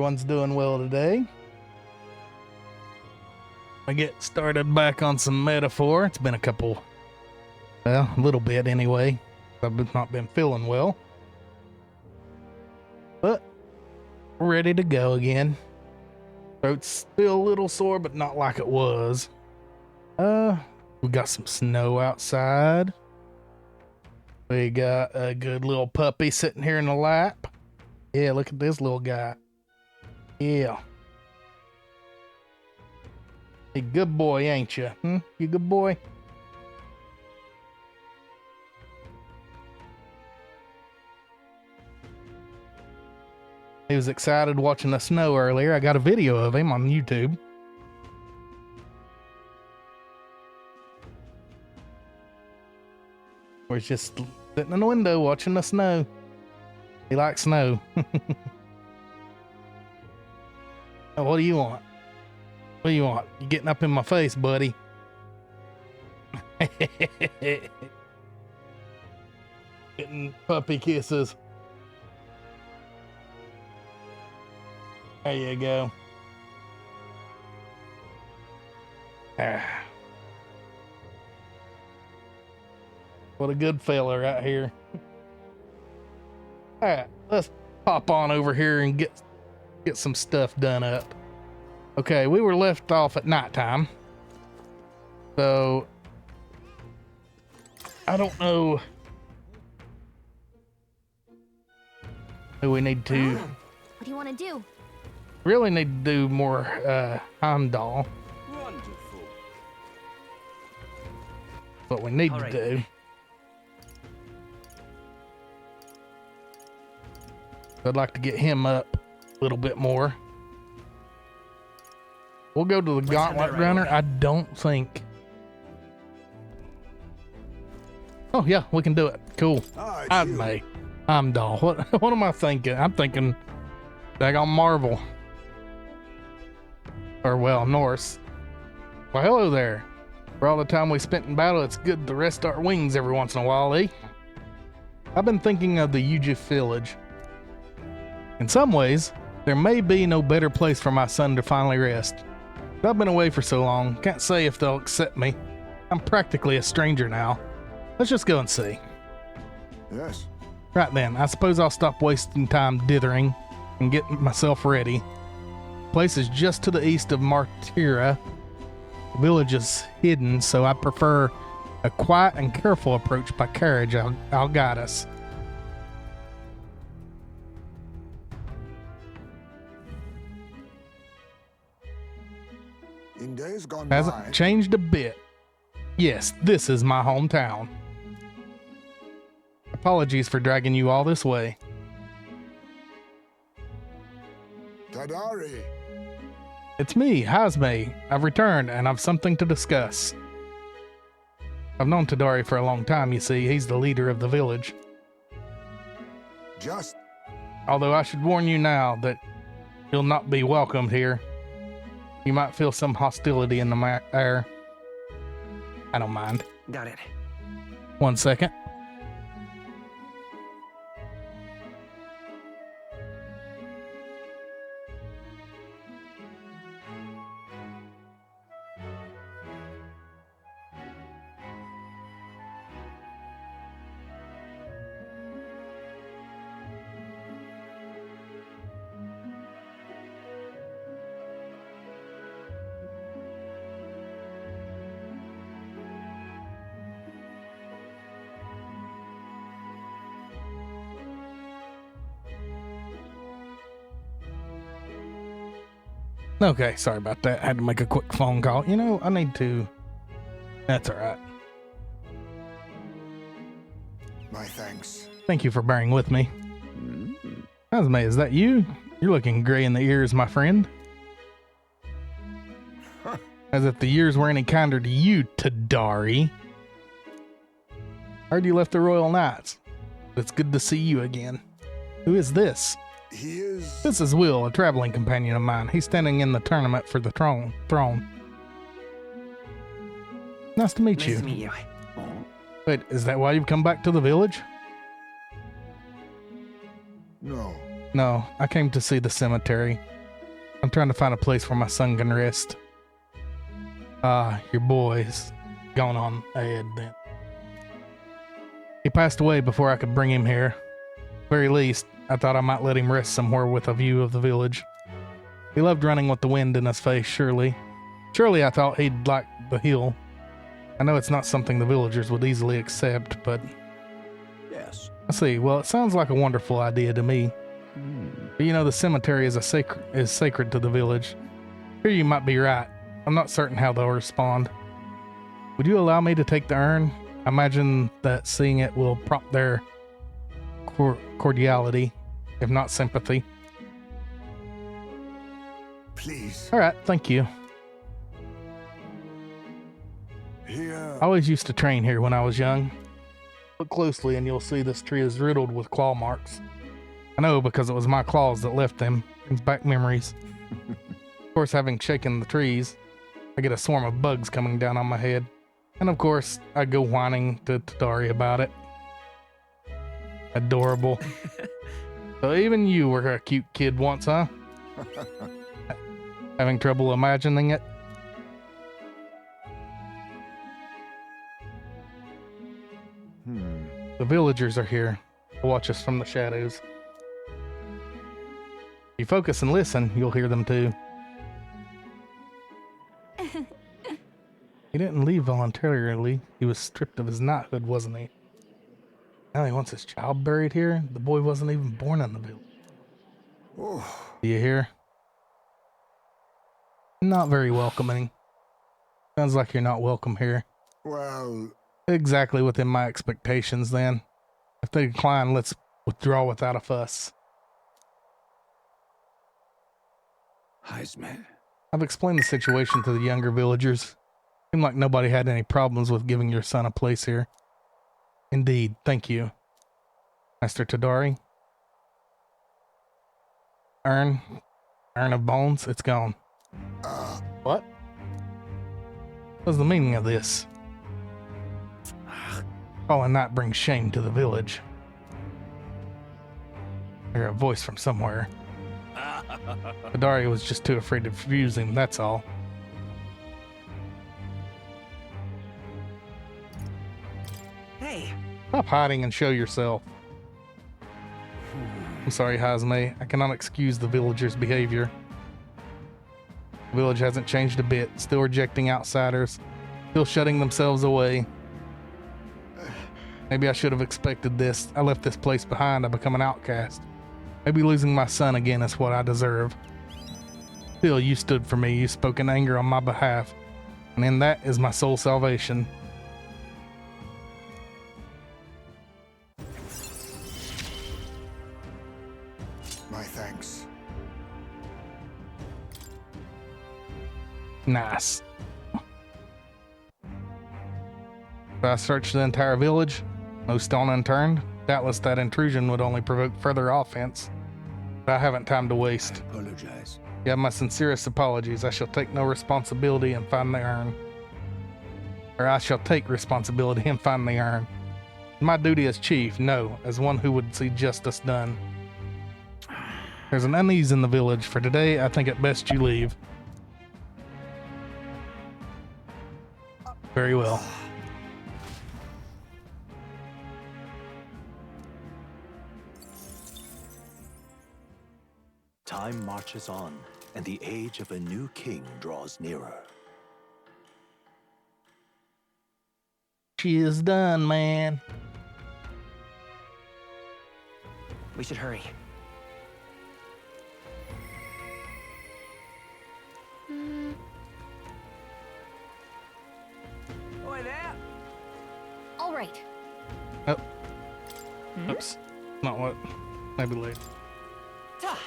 everyone's doing well today. I get started back on some metaphor. It's been a little bit anyway. I've not been feeling well. But ready to go again. Throat's still a little sore, but not like it was. We got some snow outside. We got a good little puppy sitting here in the lap. Yeah, look at this little guy. Yeah. A good boy, ain't you? You good boy? He was excited watching the snow earlier. I got a video of him on YouTube. Where he's just sitting in the window watching the snow. He likes snow. What do you want? What do you want? You getting up in my face, buddy? Getting puppy kisses. There you go. What a good fella right here. All right, let's pop on over here and get some stuff done up. Okay, we were left off at nighttime. So I don't know who we need to. What do you want to do? Really need to do more Heimdall. Wonderful. What we need to do. I'd like to get him up a little bit more. We'll go to the Gauntlet Runner. I don't think. Oh yeah, we can do it. Cool. Heimdall. What am I thinking? I'm thinking daggone Marvel. Or well, Norse. Well, hello there. For all the time we spent in battle, it's good to rest our wings every once in a while, eh? I've been thinking of the Yujif village. In some ways, there may be no better place for my son to finally rest. But I've been away for so long, can't say if they'll accept me. I'm practically a stranger now. Let's just go and see. Yes. Right then, I suppose I'll stop wasting time dithering and get myself ready. The place is just to the east of Martira. The village is hidden, so I prefer a quiet and careful approach by carriage. I'll guide us. In days gone Hasn't by, changed a bit. Yes, this is my hometown. Apologies for dragging you all this way. Tadari. It's me, Hazme. I've returned, and I've something to discuss. I've known Tadari for a long time, you see. He's the leader of the village. Just Although I should warn you now that you'll not be welcomed here. You might feel some hostility in the air. I don't mind. Got it. 1 second. Okay, sorry about that. I had to make a quick phone call. You know, I need to... That's all right. my thanks. Thank you for bearing with me. Hazme, is that you? You're looking gray in the ears, my friend. As if the years were any kinder to you, Tadari. Heard you left the Royal Knights. It's good to see you again. Who is this? He is... This is Will, a traveling companion of mine. He's standing in the tournament for the throne. Nice to meet you. Nice to meet you. Wait, is that why you've come back to the village? No. No, I came to see the cemetery. I'm trying to find a place where my son can rest. Your boy's gone on ahead then. He passed away before I could bring him here. Very least, I thought I might let him rest somewhere with a view of the village. He loved running with the wind in his face, surely. Surely I thought he'd like the hill. I know it's not something the villagers would easily accept, but... Yes. I see. Well, it sounds like a wonderful idea to me. But you know, the cemetery is sacred to the village. Here you might be right. I'm not certain how they'll respond. Would you allow me to take the urn? I imagine that seeing it will prompt their cordiality, if not sympathy. Please. All right, thank you. Here. I always used to train here when I was young. Look closely and you'll see this tree is riddled with claw marks. I know because it was my claws that left them. Brings back memories. Of course, having shaken the trees, I get a swarm of bugs coming down on my head. And of course, I go whining to Tadari about it. Adorable. So even you were a cute kid once, huh? Having trouble imagining it? The villagers are here to watch us from the shadows. If you focus and listen, you'll hear them too. He didn't leave voluntarily. He was stripped of his knighthood, wasn't he? Now he wants his child buried here? The boy wasn't even born in the village. Oh, Do you hear? Not very welcoming. Sounds like you're not welcome here. well, Exactly within my expectations then. If they decline, let's withdraw without a fuss. Heisman. I've explained the situation to the younger villagers. Seemed like nobody had any problems with giving your son a place here. Indeed, thank you. Master Tadari? Urn of bones, it's gone. What? What's the meaning of this? Calling night brings shame to the village. I hear a voice from somewhere. Tadari was just too afraid to confuse him, that's all. Hey. Stop hiding and show yourself. I'm sorry, Hazme. I cannot excuse the villagers' behavior. The village hasn't changed a bit, still rejecting outsiders, still shutting themselves away. Maybe I should have expected this. I left this place behind. I become an outcast. Maybe losing my son again is what I deserve. Still, you stood for me. You spoke in anger on my behalf. And in that is my sole salvation. my thanks. Nice. If I searched the entire village, no stone unturned, doubtless that intrusion would only provoke further offense. But I haven't time to waste. Apologize. You have my sincerest apologies. I shall take no responsibility and find the urn. Or I shall take responsibility and find the urn. My duty as chief, no, as one who would see justice done. There's an unease in the village. For today, I think it best you leave. Very well. Time marches on, and the age of a new king draws nearer. She is done, man. We should hurry. Oi there! All right. Oh. Oops. Not what. Maybe later. Ta!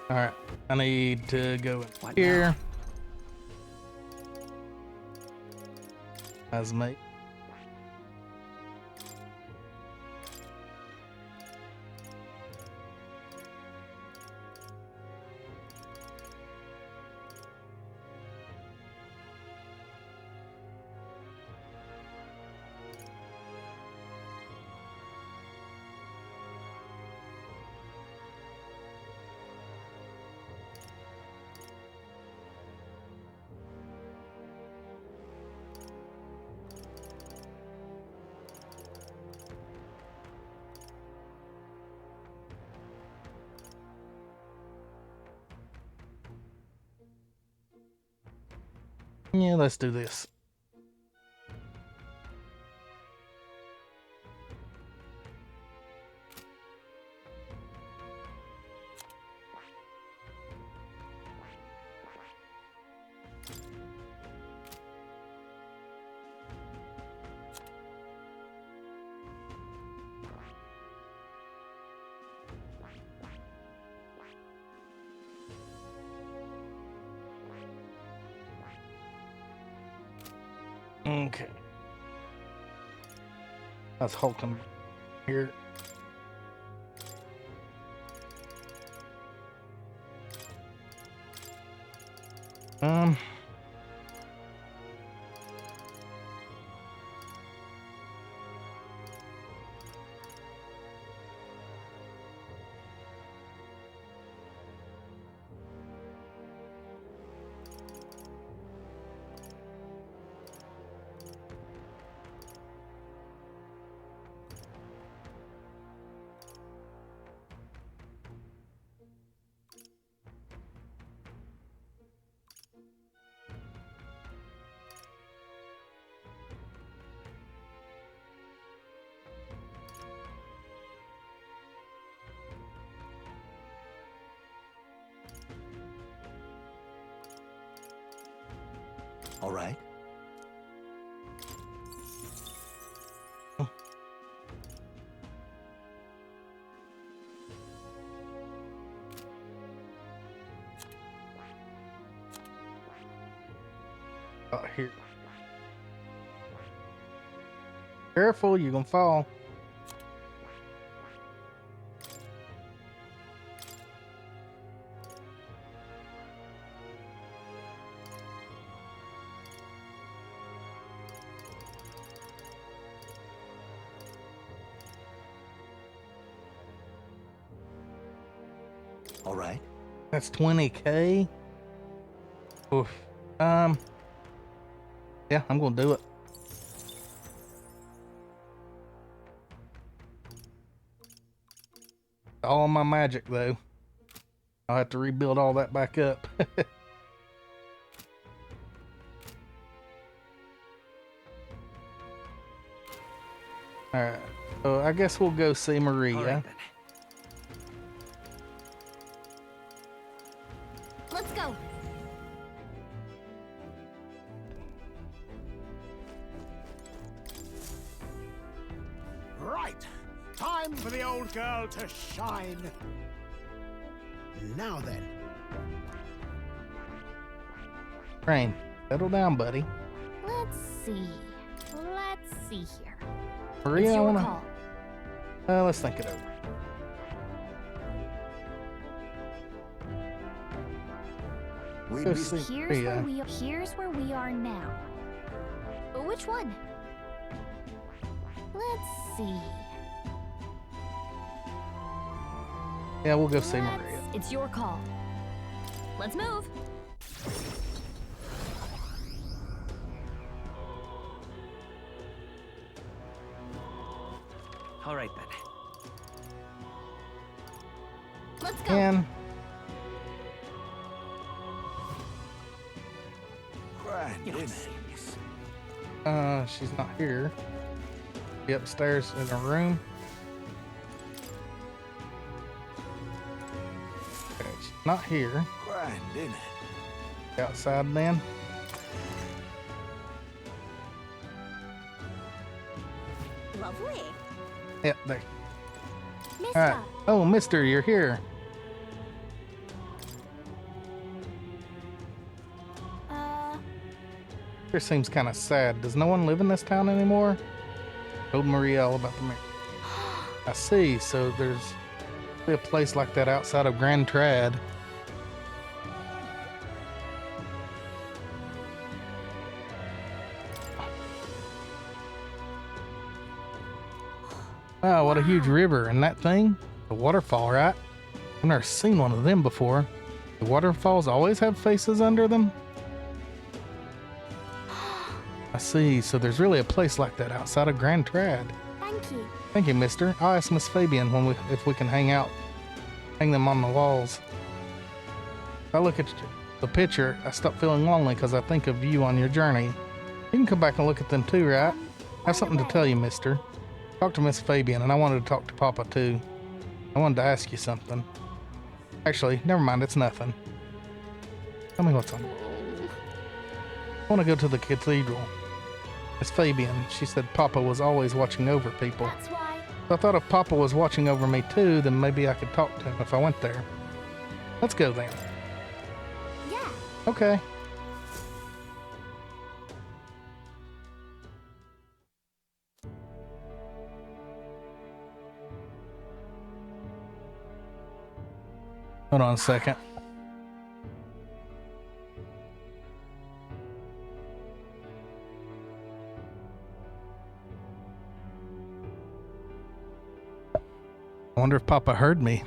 Alright. I need to go in What here. now? As mate. Yeah, let's do this. Okay. Let's hold them here. Um. All right. Oh, here. Careful, you're gonna fall. All right. That's 20K. Oof. Yeah, I'm gonna do it. All my magic though. I'll have to rebuild all that back up. Alright. So I guess we'll go see Maria. All right, then. Let's go. Right. Time for the old girl to shine. Now then. Rain, settle down, buddy. Let's see. Let's see here. Maria, It's I your wanna. call. Let's think it over. We Go be see Here's where we are now. But which one? Let's see. Yeah, we'll go see Maria. It's your call. Let's move. All right, then. Let's go. And grand, You don't isn't say it? this. she's not here. Be upstairs in her room. Okay, she's not here. Grand, isn't it? Outside then. Lovely. Yep, there. Mister. Alright. Oh, mister, you're here. Sure seems kind of sad. Does no one live in this town anymore? Told Maria all about the mayor. I see. So there's a place like that outside of Grand Trad. Wow, what a huge river. And that thing? The waterfall, right? I've never seen one of them before. The waterfalls always have faces under them? I see. So there's really a place like that outside of Grand Trad. Thank you. Thank you, mister. I'll ask Miss Fabian if we can hang them on the walls. If I look at the picture, I stop feeling lonely because I think of you on your journey. You can come back and look at them too, right? I have something to tell you, mister. Talk to Miss Fabian, and I wanted to talk to Papa too. I wanted to ask you something. Actually, never mind, it's nothing. Tell me what's on. I want to go to the cathedral. Miss Fabian, she said Papa was always watching over people. That's why. So I thought if Papa was watching over me too, then maybe I could talk to him if I went there. Let's go then. Yeah. Okay. Hold on a second. I wonder if Papa heard me.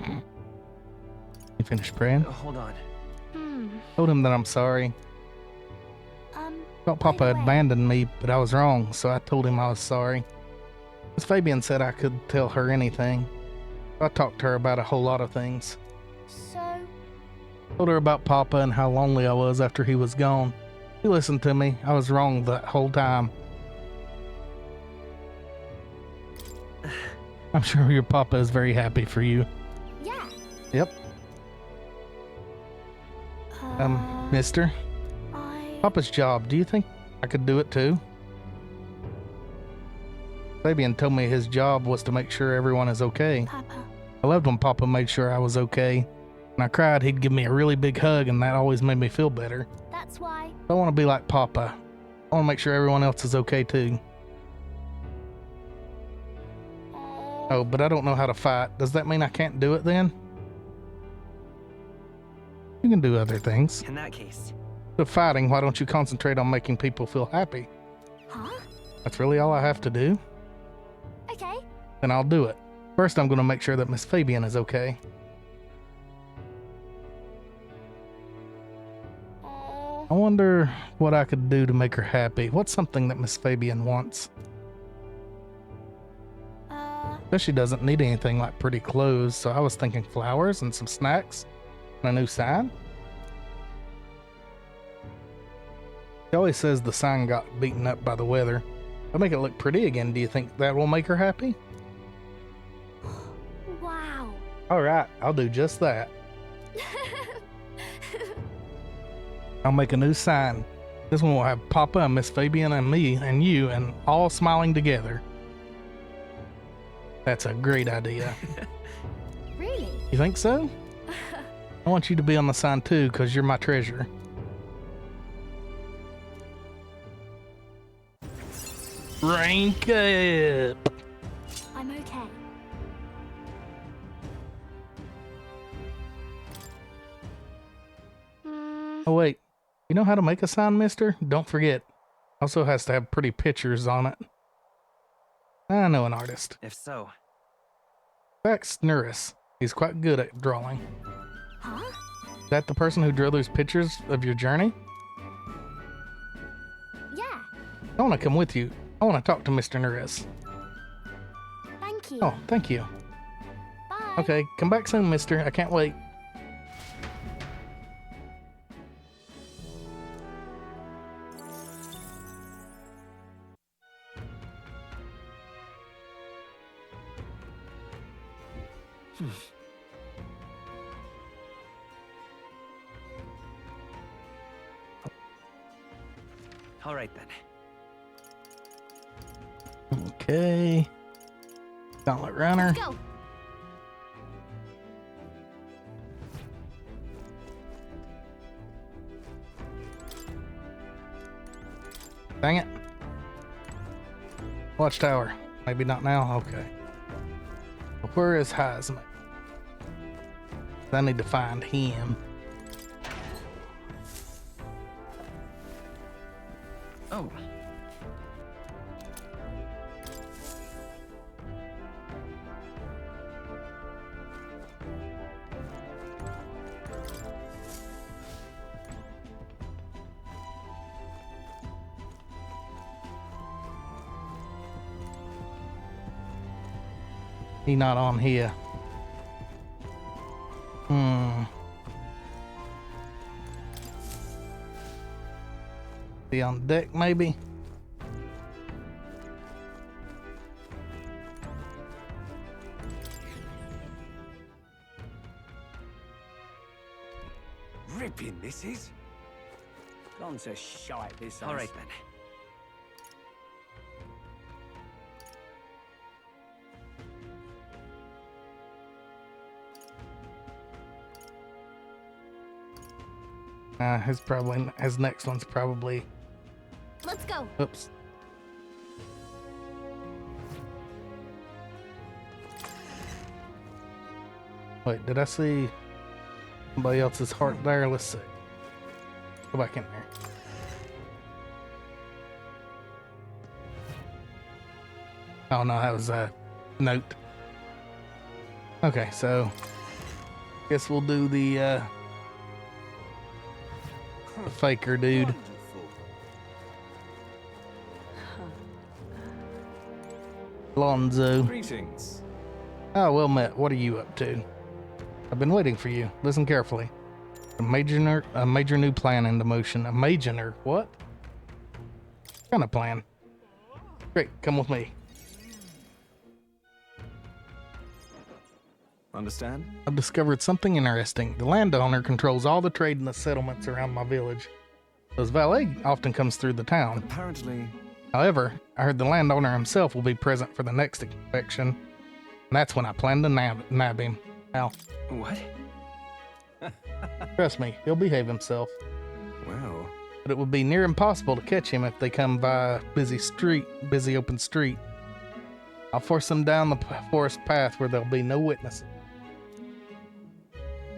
You finished praying? Hold on. Told him that I'm sorry. Thought by Papa the had way- abandoned me, but I was wrong, so I told him I was sorry. Miss Fabian said I could tell her anything. I talked to her about a whole lot of things. So, Told her about Papa and how lonely I was after he was gone. She listened to me. I was wrong that whole time. I'm sure your Papa is very happy for you. yeah. Yep. Mister, I... Papa's job, do you think I could do it too? Fabian told me his job was to make sure everyone is okay. Papa. I loved when Papa made sure I was okay. When I cried, he'd give me a really big hug, and that always made me feel better. That's why. I want to be like Papa. I want to make sure everyone else is okay too. Oh, but I don't know how to fight. Does that mean I can't do it then? You can do other things. In that case, Instead of fighting, why don't you concentrate on making people feel happy? Huh? That's really all I have to do? Okay. Then I'll do it. First, I'm going to make sure that Miss Fabian is okay. I wonder what I could do to make her happy. What's something that Miss Fabian wants? Bet she doesn't need anything like pretty clothes, so I was thinking flowers and some snacks and a new sign. She always says the sign got beaten up by the weather. I'll make it look pretty again. Do you think that will make her happy? Wow. All right, I'll do just that. I'll make a new sign. This one will have Papa and Miss Fabian and me and you and all smiling together. That's a great idea. Really? You think so? I want you to be on the sign too, because you're my treasure. Rank up. I'm okay. Oh wait, you know how to make a sign, mister? Don't forget. Also has to have pretty pictures on it. I know an artist. if so, Fax Nuris. He's quite good at drawing. Huh? Is that the person who drew those pictures of your journey? Yeah. I want to come with you. I want to talk to Mr. Nuris. Thank you. Oh, thank you. Bye. Okay, come back soon, mister. I can't wait. all right then. Okay. Gauntlet Runner. Go. Dang it. Watchtower. Maybe not now. Okay. But where is Heisman? I need to find him. Oh, He not on here. Be on deck, maybe? Ripping, this is. Gone to shite this. All right then. His next one's probably. Let's go. Oops. Wait, did I see somebody else's heart there? Let's see. Go back in there. Oh no, that was a note. Okay, so guess we'll do the faker dude. Lonzo. Greetings. Oh, well met. What are you up to? I've been waiting for you. Listen carefully. A major new plan into motion. A major what? What kind of plan? Great, come with me. Understand? I've discovered something interesting. The landowner controls all the trade in the settlements around my village. His valet often comes through the town. Apparently. However, I heard the landowner himself will be present for the next inspection. And that's when I plan to nab him. Al. What? Trust me, he'll behave himself. Well. But it would be near impossible to catch him if they come by a busy open street. I'll force them down the forest path where there'll be no witnesses.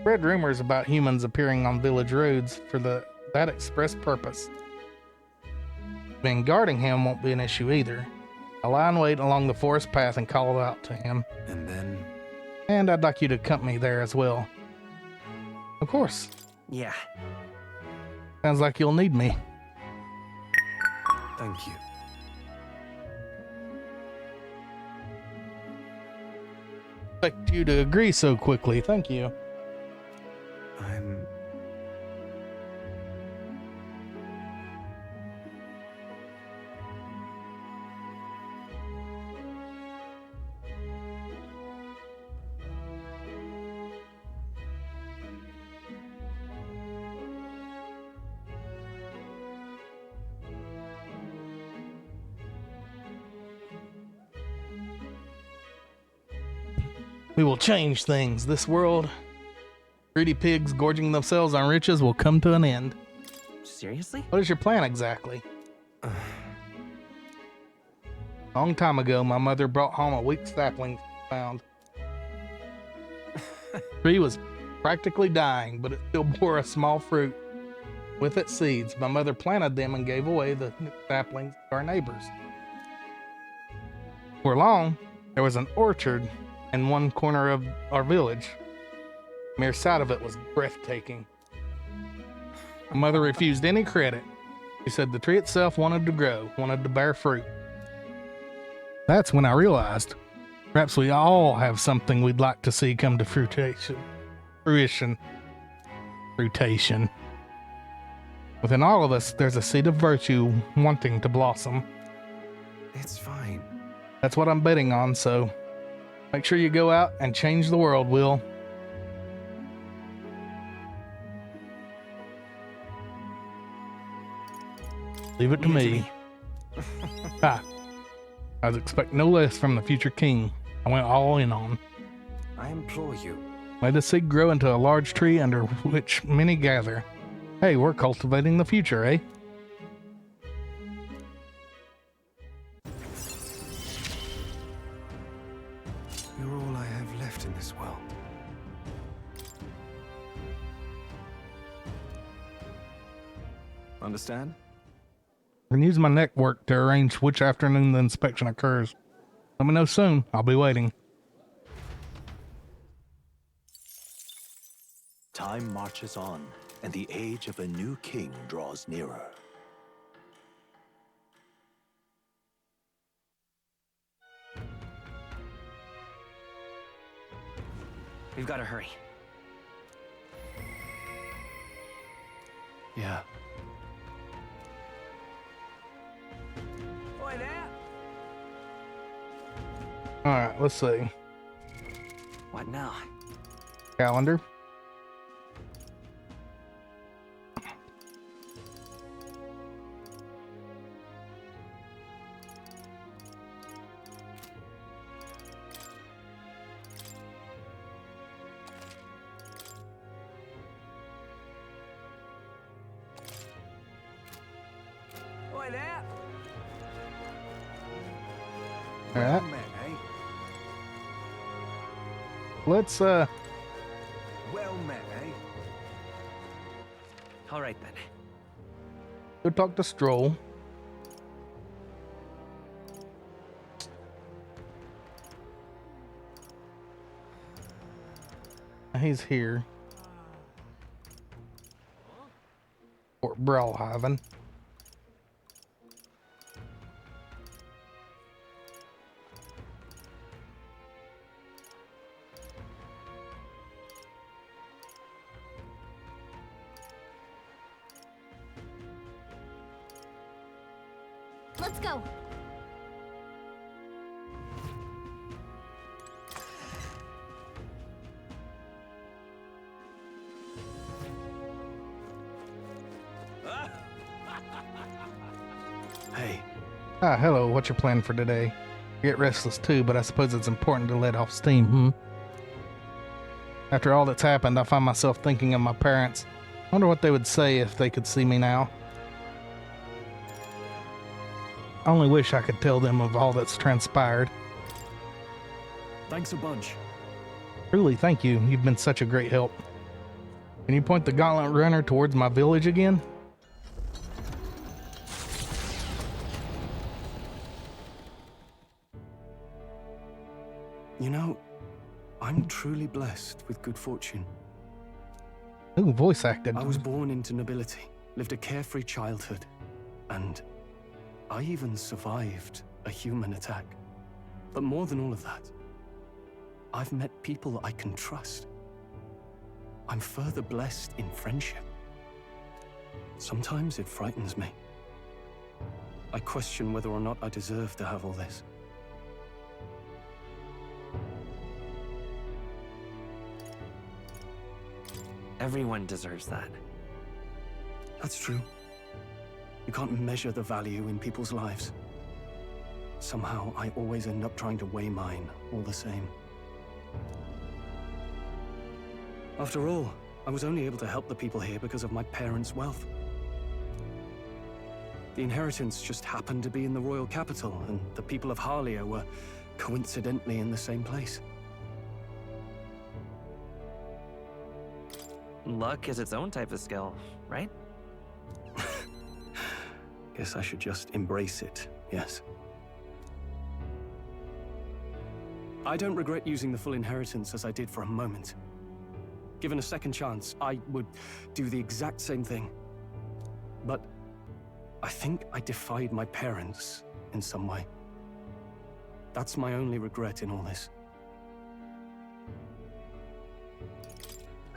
Spread rumors about humans appearing on village roads for that express purpose. Being guarding him won't be an issue either. I'll lie in wait along the forest path and call out to him. And then? And I'd like you to accompany there as well. Of course. Yeah. Sounds like you'll need me. Thank you. Expect you to agree so quickly. Thank you. I'm... We will change things. This world, greedy pigs gorging themselves on riches will come to an end. Seriously? What is your plan exactly? Long time ago, my mother brought home a weak sapling found. The tree was practically dying, but it still bore a small fruit with its seeds. My mother planted them and gave away the saplings to our neighbors. Before long, there was an orchard in one corner of our village. The mere sight of it was breathtaking. My mother refused any credit. She said the tree itself wanted to grow, wanted to bear fruit. That's when I realized perhaps we all have something we'd like to see come to fruition. Within all of us, there's a seed of virtue wanting to blossom. It's fine. That's what I'm betting on, so make sure you go out and change the world, Will. Leave it to me. Ha! I was expecting no less from the future king. I went all in on. I implore you. Let the seed grow into a large tree under which many gather. Hey, we're cultivating the future, eh? You're all I have left in this world. Understand? I can use my network to arrange which afternoon the inspection occurs. Let me know soon. I'll be waiting. Time marches on, and the age of a new king draws nearer. We've got to hurry. Yeah. let's see. What now? Calendar. Oi there! All right. Met, eh? Let's Well met, eh? All right then. go talk to Stroll. He's here. Fort Brawlhaven. Let's go. Hey, Ah, hello. What's your plan for today? Get restless too, but I suppose it's important to let off steam, After all that's happened, I find myself thinking of my parents. Wonder what they would say if they could see me now. I only wish I could tell them of all that's transpired. Thanks a bunch. Truly, thank you. You've been such a great help. Can you point the gauntlet runner towards my village again? You know, I'm truly blessed with good fortune. Ooh, voice acted. I was born into nobility, lived a carefree childhood, and I even survived a human attack. But more than all of that, I've met people I can trust. I'm further blessed in friendship. Sometimes it frightens me. I question whether or not I deserve to have all this. Everyone deserves that. That's true. You can't measure the value in people's lives. Somehow, I always end up trying to weigh mine all the same. After all, I was only able to help the people here because of my parents' wealth. The inheritance just happened to be in the royal capital, and the people of Harlia were coincidentally in the same place. Luck is its own type of skill, right? Guess I should just embrace it, yes. I don't regret using the full inheritance as I did for a moment. Given a second chance, I would do the exact same thing. But I think I defied my parents in some way. That's my only regret in all this.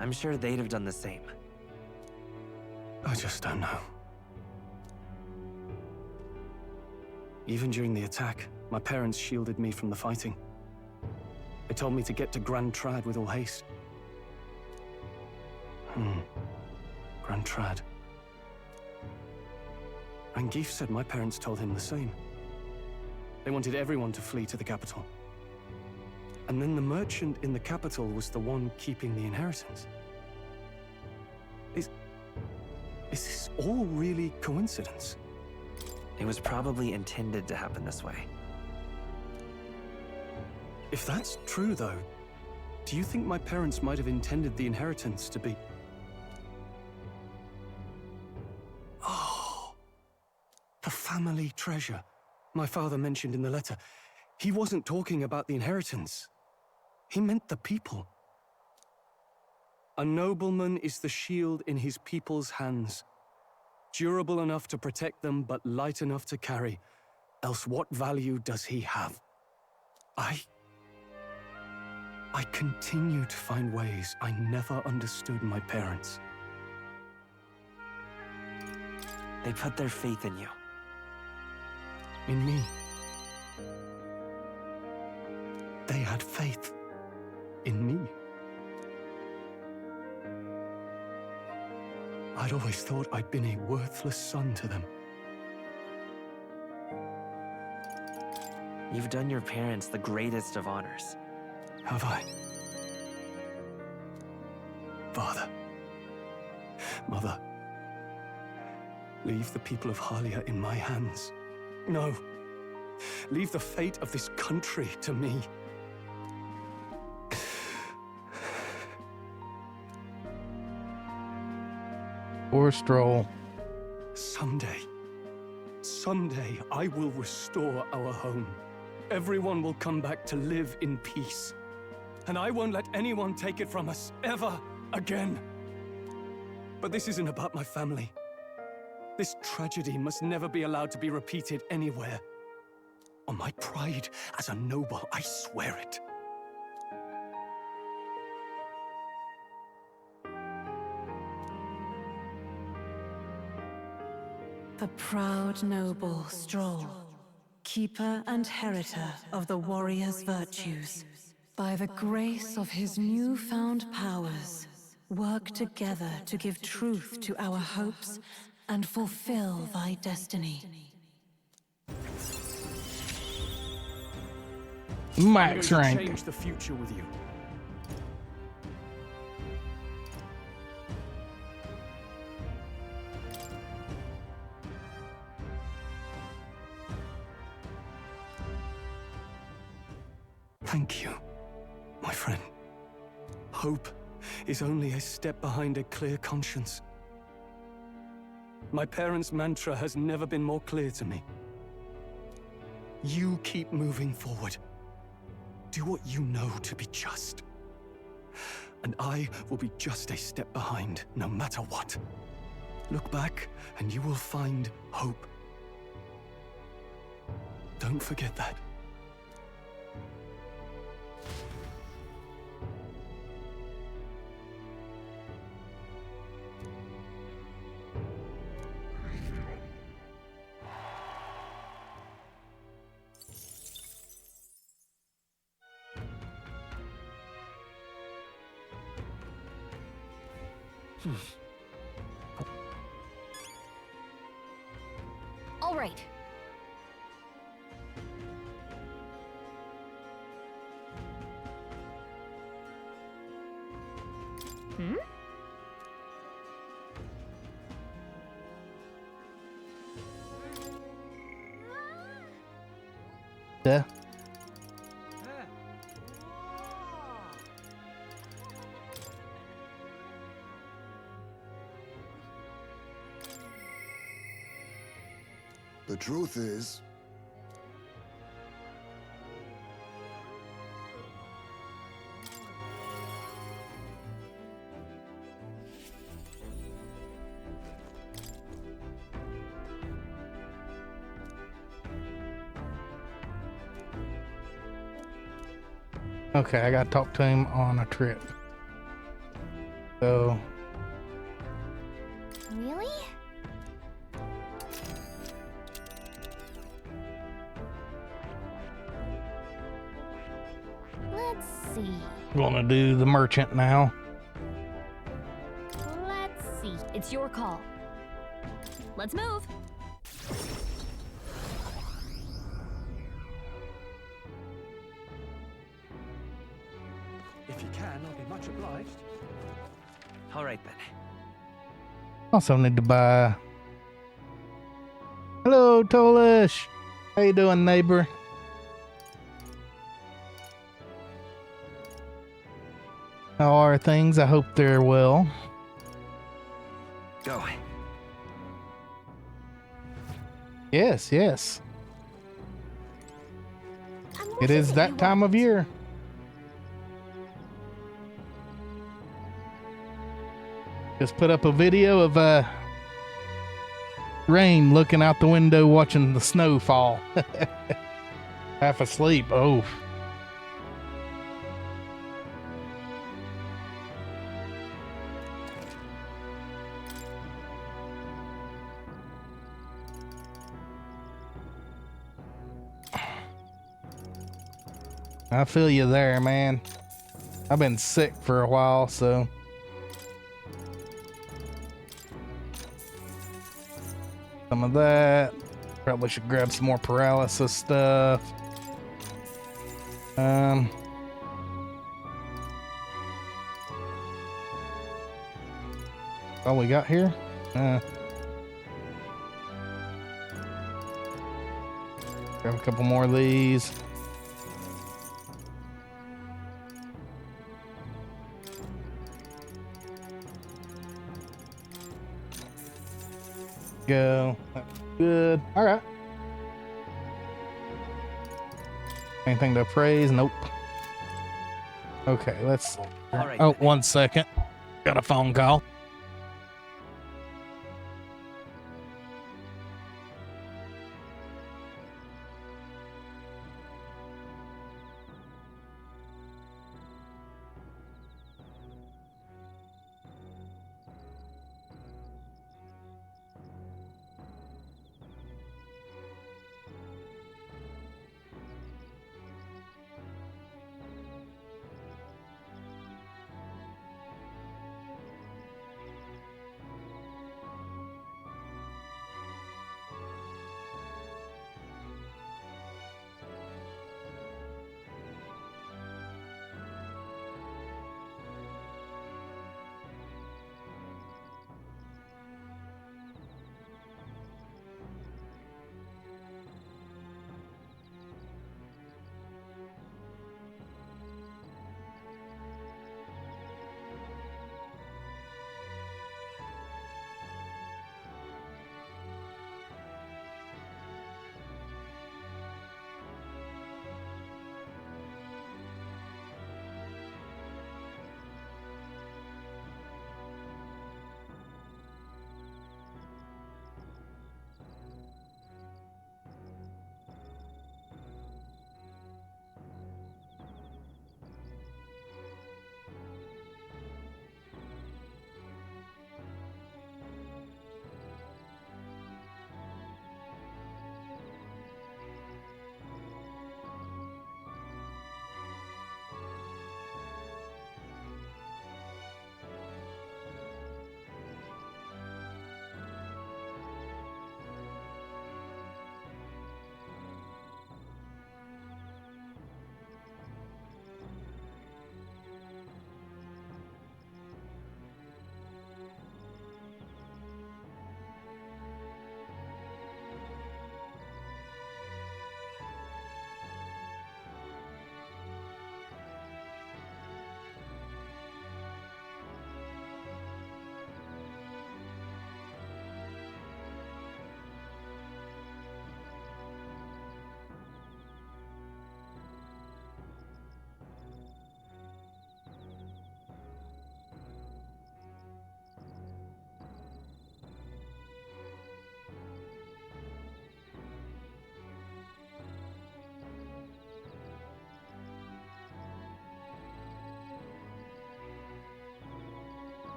I'm sure they'd have done the same. I just don't know. Even during the attack, my parents shielded me from the fighting. They told me to get to Grand Trad with all haste. Grand Trad. Rangif said my parents told him the same. They wanted everyone to flee to the capital. And then the merchant in the capital was the one keeping the inheritance. Is this all really coincidence? It was probably intended to happen this way. If that's true, though, do you think my parents might have intended the inheritance to be... Oh, the family treasure my father mentioned in the letter. He wasn't talking about the inheritance. He meant the people. A nobleman is the shield in his people's hands, durable enough to protect them, but light enough to carry. Else what value does he have? I continue to find ways I never understood my parents. They put their faith in you. In me. they had faith in me. I'd always thought I'd been a worthless son to them. You've done your parents the greatest of honors. Have I? Father, Mother, leave the people of Halia in my hands. No, leave the fate of this country to me. Poor Stroll. Someday I will restore our home. Everyone will come back to live in peace. And I won't let anyone take it from us, ever again. But this isn't about my family. This tragedy must never be allowed to be repeated anywhere. On my pride as a noble, I swear it. The proud noble Stroll, keeper and heritor of the warrior's virtues, by the grace of his newfound powers, work together to give truth to our hopes and fulfill thy destiny. Max I'm going to rank. change the future with you. Thank you, my friend. Hope is only a step behind a clear conscience. My parents' mantra has never been more clear to me. You keep moving forward. Do what you know to be just. And I will be just a step behind, no matter what. Look back, and you will find hope. Don't forget that. All right. Hmm? Yeah. The truth is, Okay, I gotta talk to him on a trip. So, Really? Let's see. gonna do the merchant now. Let's see. It's your call. Let's move. If you can, I'll be much obliged. All right then. Also need to buy. Hello, Tolish. How you doing, neighbor? How are things? I hope they're well. Go. Yes, yes. And It what is that you time of want? year. Just put up a video of Rain looking out the window watching the snow fall. Half asleep. Oh. I feel you there, man. I've been sick for a while, so. Some of that. Probably should grab some more paralysis stuff. All we got here? Grab a couple more of these. Go. That's good. All right. Anything to praise? Nope. Okay, let's. All right. Oh, 1 second. Got a phone call.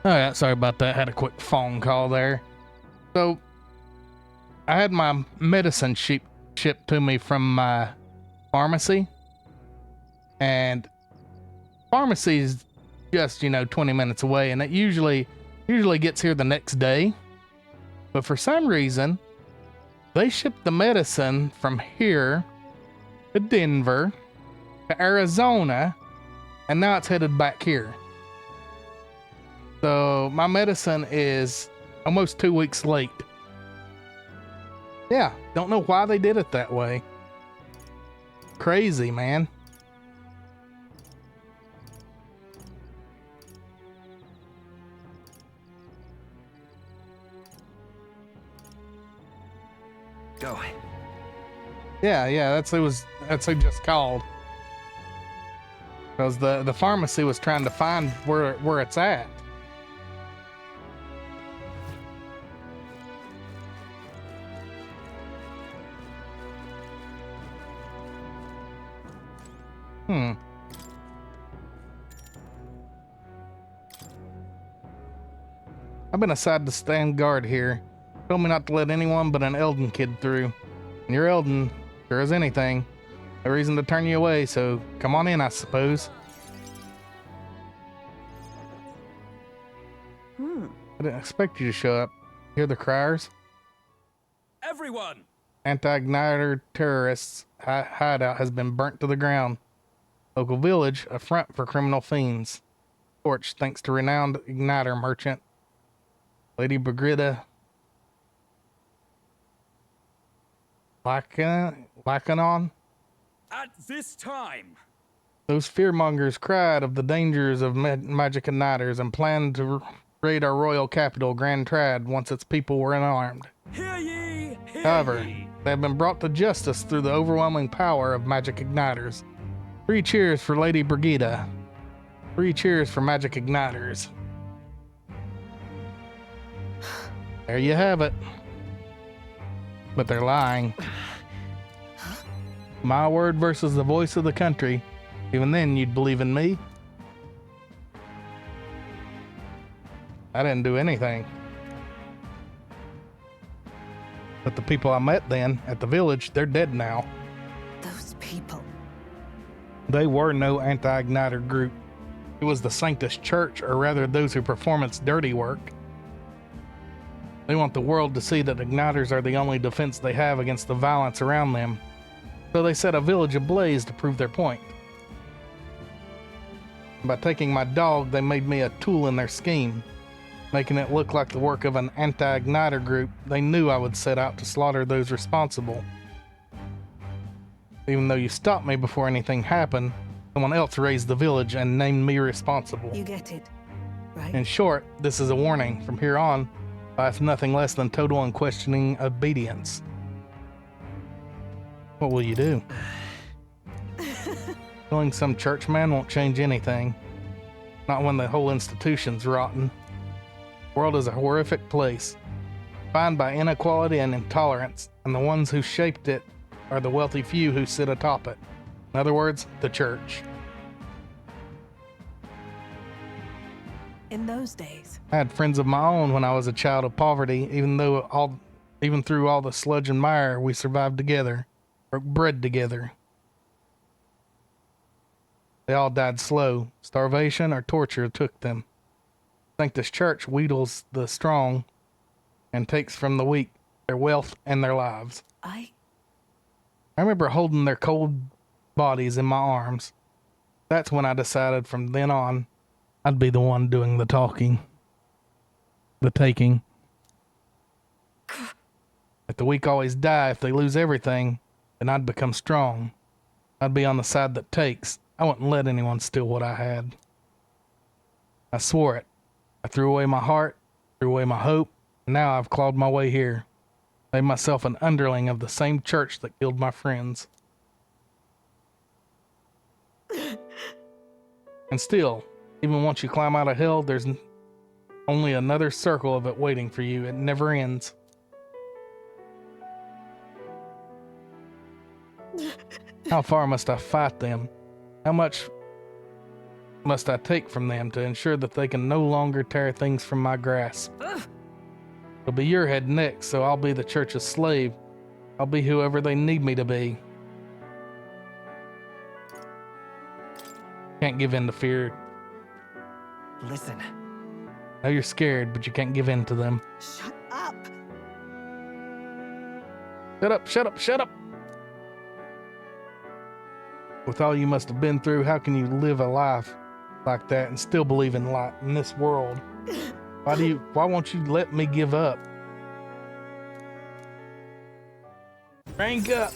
All right, sorry about that. Had a quick phone call there. So, I had my medicine shipped to me from my pharmacy, and pharmacy's just 20 minutes away, and it usually gets here the next day. But for some reason, they shipped the medicine from here to Denver to Arizona, and now it's headed back here. So my medicine is almost 2 weeks late. Yeah, don't know why they did it that way. Crazy, man. Go. Yeah, that's who just called. Because the pharmacy was trying to find where it's at. I've been assigned to stand guard here. Told me not to let anyone but an Elden kid through. And you're Elden, sure as anything. No reason to turn you away, so come on in, I suppose. I didn't expect you to show up. Hear the criers? Everyone! Anti-igniter terrorists' hideout has been burnt to the ground. Local village, a front for criminal fiends. Torch thanks to renowned igniter merchant Lady Brigida Lycanon. At this time! Those fearmongers cried of the dangers of magic igniters and planned to raid our royal capital, Grand Trad, once its people were unarmed. Hear ye! Hear However, ye! they have been brought to justice through the overwhelming power of magic igniters. 3 cheers for Lady Brigida. 3 cheers for magic igniters. There you have it. But they're lying. My word versus the voice of the country. Even then, you'd believe in me? I didn't do anything. But the people I met then, at the village, they're dead now. Those people. They were no anti-igniter group. It was the Sanctus Church, or rather those who perform its dirty work. They want the world to see that igniters are the only defense they have against the violence around them. So they set a village ablaze to prove their point. By taking my dog, they made me a tool in their scheme, making it look like the work of an anti-igniter group. They knew I would set out to slaughter those responsible. Even though you stopped me before anything happened, someone else raised the village and named me responsible. You get it, right? In short, this is a warning. From here on, I have nothing less than total unquestioning obedience. What will you do? Killing some churchman won't change anything. Not when the whole institution's rotten. The world is a horrific place, defined by inequality and intolerance, and the ones who shaped it are the wealthy few who sit atop it. In other words, the church. In those days. I had friends of my own when I was a child of poverty, even through all the sludge and mire, we survived together, broke bread together. They all died slow. Starvation or torture took them. Sanctus Church wheedles the strong and takes from the weak their wealth and their lives. I remember holding their cold bodies in my arms. That's when I decided from then on I'd be the one doing the talking. The taking. If the weak always die, if they lose everything, then I'd become strong. I'd be on the side that takes. I wouldn't let anyone steal what I had. I swore it. I threw away my heart, threw away my hope, and now I've clawed my way here. Made myself an underling of the same church that killed my friends. And still, even once you climb out of hell, there's only another circle of it waiting for you. It never ends. How far must I fight them? How much must I take from them to ensure that they can no longer tear things from my grasp? It'll be your head next, so I'll be the church's slave. I'll be whoever they need me to be. Can't give in to fear. Listen. I know you're scared, but you can't give in to them. Shut up! Shut up, shut up, shut up! With all you must have been through, how can you live a life like that and still believe in light in this world? Why won't you let me give up? Crank up!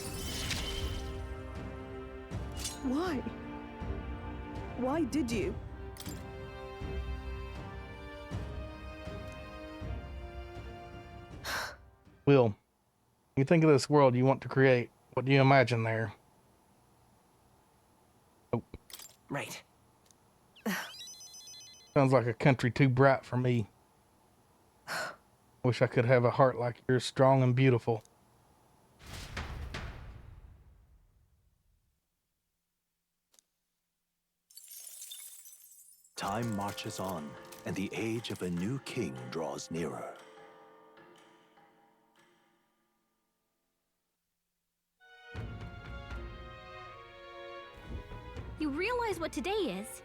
Why? Why did you? Will, You think of this world you want to create. What do you imagine there? Oh, Right. sounds like a country too bright for me. Wish I could have a heart like yours, strong and beautiful. Time marches on, and the age of a new king draws nearer. You realize what today is?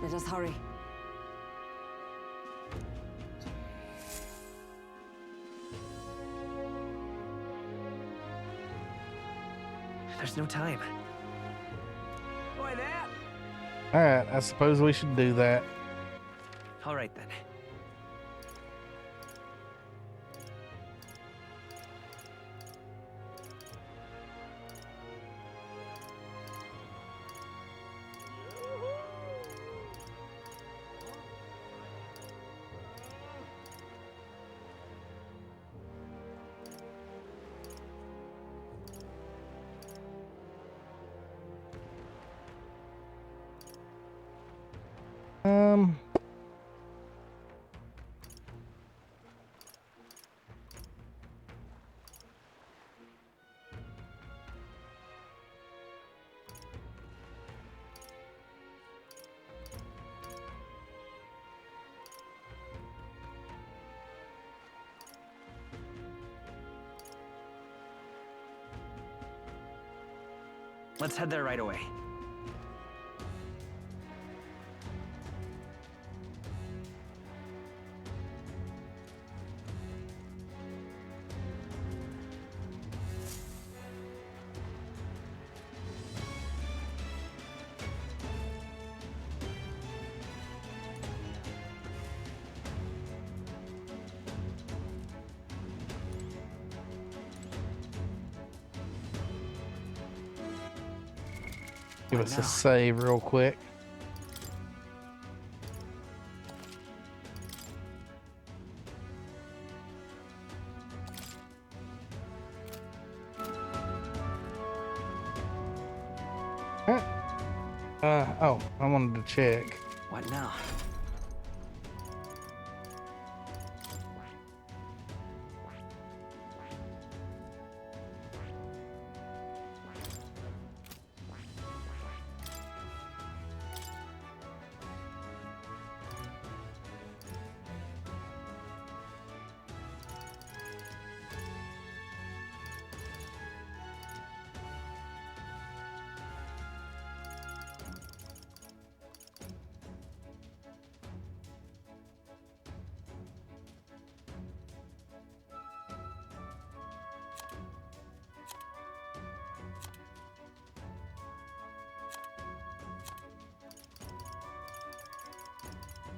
Let us hurry. There's no time. Boy there. Alright, I suppose we should do that. All right then. Um, Let's head there right away. give us a save real quick. Huh? Oh, I wanted to check. What now?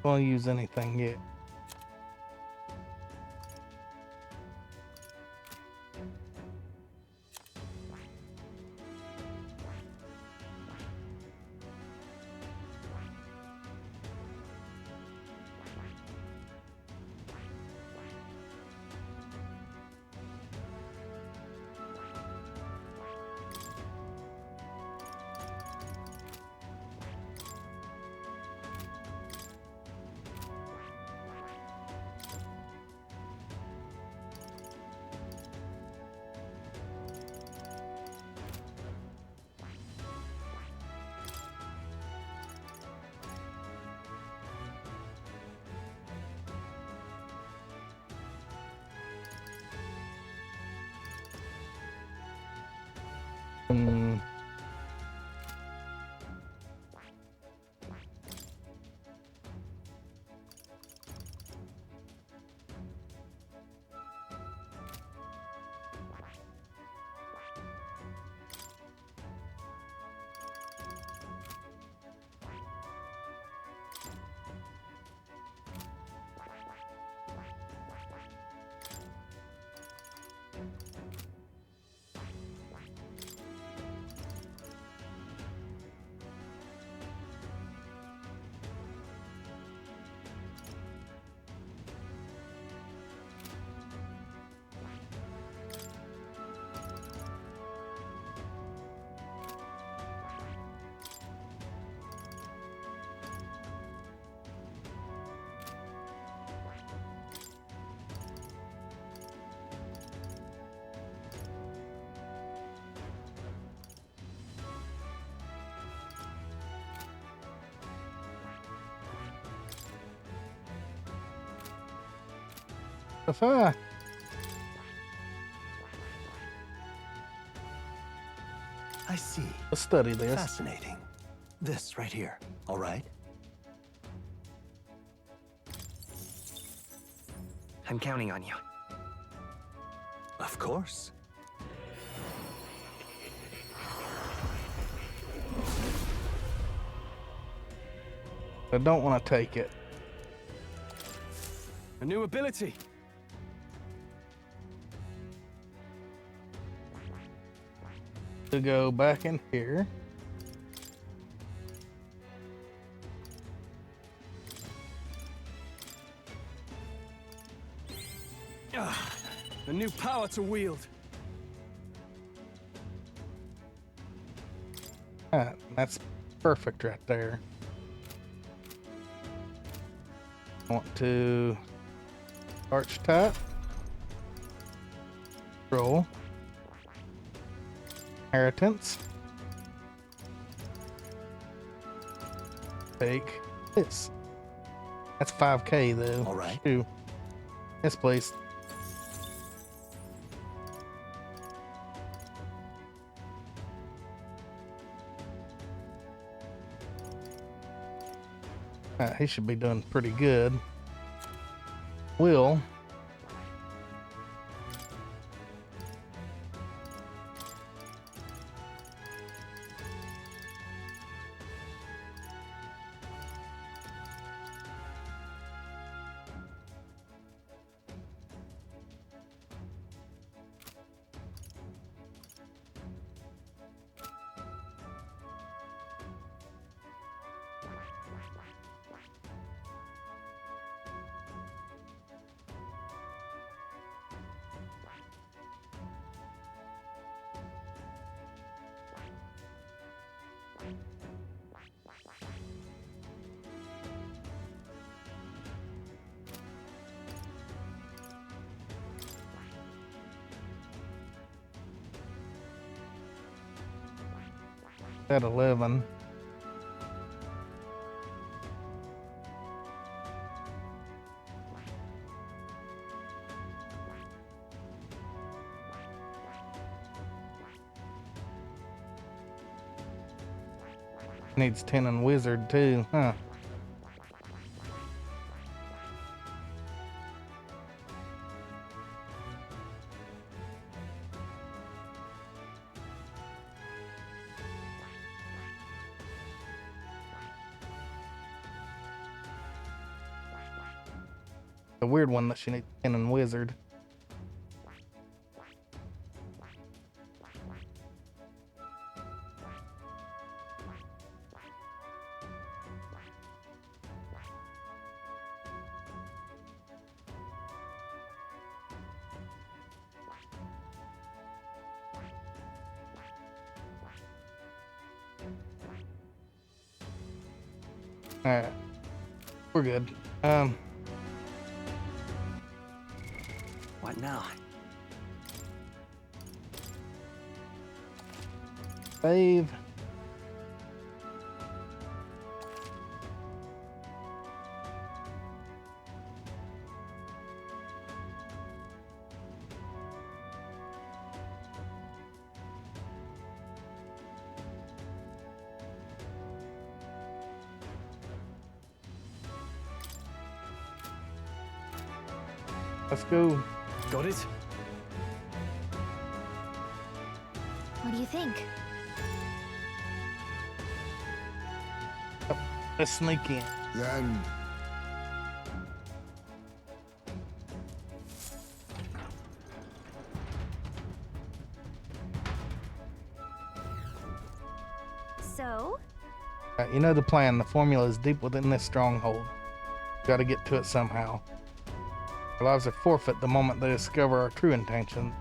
Won't use anything yet. Hmm. Ah, I see. let's study this. Fascinating. This right here. All right. I'm counting on you. Of course. I don't want to take it. A new ability. To go back in here. A new power to wield. Ah, that's perfect right there. I want to archetype. Roll. Inheritance. Take this. That's 5K though. All right. Shoot. Yes, please. He should be doing pretty good. Will. At 11. Needs 10 and wizard too, huh? The weird one that she needs 10 and wizard. Alright. We're good. What now? Save. Let's go. Got it? What do you think? Let's sneak in. Then So, You know the plan. The formula is deep within this stronghold. Gotta get to it somehow. Our lives are forfeit the moment they discover our true intention.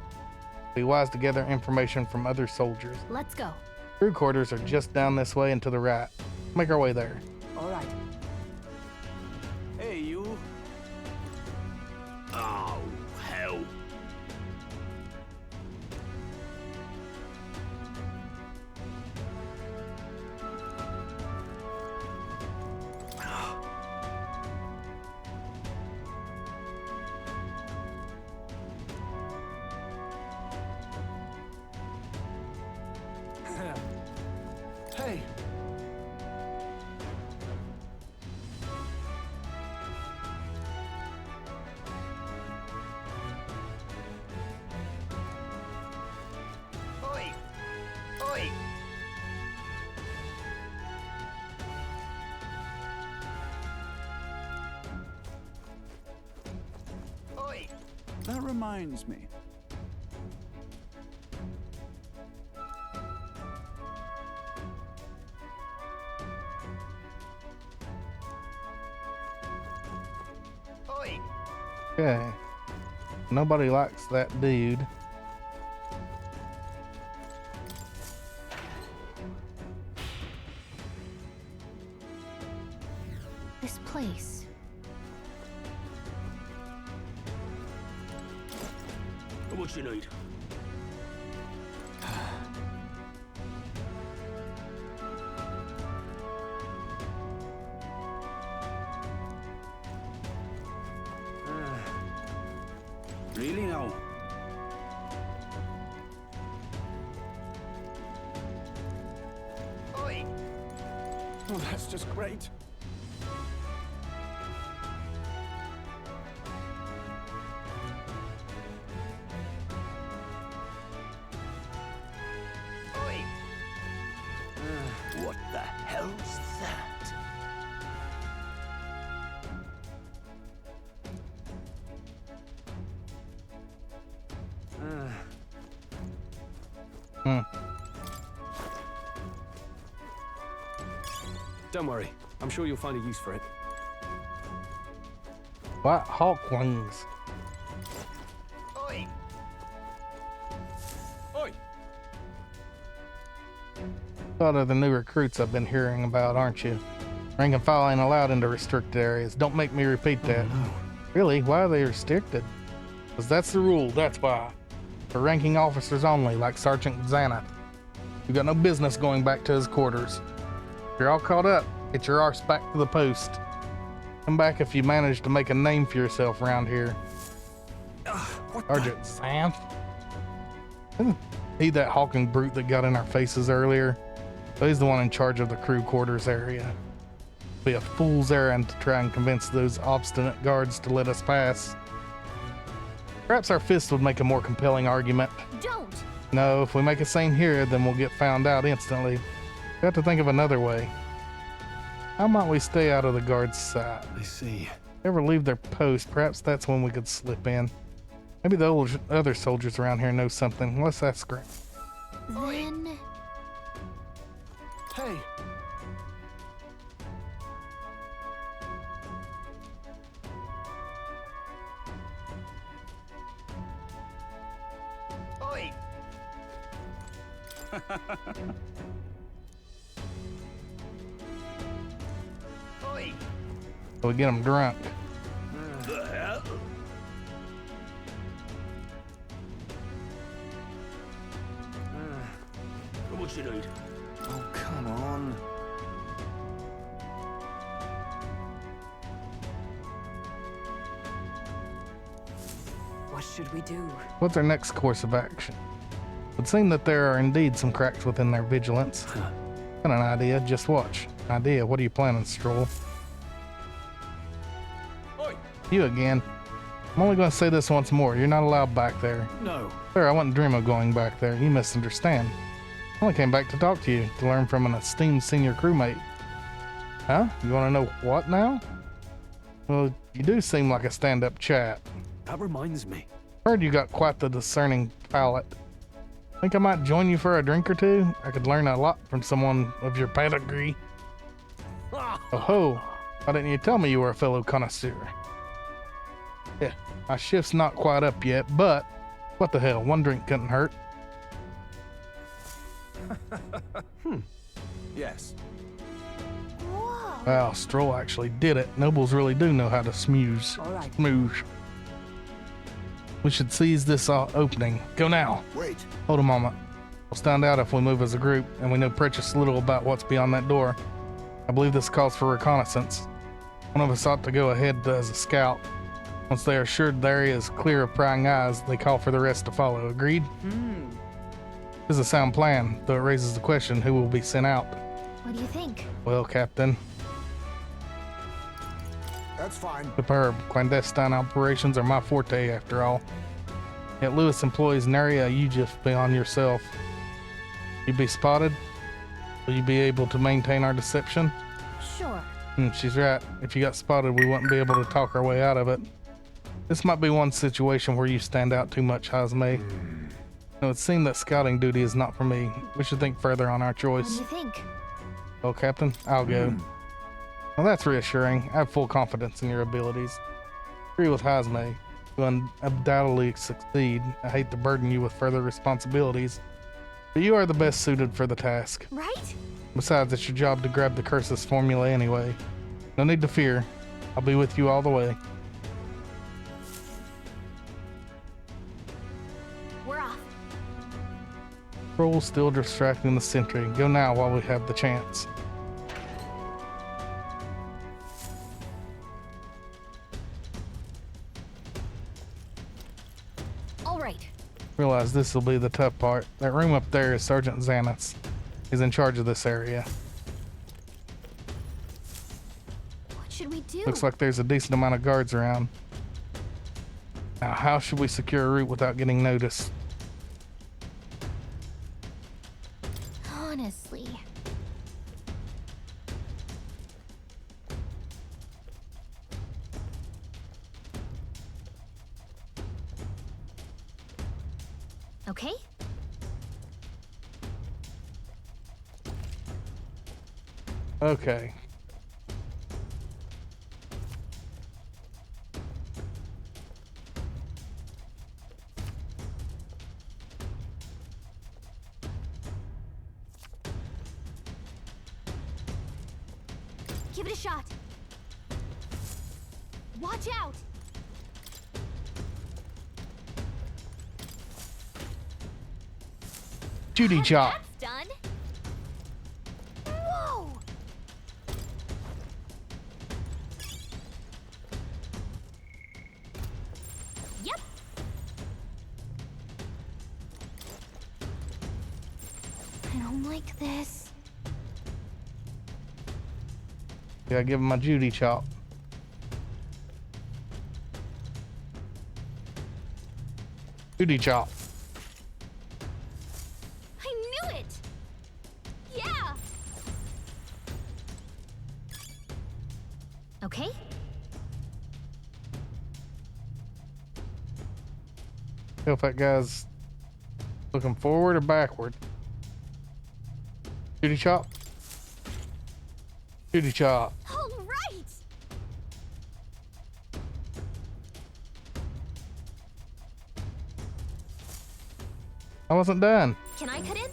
Be wise to gather information from other soldiers. let's go. Crew quarters are just down this way and to the right. Make our way there. All right. Hey, you. oh hell. That reminds me. Okay. Nobody likes that dude. This place. What you need? Really now? Oi! Oh, that's just great. Oi! What the hell's that? Hmm. Don't worry. I'm sure you'll find a use for it. White hawk wings. Oi! Oi! Thought of the new recruits I've been hearing about, aren't you? Rank and file ain't allowed into restricted areas. Don't make me repeat that. Oh, no. Really? Why are they restricted? Because that's the rule, that's why. For ranking officers only, like Sergeant Xanath. You got no business going back to his quarters. If you're all caught up, get your arse back to the post. Come back if you manage to make a name for yourself around here. Sergeant Xanath? Isn't he that hawking brute that got in our faces earlier? So he's the one in charge of the crew quarters area. Be a fool's errand to try and convince those obstinate guards to let us pass. Perhaps our fist would make a more compelling argument. Don't! No, if we make a scene here, then we'll get found out instantly. We have to think of another way. How might we stay out of the guards' sight? I see. Ever leave their post, perhaps that's when we could slip in. Maybe the other soldiers around here know something. Let's ask her. Then... Hey! Oi! Oi! So we get them drunk. The hell? What you need? Oh, come on. What should we do? What's our next course of action? It would seem that there are indeed some cracks within their vigilance. Got an idea, just watch. Idea, what are you planning, Stroll? Oi! You again. I'm only going to say this once more. You're not allowed back there. No. Sir, I wouldn't dream of going back there. You misunderstand. I only came back to talk to you, to learn from an esteemed senior crewmate. Huh? You want to know what now? Well, you do seem like a stand-up chap. That reminds me. Heard you got quite the discerning palate. Think I might join you for a drink or two? I could learn a lot from someone of your pedigree. Oh ho! Why didn't you tell me you were a fellow connoisseur? Yeah, my shift's not quite up yet, but what the hell, one drink couldn't hurt. Yes. Whoa! Wow, Stroll actually did it. Nobles really do know how to smooze. All right. Smooze. We should seize this opening. Go now. Wait. Hold a moment. We'll stand out if we move as a group, and we know precious little about what's beyond that door. I believe this calls for reconnaissance. One of us ought to go ahead as a scout. Once they are assured the area is clear of prying eyes, they call for the rest to follow. Agreed? This is a sound plan, though it raises the question who will be sent out. What do you think? Well, Captain, That's fine. superb. Clandestine operations are my forte, after all. Yet Lewis employs nary a UGIF beyond yourself. You be spotted? Will you be able to maintain our deception? Sure. She's right. If you got spotted, we wouldn't be able to talk our way out of it. This might be one situation where you stand out too much, Hazme. It would seem that scouting duty is not for me. We should think further on our What do choice. you think? Well, Captain, I'll go. Well, that's reassuring. I have full confidence in your abilities. Agree with Hazme. You undoubtedly succeed. I hate to burden you with further responsibilities, but you are the best suited for the task. Right? Besides, it's your job to grab the curse's formula anyway. No need to fear. I'll be with you all the way. We're off. Troll still distracting the sentry. Go now while we have the chance. All right. Realize this will be the tough part. That room up there is Sergeant Xanath. He's in charge of this area. What should we do? Looks like there's a decent amount of guards around. Now, how should we secure a route without getting noticed? Honestly. Okay. Okay. Give it a shot. Watch out. Judy chop. That's done. Whoa. Yep. I don't like this. Yeah, give him my Judy chop. Judy chop. I knew it. Yeah. Okay. Feel if that guy's looking forward or backward. Judy chop. Judy chop. All right. I wasn't done. Can I cut in?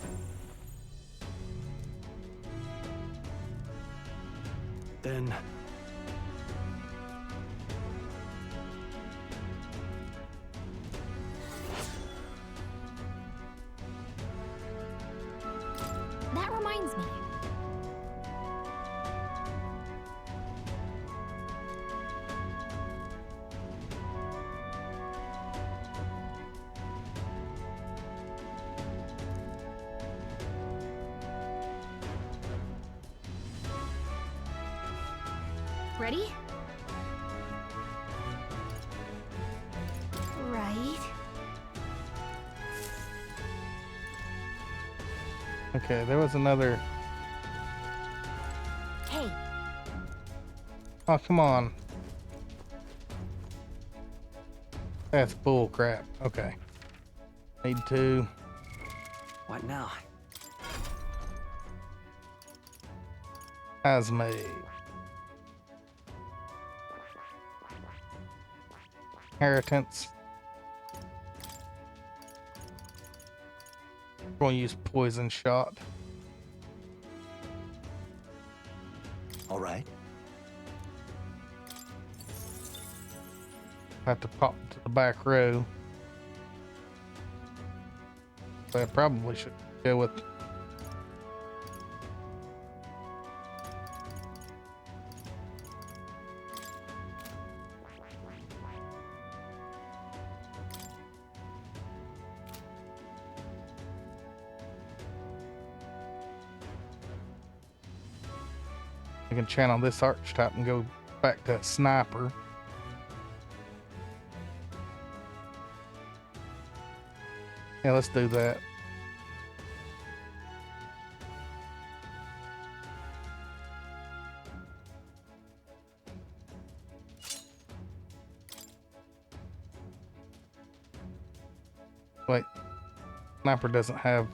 Then That reminds me. Ready? Right. Okay, there was another. Hey, Oh, come on. That's bull crap. Okay. Need to. What now? Hazme. Inheritance. Going to use poison shot. All right. Have to pop to the back row. So I probably should go with. I can channel this archetype and go back to sniper. Yeah, let's do that. Wait, sniper doesn't have.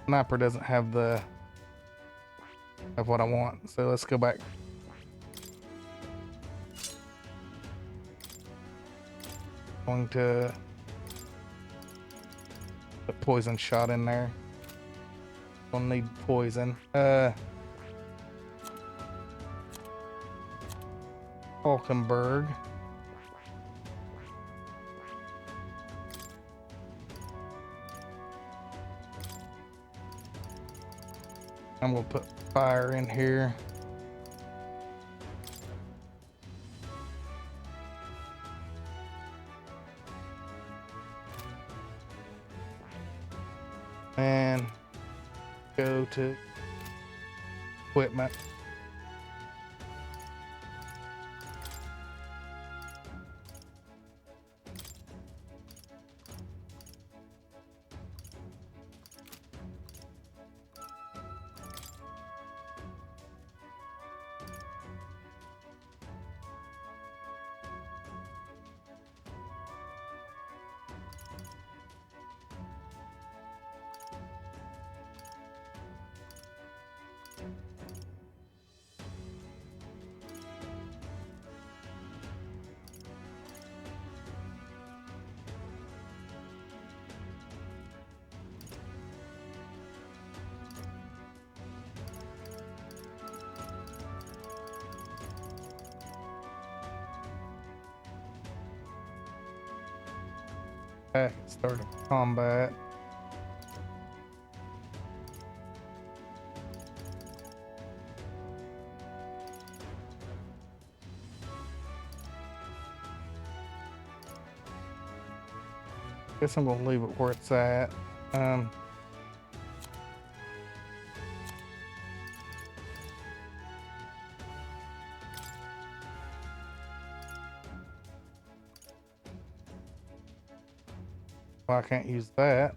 Sniper doesn't have the of what I want. So let's go back. Going to put poison shot in there. Don't need poison. Falkenberg. I'm gonna put fire in here. And go to equipment. Start a combat. Guess I'm gonna leave it where it's at. Well, I can't use that.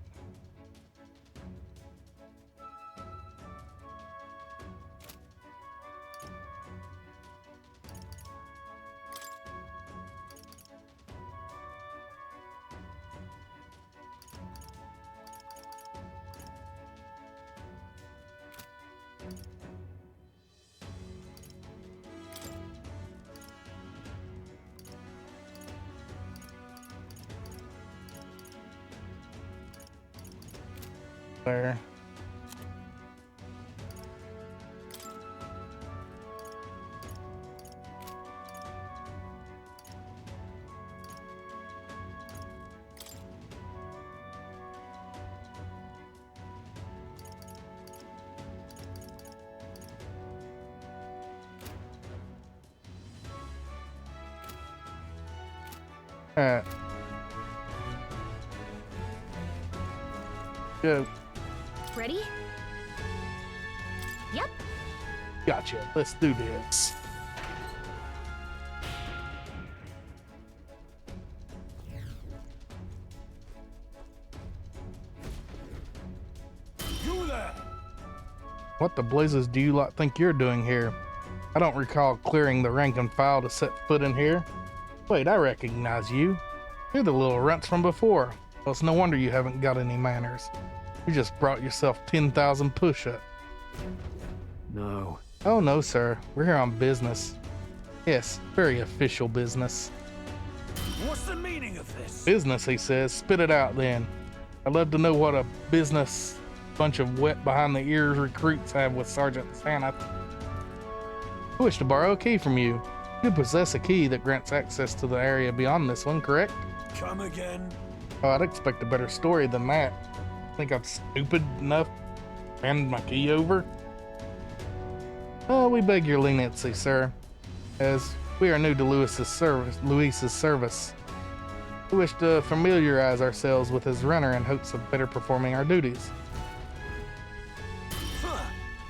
There. All right. Go. Ready? Yep. Gotcha. Let's do this. You there! What the blazes do you lot think you're doing here? I don't recall clearing the rank and file to set foot in here. Wait, I recognize you. You're the little runts from before. Well, it's no wonder you haven't got any manners. You just brought yourself 10,000 push-up. No. Oh no, sir. We're here on business. Yes, very official business. What's the meaning of this? Business, he says. Spit it out then. I'd love to know what a business bunch of wet behind the ears recruits have with Sergeant Santa. I wish to borrow a key from you. You possess a key that grants access to the area beyond this one, correct? Come again? Oh, I'd expect a better story than that. Think I'm stupid enough to hand my key over? Oh, we beg your leniency, sir, as we are new to Luis's service. We wish to familiarize ourselves with his runner in hopes of better performing our duties.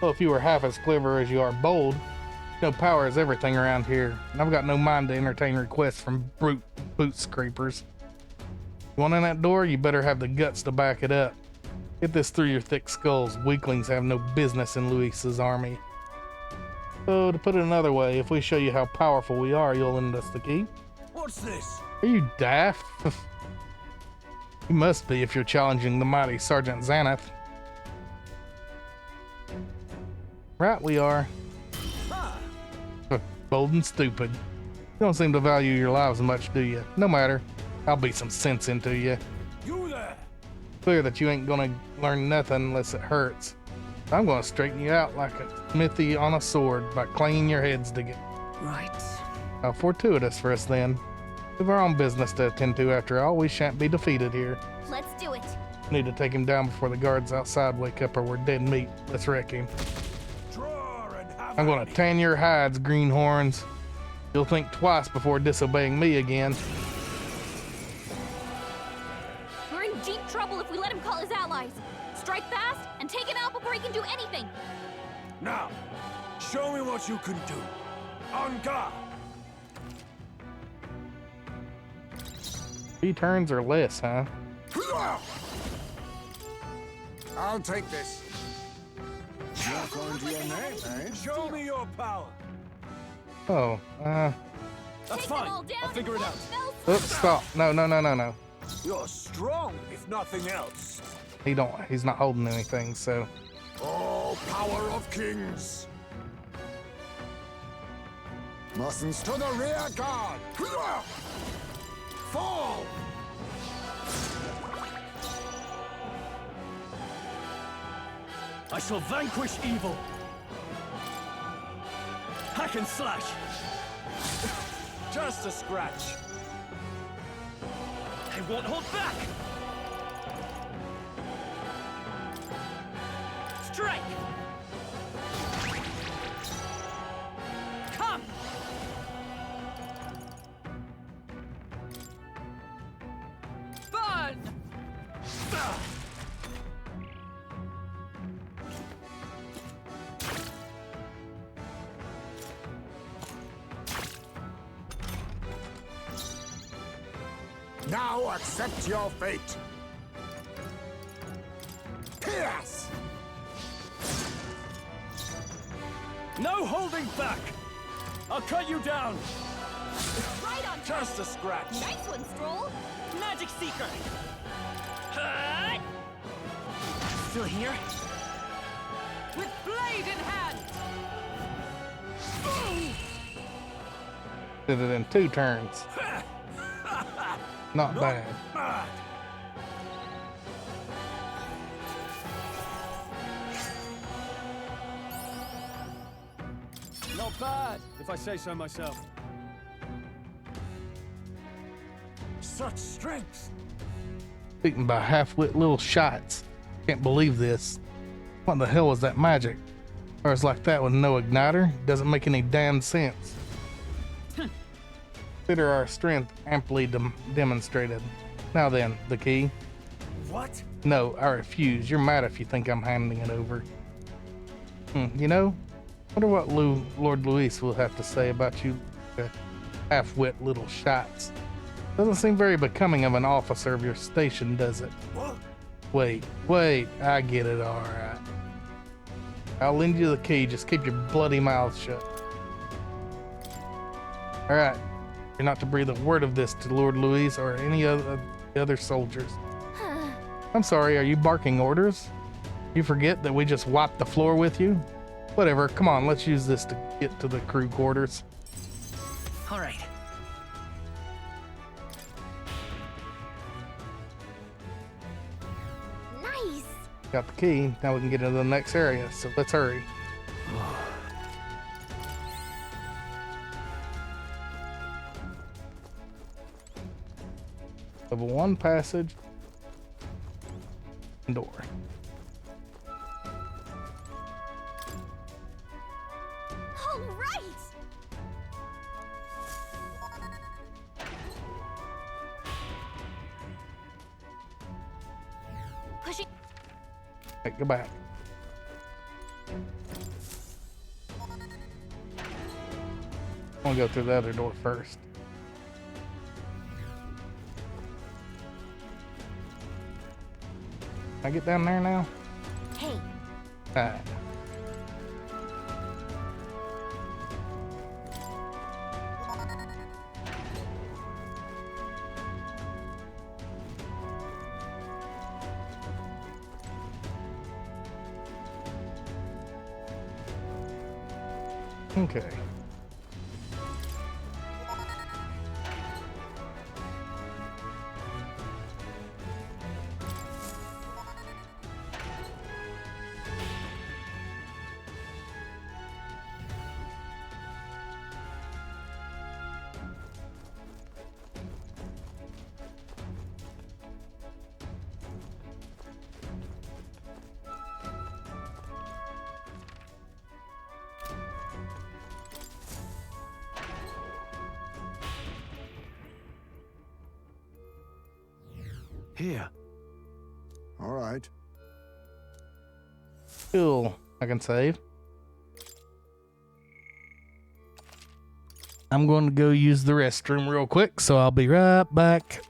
Well, if you were half as clever as you are bold, you know power is everything around here, and I've got no mind to entertain requests from brute boot scrapers. You want in that door, you better have the guts to back it up. Get this through your thick skulls. Weaklings have no business in Luis's army. So, to put it another way, if we show you how powerful we are, you'll lend us the key. What's this? Are you daft? You must be if you're challenging the mighty Sergeant Xanath. Right, we are. Bold and stupid. You don't seem to value your lives much, do you? No matter. I'll beat some sense into you. You there? Clear that you ain't gonna learn nothing unless it hurts. I'm gonna straighten you out like a smithy on a sword by clanging your heads together. Right. How fortuitous for us then. We've our own business to attend to after all. We shan't be defeated here. Let's do it. Need to take him down before the guards outside wake up or we're dead meat. Let's wreck him. Draw and have I'm gonna at it. tan your hides, greenhorns. You'll think twice before disobeying me again. We're in deep trouble if we let him call his allies. Strike fast and take him out before he can do anything. Now, show me what you can do. On guard. 3 turns or less, huh? I'll take this. Not going to your name, eh? Show me your power. Oh, That's Take them fine. all down I'll figure in it out. one fell oops, stop. No. You're strong, if nothing else. He's not holding anything, so. Oh, power of kings. Mustn't to the rear guard. Fall. I shall vanquish evil. Hack and slash. Just a scratch. I won't hold back. Strike. Come. Burn. Now accept your fate. Pierce! No holding back. I'll cut you down. right on. Just a scratch. Nice one, Stroll. Magic Seeker. Hut! Still here? With blade in hand. Did it in 2 turns. Not bad. Mad. Not bad, if I say so myself. Such strength. Beaten by half-wit little shots. Can't believe this. What the hell was that magic? Fires like that with no igniter? Doesn't make any damn sense. Consider our strength amply demonstrated. Now then, the key. What? No, I refuse. You're mad if you think I'm handing it over. You know, wonder what Lord Luis will have to say about you half-wit little shots. Doesn't seem very becoming of an officer of your station, does it? What? Wait, I get it, alright. I'll lend you the key, just keep your bloody mouth shut. Alright, you're not to breathe a word of this to Lord Luis or any other soldiers. I'm sorry, are you barking orders? You forget that we just wiped the floor with you? Whatever, come on, let's use this to get to the crew quarters. All right. Nice. Got the key, now we can get into the next area, so let's hurry. Level 1 passage. Door. All right. Pushing. Hey, go back. I want to go through the other door first. I get down there now? Hey, Alright. Okay. Here. All right. Cool. I can save. I'm going to go use the restroom real quick, so I'll be right back.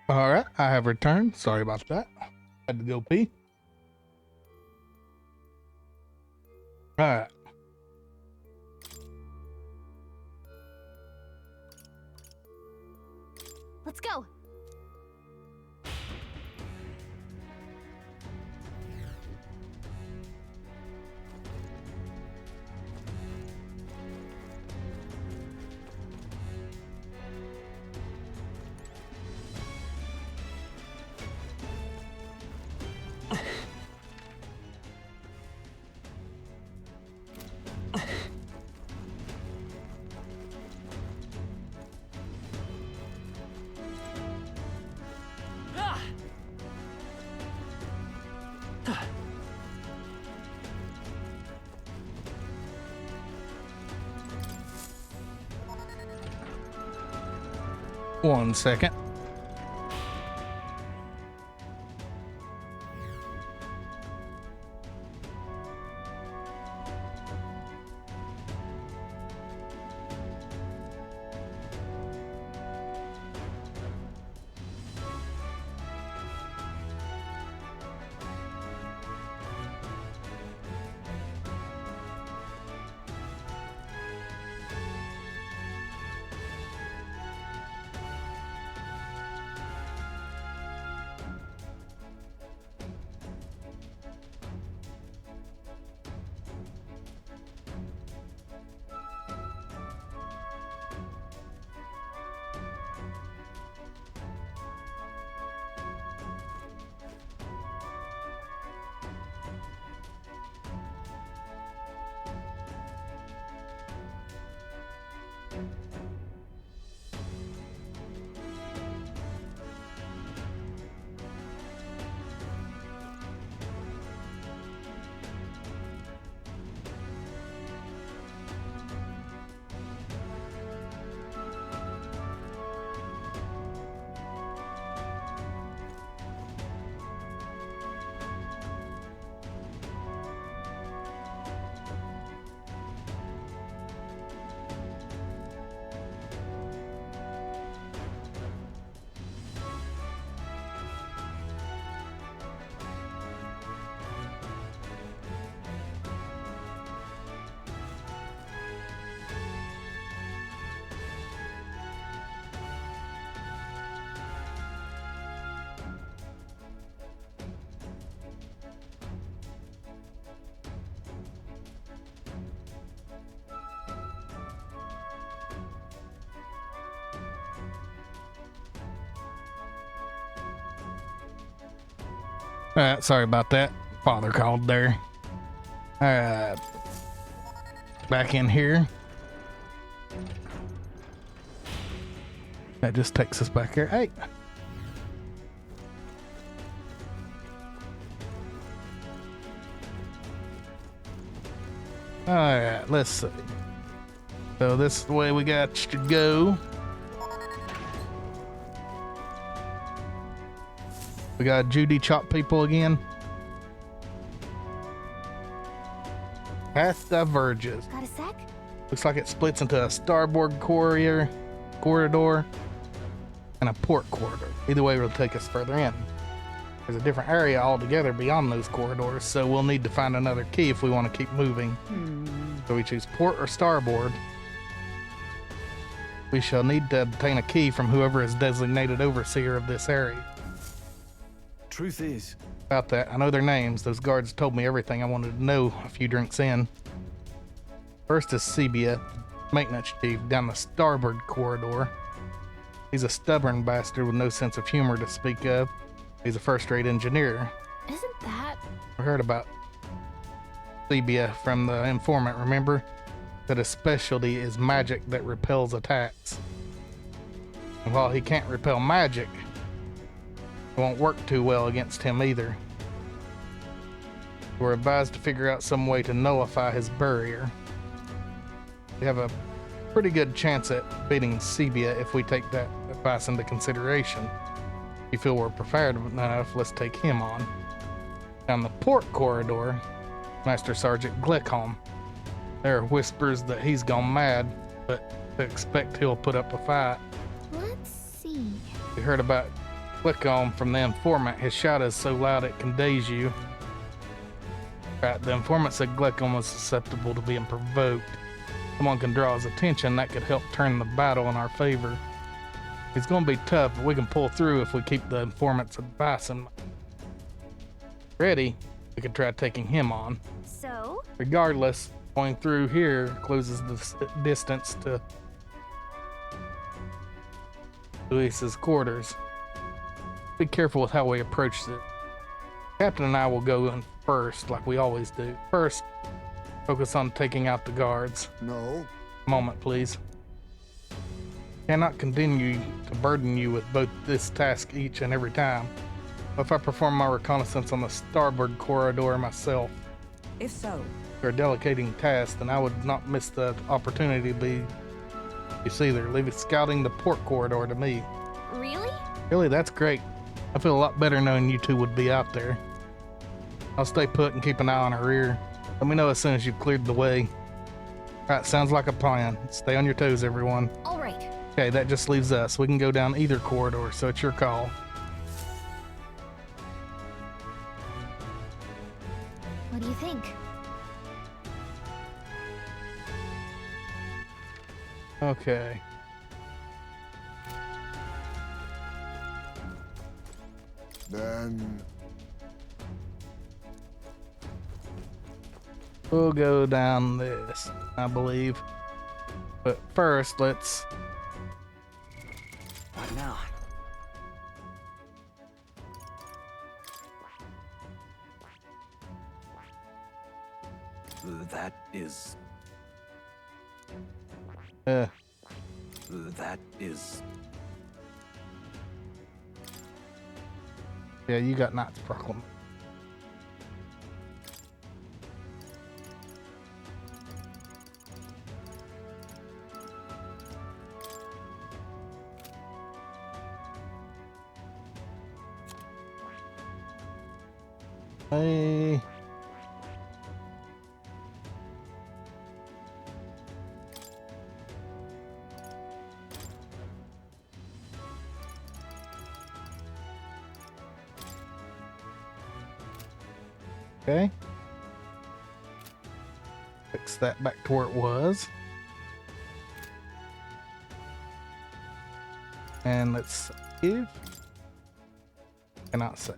All right, I have returned. Sorry about that. Had to go pee. All right. Let's go. One second. All right, sorry about that. Father called there. All right, back in here. That just takes us back here. Hey. All right, let's see. So this is the way we got to go. We got Judy chop people again. Path diverges. Got a sec? Looks like it splits into a starboard corridor and a port corridor. Either way will take us further in. There's a different area altogether beyond those corridors, so we'll need to find another key if we want to keep moving. So we choose port or starboard. We shall need to obtain a key from whoever is designated overseer of this area. Truth is, About that, I know their names. Those guards told me everything I wanted to know a few drinks in. First is Sebia, maintenance chief, down the starboard corridor. He's a stubborn bastard with no sense of humor to speak of. He's a first-rate engineer. Isn't that? We heard about Sebia from the informant, remember? That his specialty is magic that repels attacks. And while he can't repel magic, it won't work too well against him either. We're advised to figure out some way to nullify his barrier. We have a pretty good chance at beating Sebia if we take that advice into consideration. If you feel we're prepared enough, let's take him on. Down the port corridor, Master Sergeant Glickholm. There are whispers that he's gone mad, but they expect he'll put up a fight. Let's see. We heard about Glickom from the informant. His shout is so loud it can daze you. Right, the informant said Glickom was susceptible to being provoked. Someone can draw his attention. That could help turn the battle in our favor. It's going to be tough, but we can pull through if we keep the informant's advice in mind. Ready, we could try taking him on. So? Regardless, going through here closes the distance to Luis's quarters. Be careful with how we approach this. Captain and I will go in first, like we always do. First, focus on taking out the guards. No. Moment, please. Cannot continue to burden you with both this task each and every time. If I perform my reconnaissance on the starboard corridor myself, If so, or a delegating task, then I would not miss the opportunity to be you see there. Leave it scouting the port corridor to me. Really? Really, that's great. I feel a lot better knowing you two would be out there. I'll stay put and keep an eye on our rear. Let me know as soon as you've cleared the way. Alright, sounds like a plan. Stay on your toes, everyone. All right. Okay, that just leaves us. We can go down either corridor, so it's your call. What do you think? Okay. Then We'll go down this, I believe. But first, let's... What now? That is. Uh, That is. yeah, you got Knight's Proclamation. Hey. Okay. Fix that back to where it was. And let's save. Cannot save.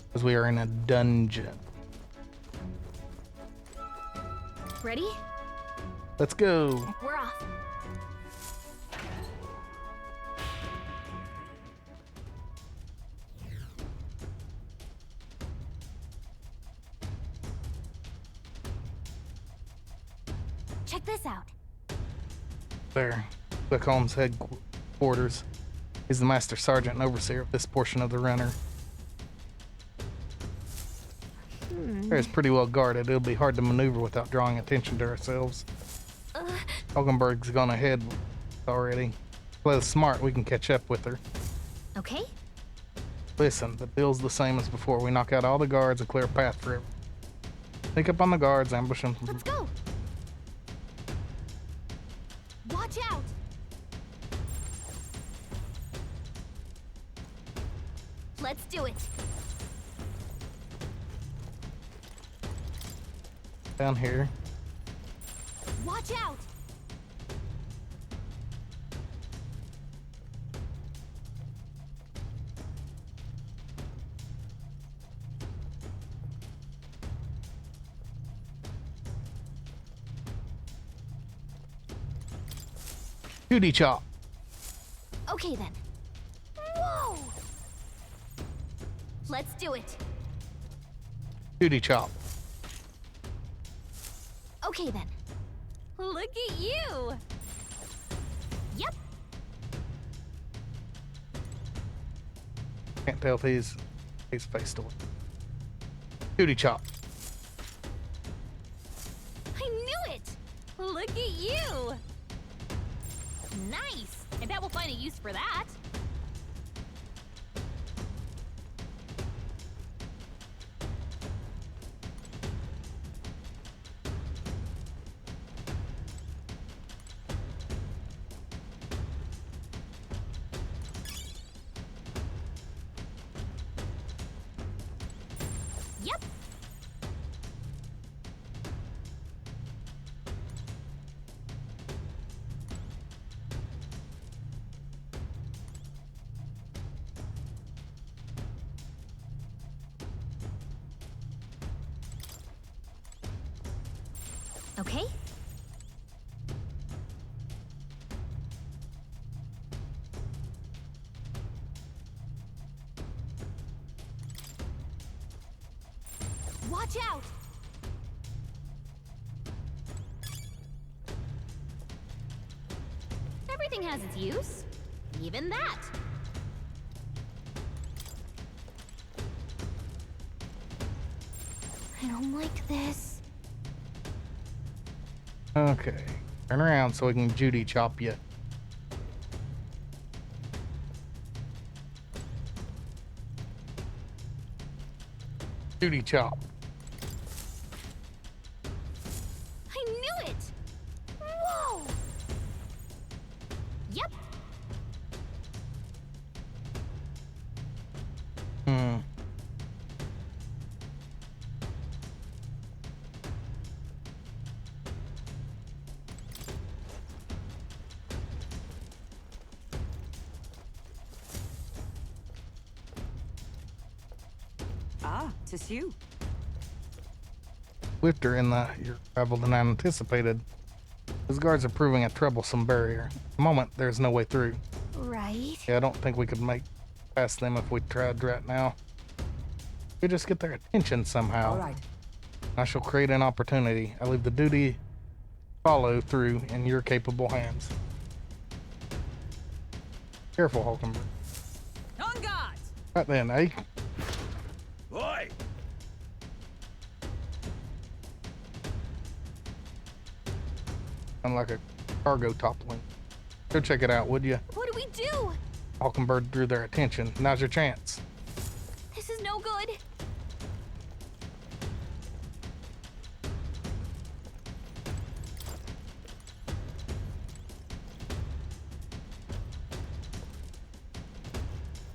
Because we are in a dungeon. Ready? Let's go. We're off. Check this out. There. Clickholm's headquarters. He's the master sergeant and overseer of this portion of the runner. It's pretty well guarded. It'll be hard to maneuver without drawing attention to ourselves. Hulkenberg's gone ahead already. Play smart, we can catch up with her. Okay. Listen, the deal's the same as before. We knock out all the guards and clear a path for everyone. Sneak up on the guards, ambush them. Let's go. Watch out. Let's do it. Down here. Watch out. Duty chop. Okay then. Whoa. Let's do it. Duty chop. Okay then. Look at you. Yep. Can't tell if he's faced away. Duty chop. I knew it. Look at you. Nice. I bet we'll find a use for that. Yep. Okay. Watch out! Everything has its use. Even that. I don't like this. Okay. Turn around so we can Judy chop you. Judy chop. I knew it! Whoa! Yep. Hmm. Ah, 'tis you. Swifter in your travel than anticipated. Those guards are proving a troublesome barrier. At the moment, there's no way through. Right. Yeah, I don't think we could make past them if we tried right now. We just get their attention somehow. All right. I shall create an opportunity. I leave the duty follow through in your capable hands. Careful, Hulkenberg. On guard! Right then, eh? Oi! Sound like a cargo toppling. Go check it out, would you? What do we do? Hulkenberg drew their attention. Now's your chance. This is no good.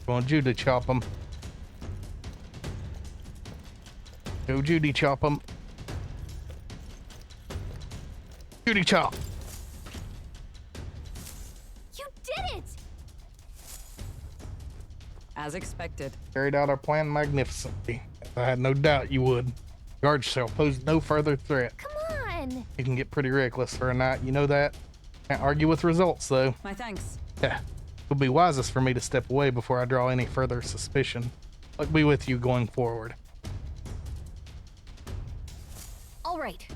Want Judy chop him. Go Judy chop him. Judy chop. You did it! As expected. Carried out our plan magnificently. I had no doubt you would. Guards shall pose no further threat. Come on! You can get pretty reckless for a night, you know that? Can't argue with results, though. My thanks. Yeah. It would be wisest for me to step away before I draw any further suspicion. I'll be with you going forward. All right.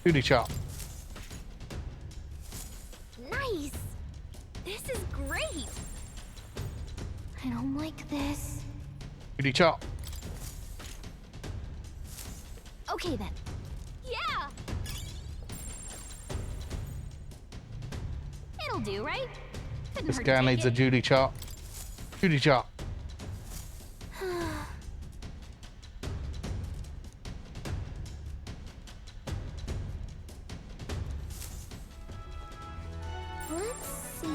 Duty chop. Nice! This is great! I don't like this. Duty chop. Okay then. Yeah! It'll do, right? Couldn't This hurt guy to take needs a it. Judy chop. Judy chop. Let's see.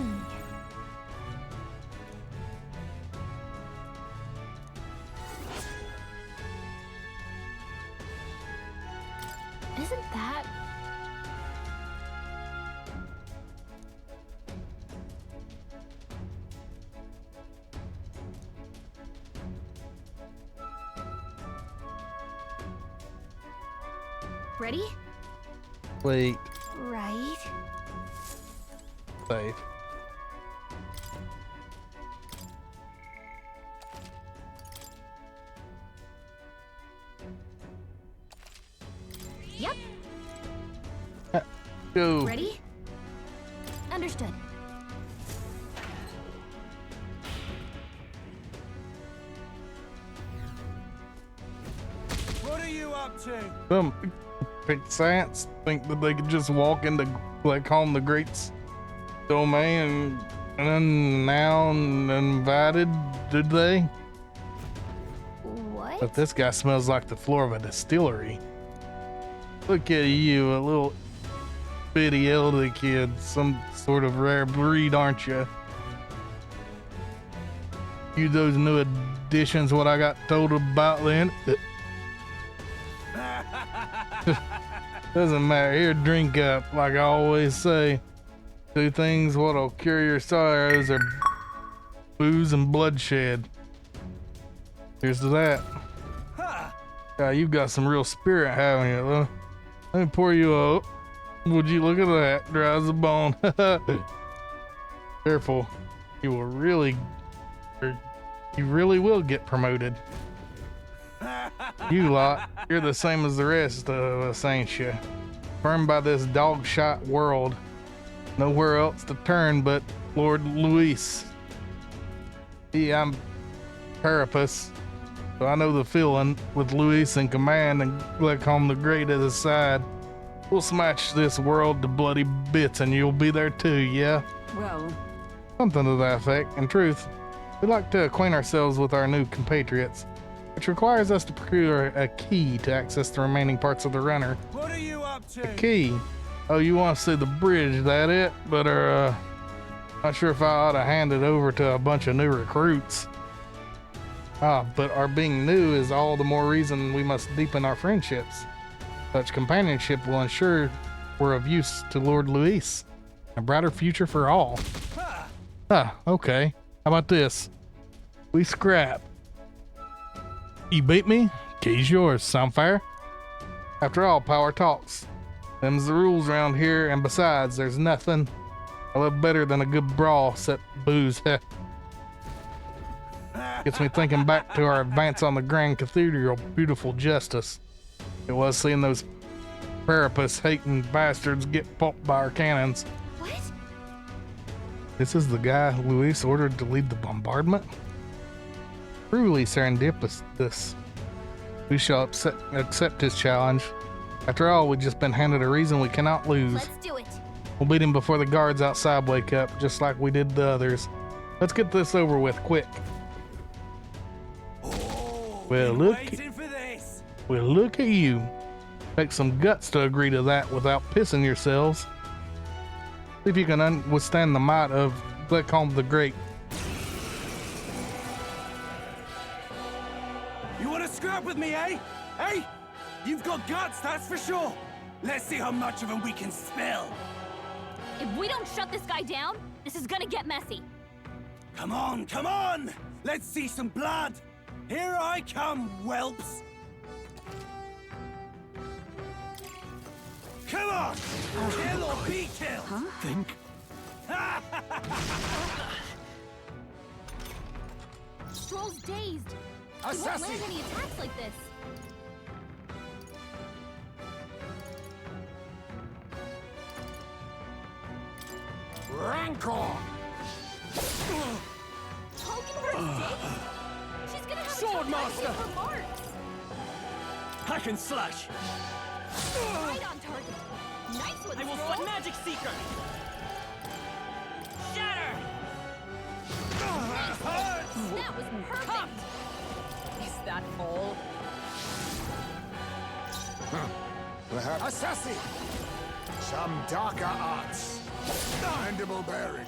Isn't that... Ready? Wait. Right. Save. Yep. Go. Ready? Understood. What are you up to? Some picked science think that they could just walk into like home the great's domain and uninvited, did they? What? But this guy smells like the floor of a distillery. Look at you, a little bitty elder kid, some sort of rare breed, aren't you? You those new additions what I got told about then. Doesn't matter. Here, drink up. Like I always say, two things what'll cure your sorrows are booze and bloodshed. Here's to that. God, you've got some real spirit, haven't you? Let me pour you up. Would you look at that? Dry as a bone. Careful. You really will get promoted. You lot, you're the same as the rest of us, ain't you? Burned by this dog shot world. Nowhere else to turn but Lord Luis. Yeah, I'm Carapace, so I know the feeling. With Luis in command and Glecom the Great at his side, we'll smash this world to bloody bits and you'll be there too, yeah? Well, Something to that effect. In truth, we'd like to acquaint ourselves with our new compatriots, which requires us to procure a key to access the remaining parts of the runner. What are you up to? A key? Oh, you want to see the bridge, that it? But, not sure if I ought to hand it over to a bunch of new recruits. But our being new is all the more reason we must deepen our friendships. Such companionship will ensure we're of use to Lord Luis. A brighter future for all. Okay. How about this? We scrap. You beat me? Key's yours. Sound fair? After all, power talks. Them's the rules around here, and besides, there's nothing I love better than a good brawl except booze. Gets me thinking back to our advance on the Grand Cathedral. Beautiful justice it was seeing those Carapace hating bastards get pulped by our cannons. What? This is the guy Luis ordered to lead the bombardment? Truly serendipitous. We shall accept his challenge. After all, we've just been handed a reason we cannot lose. Let's do it. We'll beat him before the guards outside wake up, just like we did the others. Let's get this over with quick. Well, look at you. Take some guts to agree to that without pissing yourselves. See if you can withstand the might of Glecom the Great. You want to scrap with me, eh? Hey? You've got guts, that's for sure. Let's see how much of them we can spill. If we don't shut this guy down, this is gonna get messy. Come on, come on! Let's see some blood. Here I come, whelps. Come on! Kill or be killed! Think? Stroll's dazed. He won't Assassin! land any attacks like this. Rancor! Poking her dazed? She's gonna have Sword a master! her marks. Hack and slash! Right on target. Nice one, I will Stroll. fight Magic Seeker! Shatter! That was perfect. Is that all? Perhaps. Assassin! Some darker arts. Mandible bearing.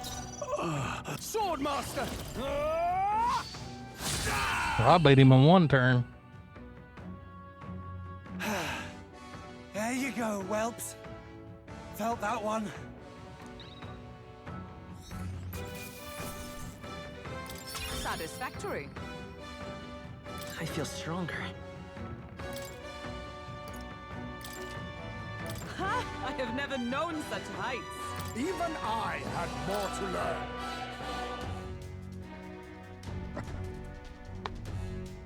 Sword master! Well, I beat him in one turn. There you go, whelps. Felt that one. Satisfactory. I feel stronger. Ha! I have never known such heights. Even I had more to learn.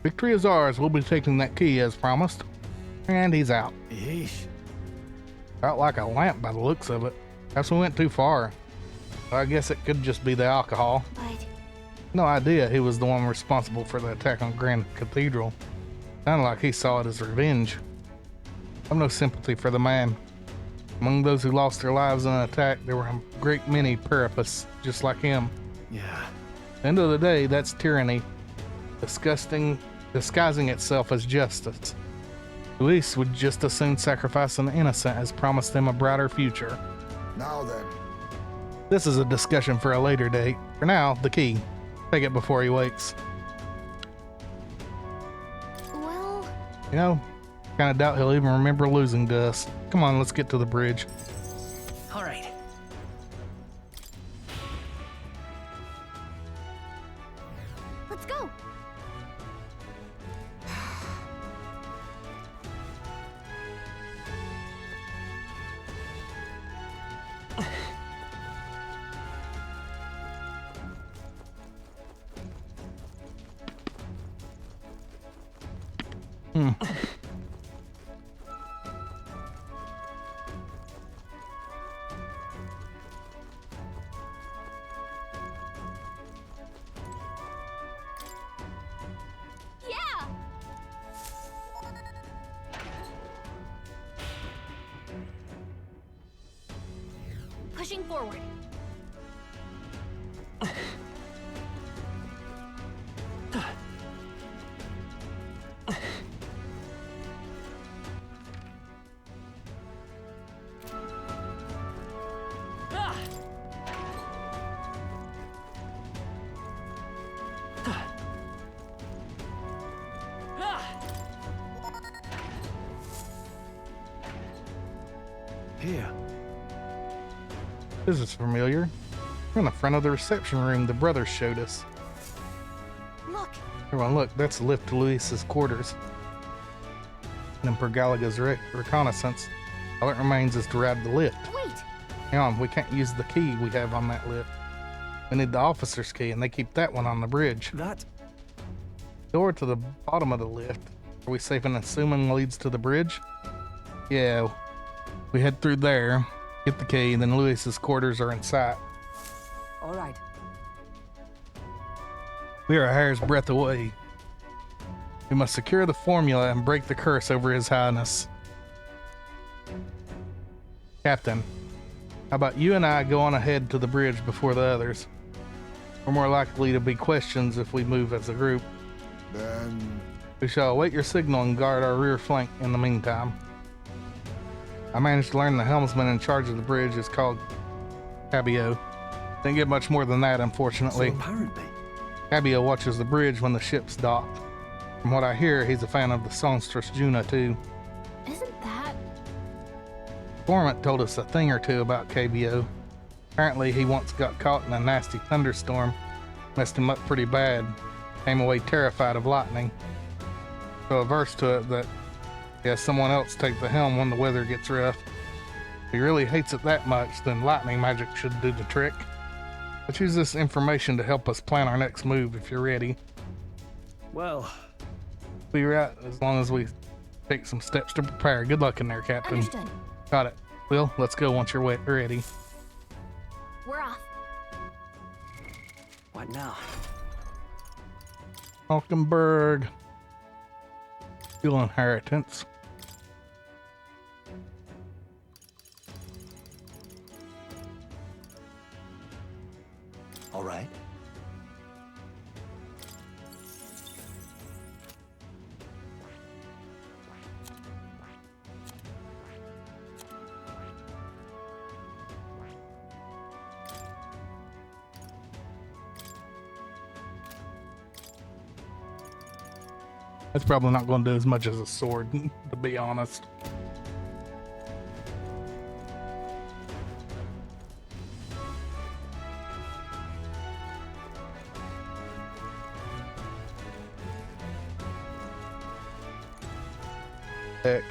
Victory is ours. We'll be taking that key as promised. And he's out. Yeesh. Out like a lamp by the looks of it. Perhaps we went too far. I guess it could just be the alcohol. But No idea he was the one responsible for the attack on Grand Cathedral. Sounded like he saw it as revenge. I've no sympathy for the man. Among those who lost their lives in an attack, there were a great many Carapace, just like him. Yeah. At the end of the day, that's tyranny, disgusing, disguising itself as justice. Luis would just as soon sacrifice an innocent as promise them a brighter future. Now then. This is a discussion for a later date. For now, the key. Take it before he wakes. You know, kind of doubt he'll even remember losing to us. Come on, let's get to the bridge. All right. Let's go. Hmm. Yeah. Pushing forward. Here. This is familiar. We're in the front of the reception room the brothers showed us. Look. Everyone, look, that's the lift to Luis's quarters. And per Galaga's reconnaissance, all that remains is to ride the lift. Wait. Hang on, we can't use the key we have on that lift. We need the officer's key, and they keep that one on the bridge. That... Door to the bottom of the lift. Are we safe in assuming leads to the bridge? Yeah. We head through there, get the key, and then Luis's quarters are in sight. All right. We are a hair's breadth away. We must secure the formula and break the curse over His Highness. Captain, how about you and I go on ahead to the bridge before the others? We're more likely to be questions if we move as a group. Then We shall await your signal and guard our rear flank in the meantime. I managed to learn the helmsman in charge of the bridge is called Cabio. Didn't get much more than that, unfortunately. So apparently... Cabio watches the bridge when the ship's docked. From what I hear, he's a fan of the songstress Juna, too. Isn't that? Formant told us a thing or two about Cabio. Apparently, he once got caught in a nasty thunderstorm. Messed him up pretty bad. Came away terrified of lightning. So a verse to it that, yeah, someone else take the helm when the weather gets rough. If he really hates it that much, then lightning magic should do the trick. Let's use this information to help us plan our next move if you're ready. Well... Be right as long as we take some steps to prepare. Good luck in there, Captain. Understood. Got it. Will, let's go once you're ready. We're off. What now? Falkenberg. Fuel inheritance. All right. That's probably not going to do as much as a sword, to be honest. Heck.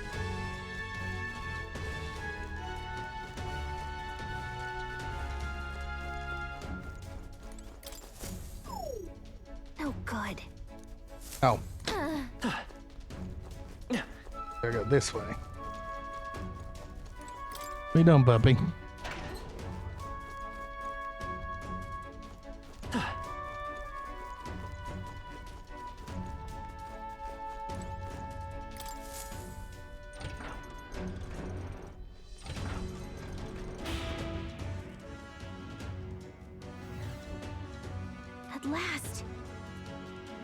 Oh, good. Oh. Gotta go this way. What you doing, puppy? At last.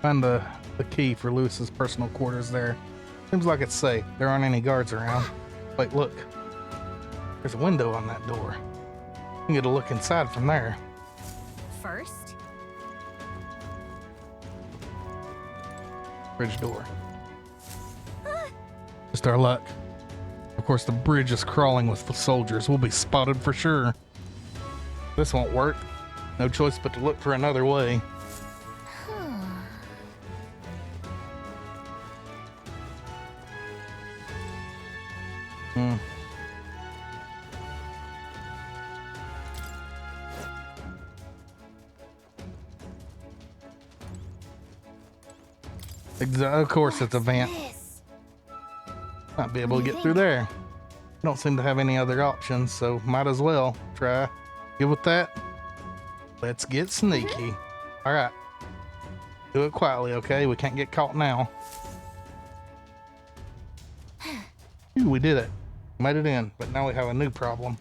Find the key for Luis's personal quarters there. Seems like it's safe. There aren't any guards around. Wait, look. There's a window on that door. You can get a look inside from there. First, Bridge door. against our luck. Of course, the bridge is crawling with soldiers. We'll be spotted for sure. This won't work. No choice but to look for another way. Of course, it's a vent. Might be able to get through there. Don't seem to have any other options, so might as well try. Good with that? Let's get sneaky. All right. Do it quietly, okay? We can't get caught now. Ooh, we did it. Made it in, but now we have a new problem.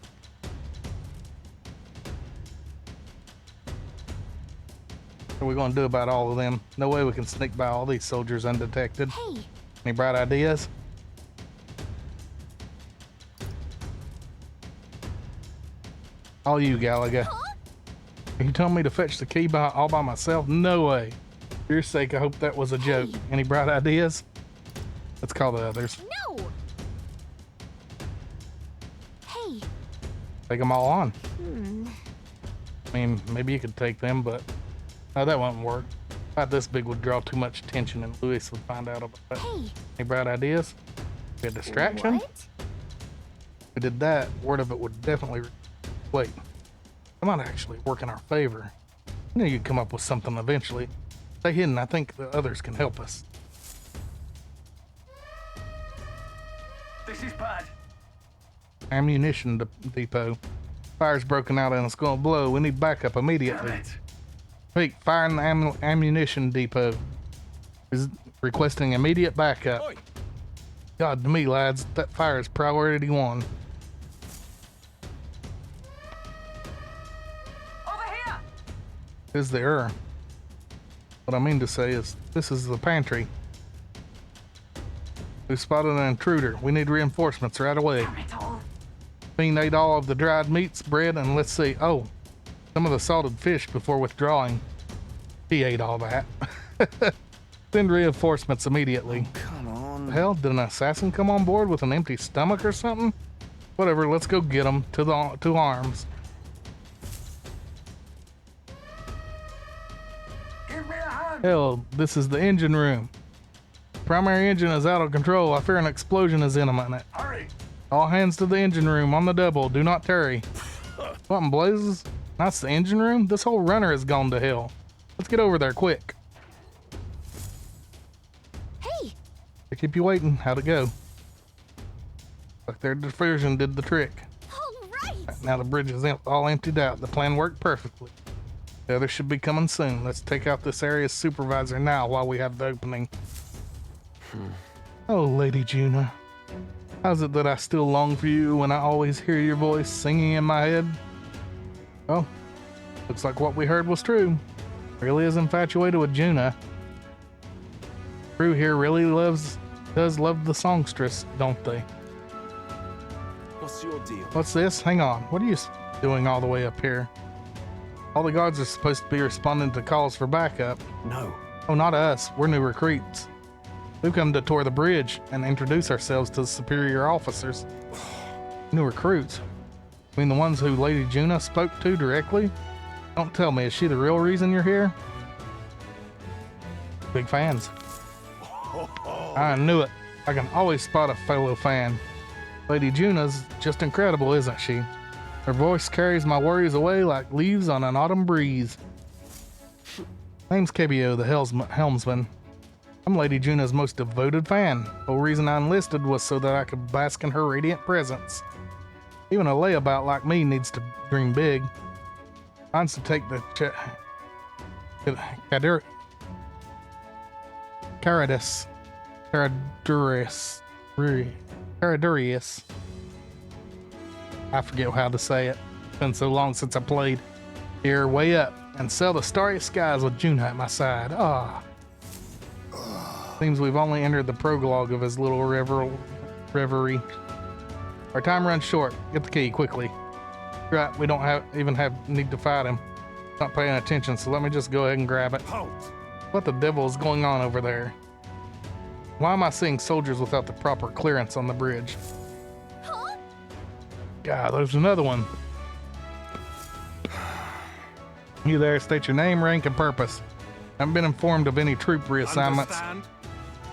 What are we going to do about all of them? No way we can sneak by all these soldiers undetected. Hey. Any bright ideas? All you, Gallagher. Are you telling me to fetch the key all by myself? No way. For your sake, I hope that was a joke. Any bright ideas? Let's call the others. No. Hey. Take them all on. Hmm. I mean, maybe you could take them, but that won't work. About this big would draw too much attention and Louis would find out about it. Hey. Any bright ideas? A distraction? What? If we did that, word of it would definitely... Wait. It might actually work in our favor. I knew you'd come up with something eventually. Stay hidden. I think the others can help us. This is bad. Ammunition depot. Fire's broken out and it's going to blow. We need backup immediately. Pete, fire in the ammunition depot. Is requesting immediate backup. Oi. God, to me, lads, that fire is priority 1. Over here! Is there? What I mean to say is, this is the pantry. We spotted an intruder. We need reinforcements right away. Fiend ate all of the dried meats, bread, and let's see. Oh, some of the salted fish before withdrawing. He ate all that. Send reinforcements immediately. Come on. Hell, did an assassin come on board with an empty stomach or something? Whatever, let's go get him to arms. Give me a hand. Hell, this is the engine room. Primary engine is out of control. I fear an explosion is imminent. Hurry. All hands to the engine room on the double. Do not tarry. What in blazes? That's the engine room? This whole runner has gone to hell. Let's get over there quick. Hey. They keep you waiting. How'd it go? Like their diversion did the trick. All right. Now the bridge is all emptied out. The plan worked perfectly. The others should be coming soon. Let's take out this area's supervisor now while we have the opening. Oh, Lady Juna. How's it that I still long for you when I always hear your voice singing in my head? Oh, looks like what we heard was true. Really is infatuated with Juna. Crew here really does love the songstress, don't they? What's your deal? What's this? Hang on. What are you doing all the way up here? All the guards are supposed to be responding to calls for backup. No. Oh, not us. We're new recruits. We've come to tour the bridge and introduce ourselves to the superior officers. New recruits? I mean the ones who Lady Juna spoke to directly? Don't tell me, is she the real reason you're here? Big fans. I knew it. I can always spot a fellow fan. Lady Juna's just incredible, isn't she? Her voice carries my worries away like leaves on an autumn breeze. Name's Kebio, the helmsman. I'm Lady Juna's most devoted fan. The whole reason I enlisted was so that I could bask in her radiant presence. Even a layabout like me needs to dream big. Mine's to take the Caradurius. I forget how to say it. It's been so long since I played. Here, way up, and sail the starry skies with Juna at my side. Ah. Seems we've only entered the prologue of his little reverie. Our time runs short. Get the key quickly. Right, we don't need to fight him. Not paying attention, so let me just go ahead and grab it. Halt. What the devil is going on over there? Why am I seeing soldiers without the proper clearance on the bridge? Huh? God, there's another one. You there, state your name, rank, and purpose. Haven't been informed of any troop reassignments. Understand?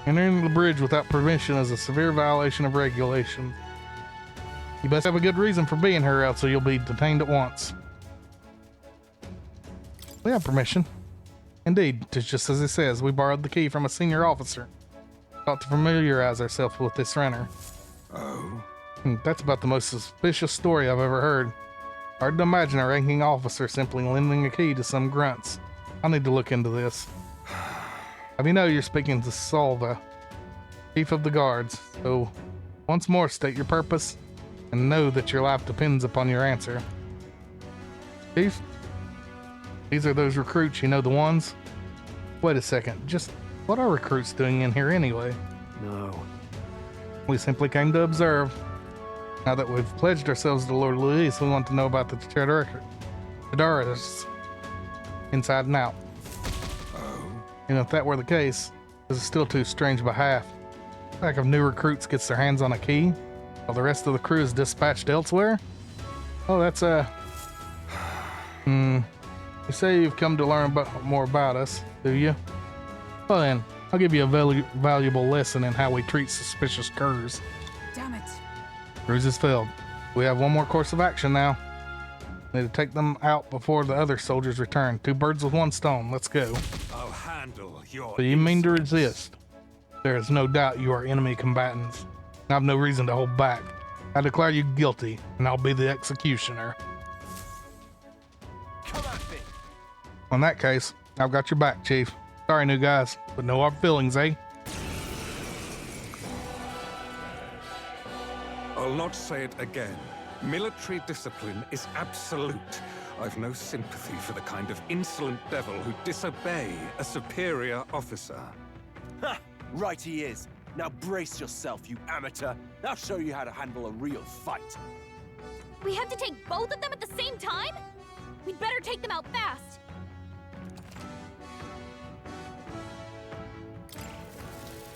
Entering the bridge without permission is a severe violation of regulations. You best have a good reason for being here, else you'll be detained at once. We have permission. Indeed, it's just as it says. We borrowed the key from a senior officer. Thought to familiarize ourselves with this runner. Oh? That's about the most suspicious story I've ever heard. Hard to imagine a ranking officer simply lending a key to some grunts. I need to look into this. Have you know you're speaking to Salva, Chief of the Guards, so once more state your purpose and know that your life depends upon your answer. Chief? These are those recruits, you know, the ones? Wait a second, just what are recruits doing in here anyway? No. We simply came to observe. Now that we've pledged ourselves to Lord Luis, we want to know about the Chidarists inside and out. Oh? You know, if that were the case, this is still too strange by half. Like if new recruits gets their hands on a key, while the rest of the crew is dispatched elsewhere? Oh, that's You say you've come to learn more about us, do you? Well then, I'll give you a valuable lesson in how we treat suspicious curs. Damn it. Cruise is filled. We have one more course of action now. Need to take them out before the other soldiers return. 2 birds with 1 stone. Let's go. I'll handle your... So you mean to resist? There is no doubt you are enemy combatants. I have no reason to hold back. I declare you guilty, and I'll be the executioner. Come at me! In that case, I've got your back, Chief. Sorry, new guys, but no hard feelings, eh? I'll not say it again. Military discipline is absolute. I've no sympathy for the kind of insolent devil who disobey a superior officer. Ha! Right he is. Now brace yourself, you amateur. I'll show you how to handle a real fight. We have to take both of them at the same time? We'd better take them out fast.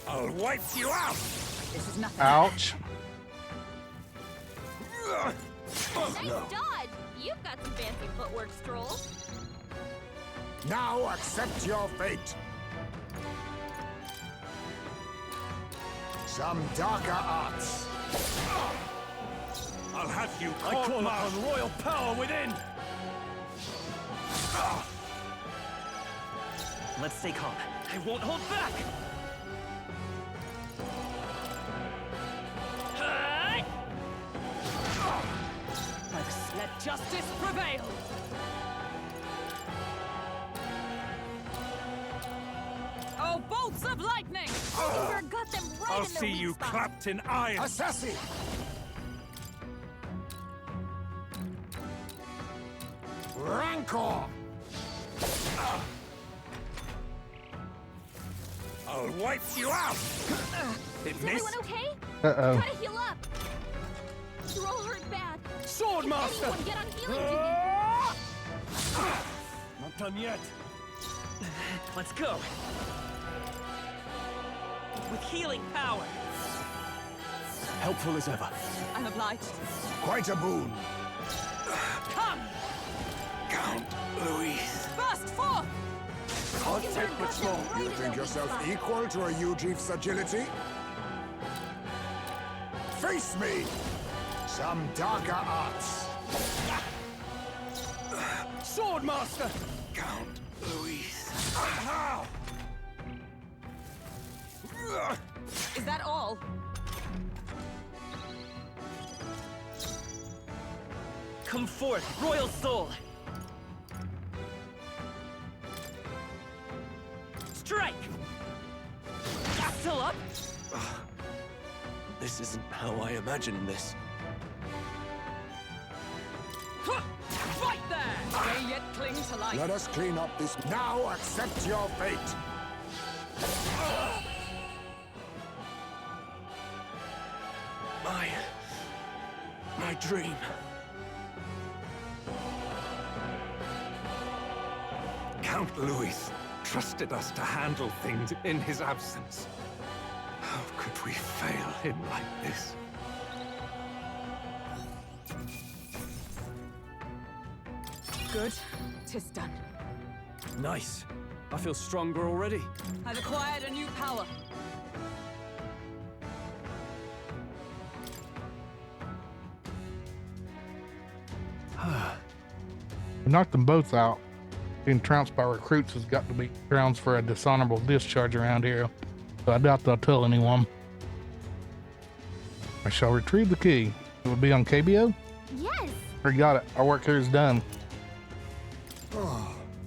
I'll wipe you out! This is nothing. Ouch. Nice dodge. You've got some fancy footwork, Stroll. Now accept your fate. Some darker arts. I'll have you I call upon royal power within! Let's stay calm. I won't hold back! Let justice prevail. Oh, bolts of lightning! Finger got them right I'll in their see weak you spot. clapped in iron. Assassin! Rancor! I'll wipe you out! It Is missed? everyone okay? Uh-oh. Gotta heal up. You're all hurt bad. Sword Can master! anyone get on healing duty? Not done yet. Let's go. With healing power. Helpful as ever. I'm obliged. Quite a boon. Come! Count Luis. Burst forth! Can't take much more. You think yourself equal to a Ujief's agility? Face me! Some darker arts. Sword master! Count Luis. Is that all? Come forth, royal soul. Strike! Still up? This isn't how I imagined this. Fight there! May yet cling to life. Let us clean up this. Now accept your fate. My dream. Count Luis trusted us to handle things in his absence. if we fail him like this. Good. 'Tis done. Nice. I feel stronger already. I've acquired a new power. We knocked them both out. Being trounced by recruits has got to be grounds for a dishonorable discharge around here, so I doubt they'll tell anyone. I shall retrieve the key. It will be on KBO? Yes. We got it. Our work here is done.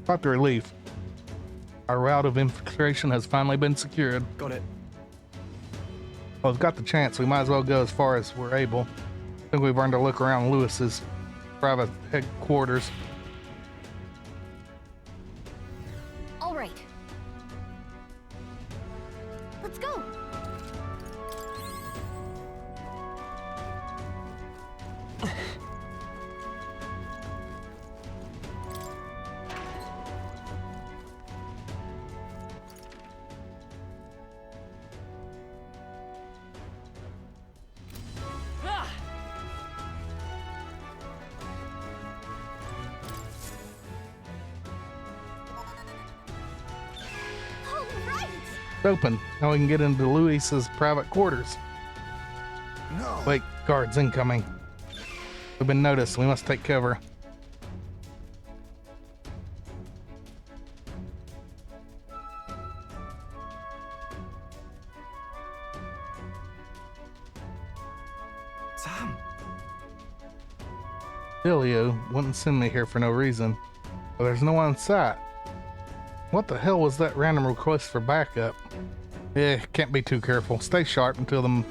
Quite the relief. Our route of infiltration has finally been secured. Got it. Well, we've got the chance. We might as well go as far as we're able. I think we've earned a look around Lewis's private headquarters. All right. Let's go. Ah! All right. It's open. Now we can get into Luis's private quarters. No. Wait, guards incoming. We've been noticed. We must take cover. Sam. Delio wouldn't send me here for no reason, but there's no one in sight. What the hell was that random request for backup? Can't be too careful. Stay sharp until the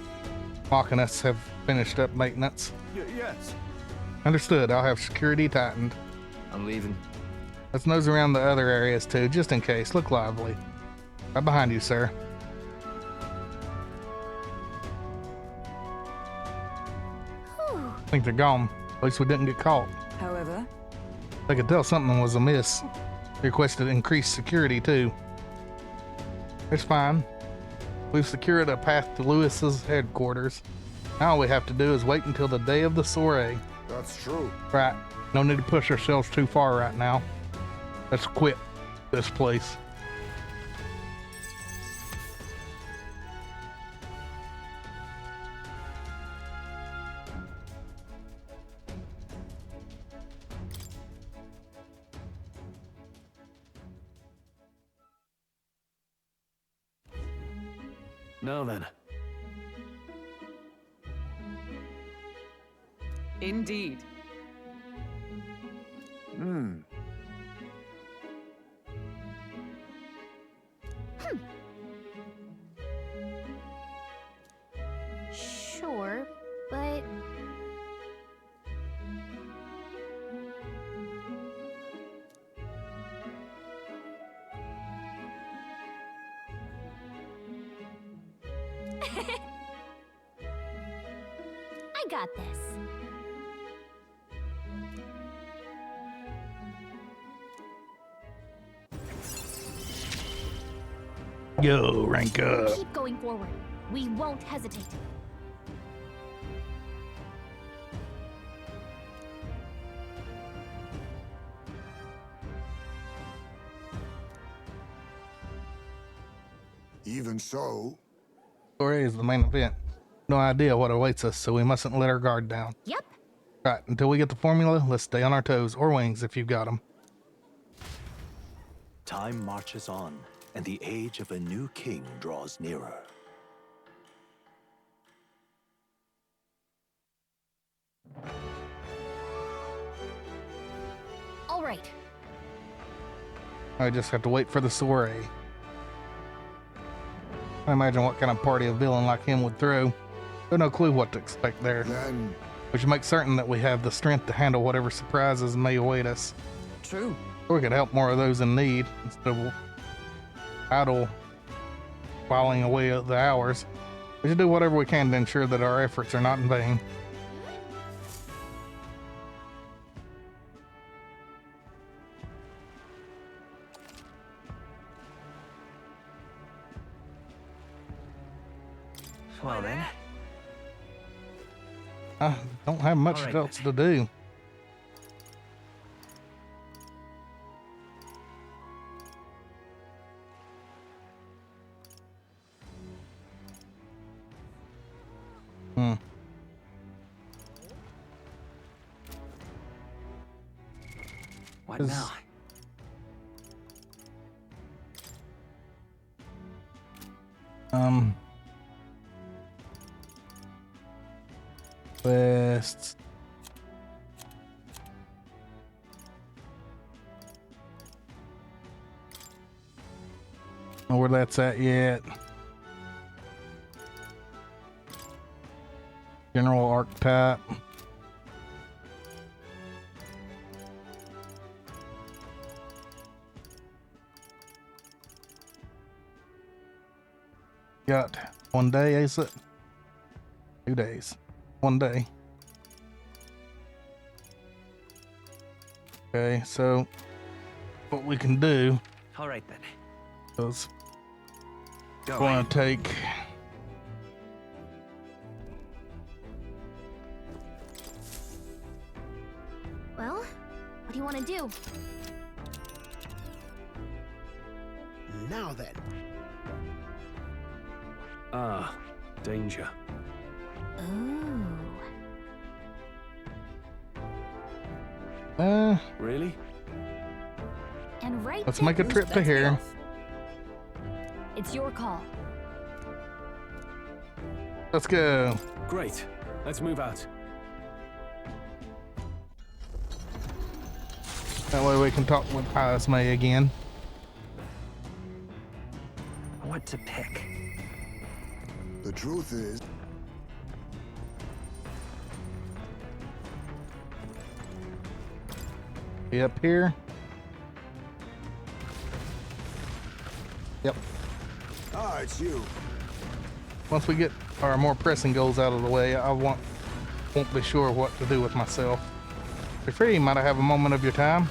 machinists have finished up maintenance. Yes. Understood. I'll have security tightened. I'm leaving. Let's nose around the other areas too, just in case. Look lively. Right behind you, sir. Whew. I think they're gone. At least we didn't get caught. However, They could tell something was amiss. Requested increased security too. It's fine. We've secured a path to Lewis's headquarters. Now all we have to do is wait until the day of the soiree. That's true. Right. No need to push ourselves too far right now. Let's quit this place. Now then. Indeed. Sure, but I got this. Yo, rank up. Keep going forward. We won't hesitate. Even so. Soiree is the main event. No idea what awaits us, so we mustn't let our guard down. Yep. Right, until we get the formula, let's stay on our toes, or wings if you've got them. Time marches on, and the age of a new king draws nearer. All right. I just have to wait for the soiree. I imagine what kind of party a villain like him would throw. Got no clue what to expect there. Then We should make certain that we have the strength to handle whatever surprises may await us. True. Or we could help more of those in need instead of idle whiling away the hours. We should do whatever we can to ensure that our efforts are not in vain. Well then, I don't have much All right, else then. to do. what Is- now? Quests. Know where that's at yet. General Archetype. Got 1 day, is it? 2 days. 1 day. Okay, so what we can do All right then. is Go. want to take Well, what do you want to do? Now then. Ah, danger. Oh. Really? And right let's then, make a trip to here. it's your call. Let's go. Great. Let's move out. That way we can talk with Pious May again. What to pick? The truth is, Be up here. Yep. it's you. Once we get our more pressing goals out of the way, I won't be sure what to do with myself. You're free. You might have a moment of your time.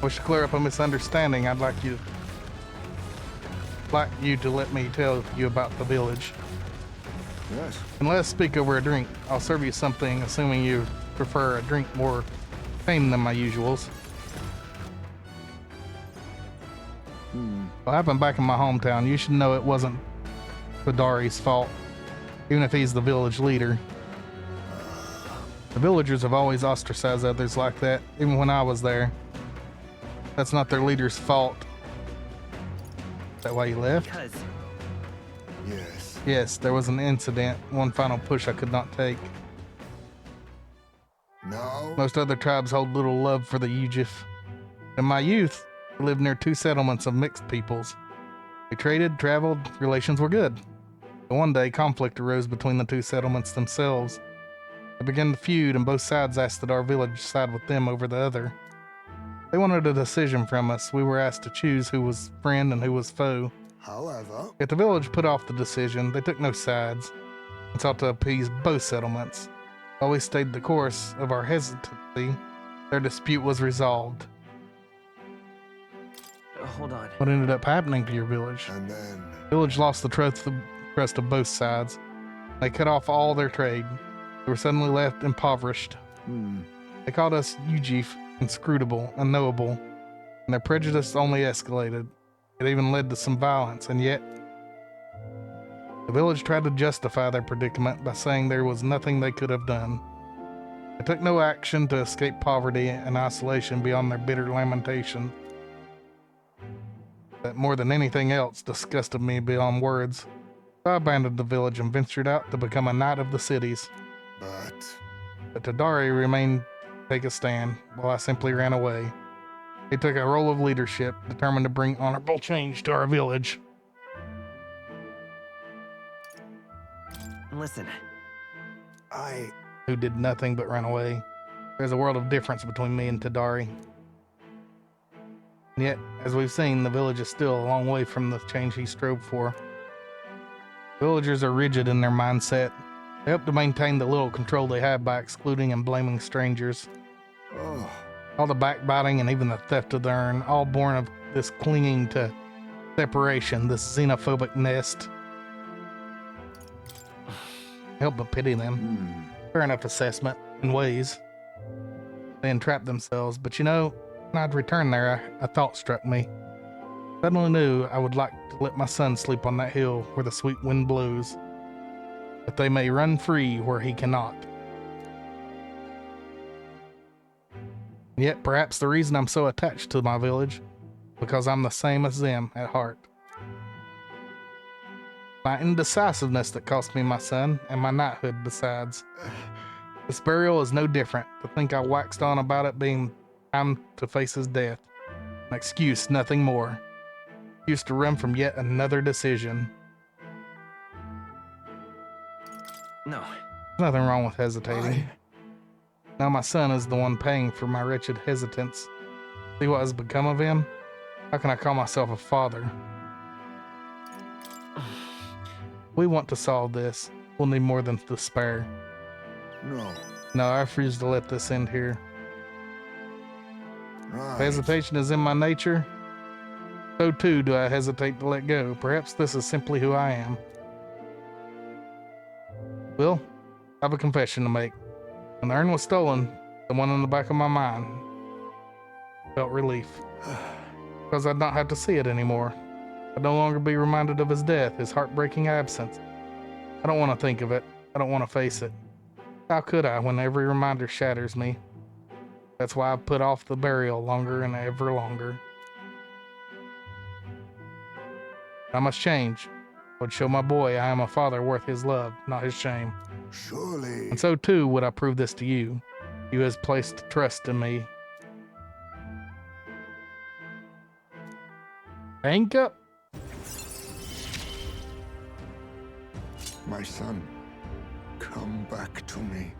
Wish to clear up a misunderstanding. I'd like you to let me tell you about the village. Yes. And let's speak over a drink. I'll serve you something, assuming you prefer a drink more tame than my usuals. What happened back in my hometown, you should know it wasn't Fadari's fault, even if he's the village leader. The villagers have always ostracized others like that, even when I was there. That's not their leader's fault. Is that why you left? Because Yes. Yes, there was an incident, one final push I could not take. No. Most other tribes hold little love for the Ujif. In my youth, I lived near 2 settlements of mixed peoples. We traded, traveled, relations were good. But one day, conflict arose between the 2 settlements themselves. They began to feud, and both sides asked that our village side with them over the other. They wanted a decision from us. We were asked to choose who was friend and who was foe. However, Yet the village put off the decision. They took no sides and sought to appease both settlements. While we stayed the course of our hesitancy, their dispute was resolved. hold on. What ended up happening to your village? and then The village lost the trust of both sides. They cut off all their trade. They were suddenly left impoverished. They called us Ujif, inscrutable, unknowable, and their prejudice only escalated. It even led to some violence, and yet the village tried to justify their predicament by saying there was nothing they could have done. They took no action to escape poverty and isolation beyond their bitter lamentation. That more than anything else disgusted me beyond words. So I abandoned the village and ventured out to become a knight of the cities. But Tadari remained to take a stand, while I simply ran away. He took a role of leadership, determined to bring honorable change to our village. Listen, Who did nothing but run away. There's a world of difference between me and Tadari. And yet, as we've seen, the village is still a long way from the change he strove for. Villagers are rigid in their mindset. They hope to maintain the little control they have by excluding and blaming strangers. All the backbiting and even the theft of the urn, all born of this clinging to separation, this xenophobic nest. help but pity them. Fair enough assessment in ways. They entrap themselves, but you know, when I'd return there, a thought struck me. Suddenly knew I would like to let my son sleep on that hill where the sweet wind blows, that they may run free where he cannot. Yet perhaps the reason I'm so attached to my village, because I'm the same as them at heart. My indecisiveness that cost me my son, and my knighthood besides. This burial is no different. To think I waxed on about it being time to face his death. An excuse, nothing more. Excuse to run from yet another decision. No. There's nothing wrong with hesitating. Now my son is the one paying for my wretched hesitance. See what has become of him? How can I call myself a father? We want to solve this. We'll need more than despair. No, I refuse to let this end here. If hesitation is in my nature, so too do I hesitate to let go. Perhaps this is simply who I am. Will, I have a confession to make. When the urn was stolen, the one in the back of my mind felt relief. Because I'd not have to see it anymore. I'd no longer be reminded of his death, his heartbreaking absence. I don't want to think of it. I don't want to face it. How could I when every reminder shatters me? That's why I've put off the burial longer and ever longer. I must change. I would show my boy I am a father worth his love, not his shame. Surely. And so too would I prove this to you. You has placed trust in me. Bank up. My son, come back to me.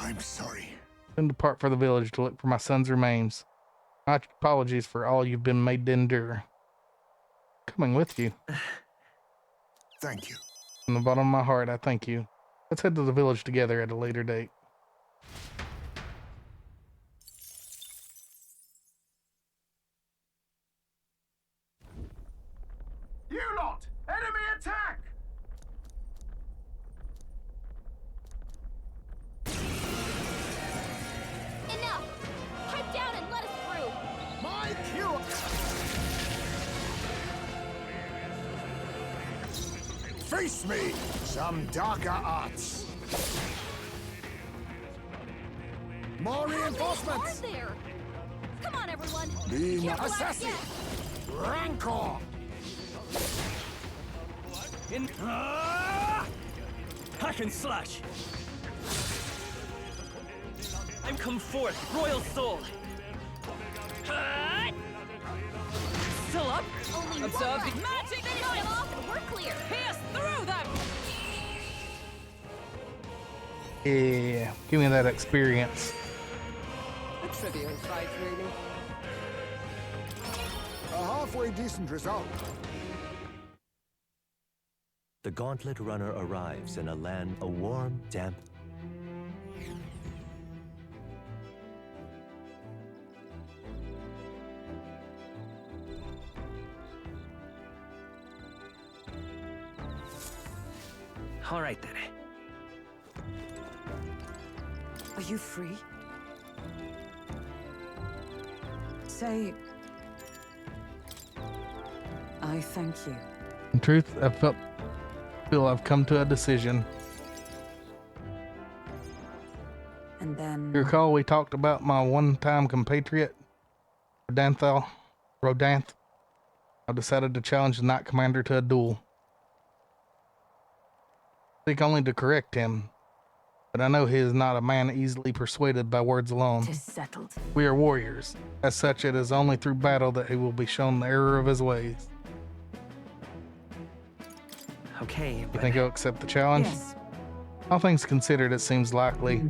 I'm sorry. Then depart for the village to look for my son's remains. My apologies for all you've been made to endure. Coming with you. Thank you. From the bottom of my heart, I thank you. Let's head to the village together at a later date. You lot! Enemy attack! Enough! Pipe down and let us through! My cure! Face me! Some darker arts! More How many reinforcements! are there? Come on, everyone! Be Can't relax assassin! yet. Rancor! Hack and slash! I'm come forth, royal soul! Still up? Only Observe one the left. magic Finish knife. them off and we're clear! Pierce through them! Yeah, give me that experience. A trivial fight, really. A halfway decent result. The gauntlet runner arrives in a land, a warm, damp. All right then. Are you free? Say, I thank you. In truth, I feel I've come to a decision. And then... You recall we talked about my one-time compatriot, Rodanth? I decided to challenge the Knight Commander to a duel. Seek only to correct him, but I know he is not a man easily persuaded by words alone. Tis settled. We are warriors. As such, it is only through battle that he will be shown the error of his ways. Okay, You but think he'll accept the challenge? Yes. All things considered, it seems likely. To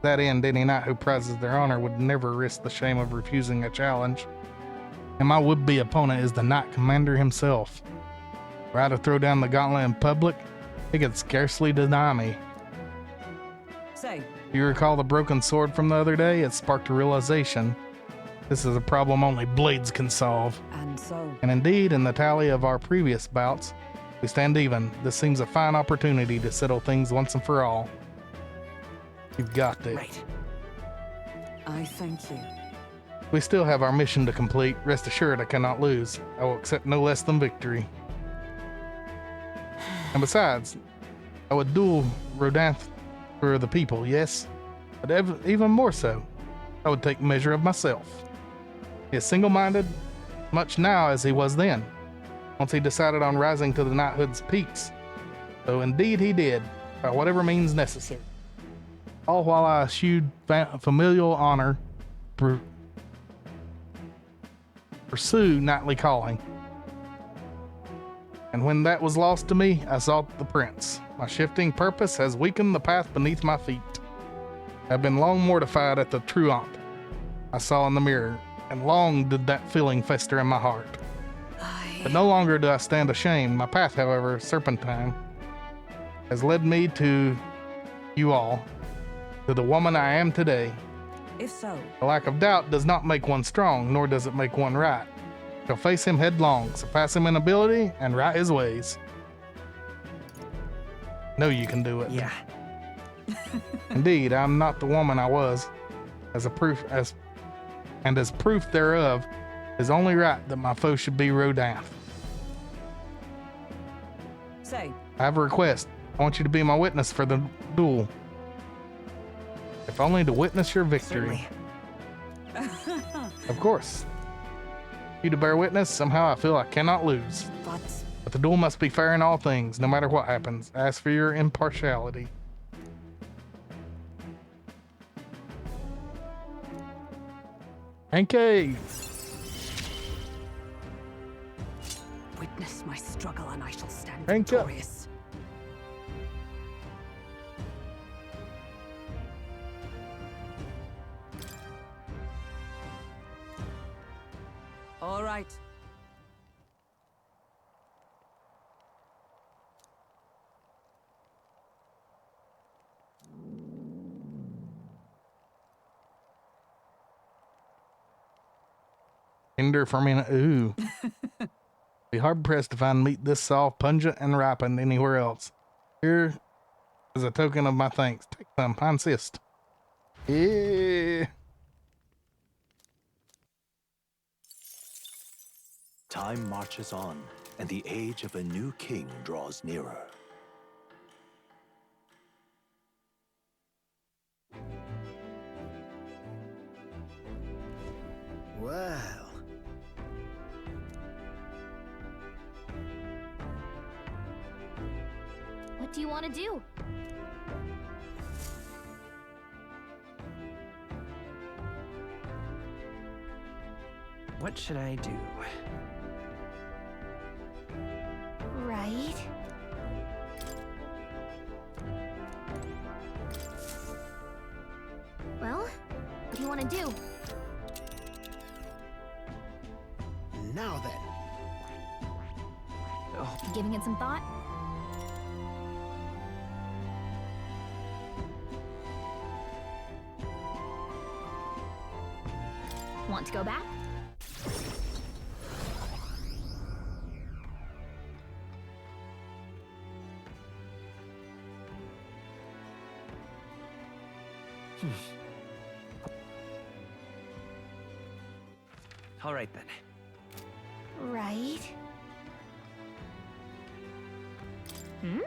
that end, any knight who prizes their honor would never risk the shame of refusing a challenge. And my would-be opponent is the Knight Commander himself. Were I to throw down the gauntlet in public, he could scarcely deny me. Say, Do you recall the broken sword from the other day? It sparked a realization. This is a problem only blades can solve. And so, And indeed, in the tally of our previous bouts, we stand even. This seems a fine opportunity to settle things once and for all. You've got this. Right. I thank you. We still have our mission to complete. Rest assured I cannot lose. I will accept no less than victory. And besides, I would duel Rodin for the people, yes? But even more so, I would take measure of myself. He is single-minded, much now as he was then, once he decided on rising to the knighthood's peaks. So indeed he did, by whatever means necessary. All while I eschewed familial honor, pursue knightly calling. And when that was lost to me, I sought the prince. My shifting purpose has weakened the path beneath my feet. I've been long mortified at the truant I saw in the mirror, and long did that feeling fester in my heart. But no longer do I stand ashamed. My path, however, serpentine, has led me to you all, to the woman I am today. If so, A lack of doubt does not make one strong, nor does it make one right. Shall face him headlong, surpass him in ability, and right his ways. Know you can do it. Yeah. Indeed, I am not the woman I was. As proof thereof, it is only right that my foe should be Rodin. say, I have a request. I want you to be my witness for the duel. If only to witness your victory. Certainly. Of course. You to bear witness, somehow I feel I cannot lose. But the duel must be fair in all things, no matter what happens. I ask for your impartiality. Henke! witness my struggle and I shall stand Rank up. victorious. All right. Hinder for me. Ooh. Be hard pressed to find meat this soft, pungent, and ripened anywhere else. Here is a token of my thanks. Take some, I insist. Yeah. Time marches on, and the age of a new king draws nearer. Well, What do you want to do? What should I do? Right. Well, what do you want to do? now then. You giving it some thought? Want to go back? All right then. Right. Hmm?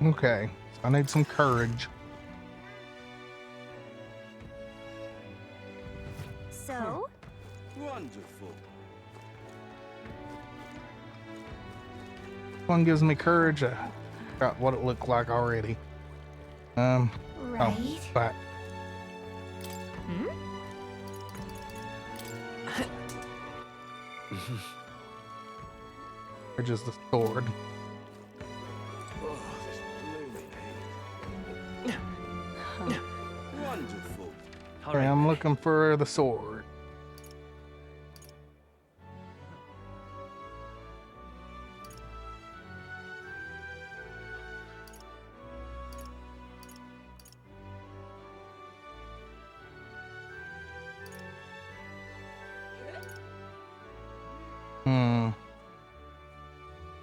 Okay, so I need some courage. So? Wonderful. One gives me courage. I got what it looked like already. Right. Oh, but or just the sword. Oh, this blooming heat. Wonderful. Okay, I'm looking for the sword.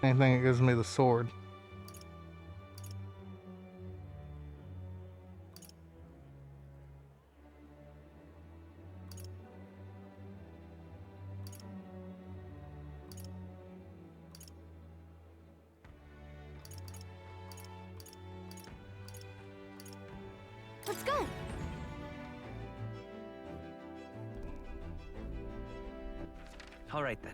Anything that gives me the sword. Let's go. All right then.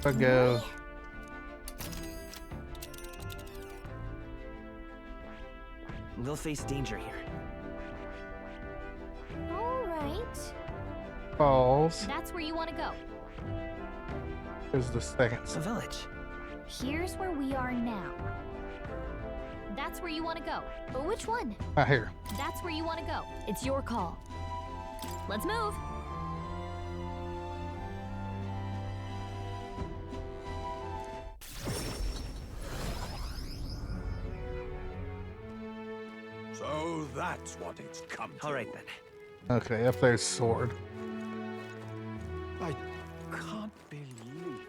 I go. We'll face danger here. All right. Falls. That's where you want to go. Here's the second. The village. Here's where we are now. That's where you want to go. But which one? Right here. That's where you want to go. It's your call. Let's move. So that's what it's come to. All right then. Okay, up there's sword. I can't believe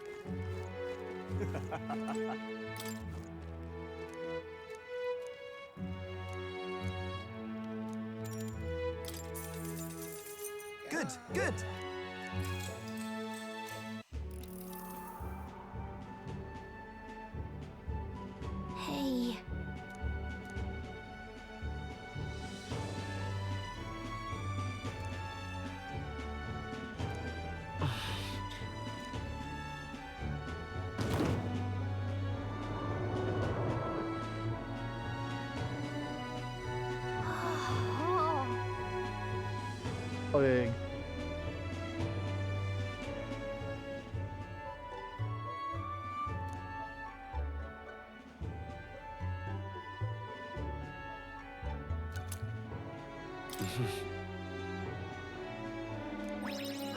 Good, good. Hey. Plague.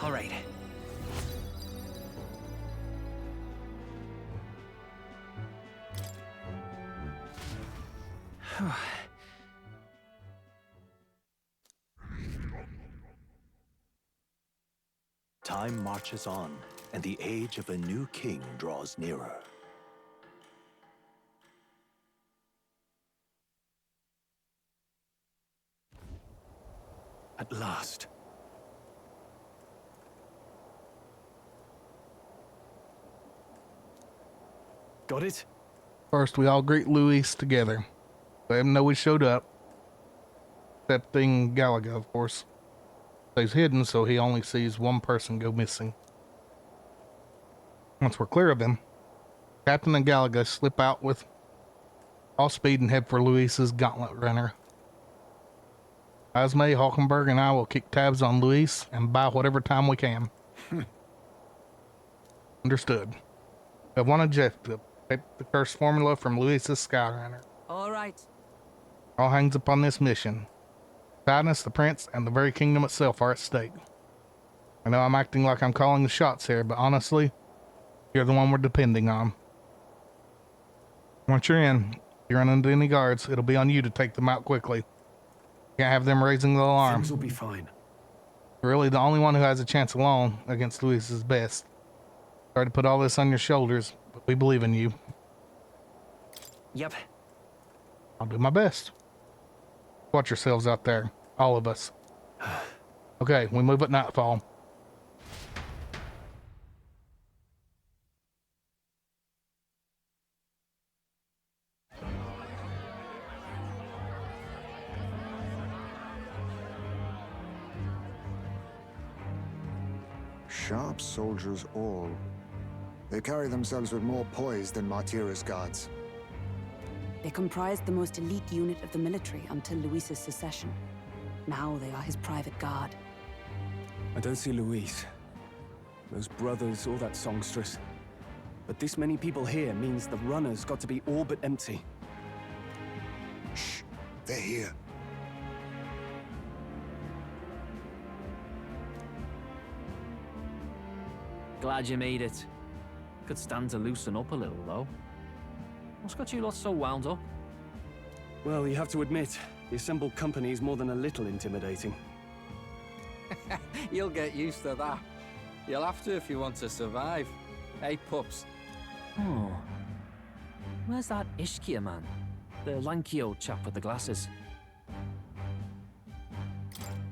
All right. Time marches on, and the age of a new king draws nearer. At last. Got it? First, we all greet Luis together. Let him know we showed up. Excepting Galaga, of course. Stays hidden, so he only sees one person go missing. Once we're clear of him, Captain and Galaga slip out with all speed and head for Luis's gauntlet runner. Esme, Hulkenberg, and I will kick tabs on Luis and buy whatever time we can. Understood. We have one objective: take the curse formula from Luis's Skyrunner. All right. All hangs upon this mission. Tidus, the prince, and the very kingdom itself are at stake. I know I'm acting like I'm calling the shots here, but honestly, you're the one we're depending on. Once you're in, if you run into any guards, it'll be on you to take them out quickly. Can't have them raising the alarm. Things will be fine. You're really the only one who has a chance alone against Luis's best. Sorry to put all this on your shoulders, but we believe in you. Yep. I'll do my best. Watch yourselves out there, all of us. Okay, we move at nightfall. Sharp soldiers all. They carry themselves with more poise than Martira's guards. They comprised the most elite unit of the military until Luis's secession. Now they are his private guard. I don't see Luis, those brothers, or that songstress. But this many people here means the runner's got to be all but empty. Shh, they're here. Glad you made it. Could stand to loosen up a little, though. What's got you lot so wound up? Well, you have to admit, the assembled company is more than a little intimidating. You'll get used to that. You'll have to if you want to survive. Hey, pups. Oh. Where's that Ishkia man? The lanky old chap with the glasses.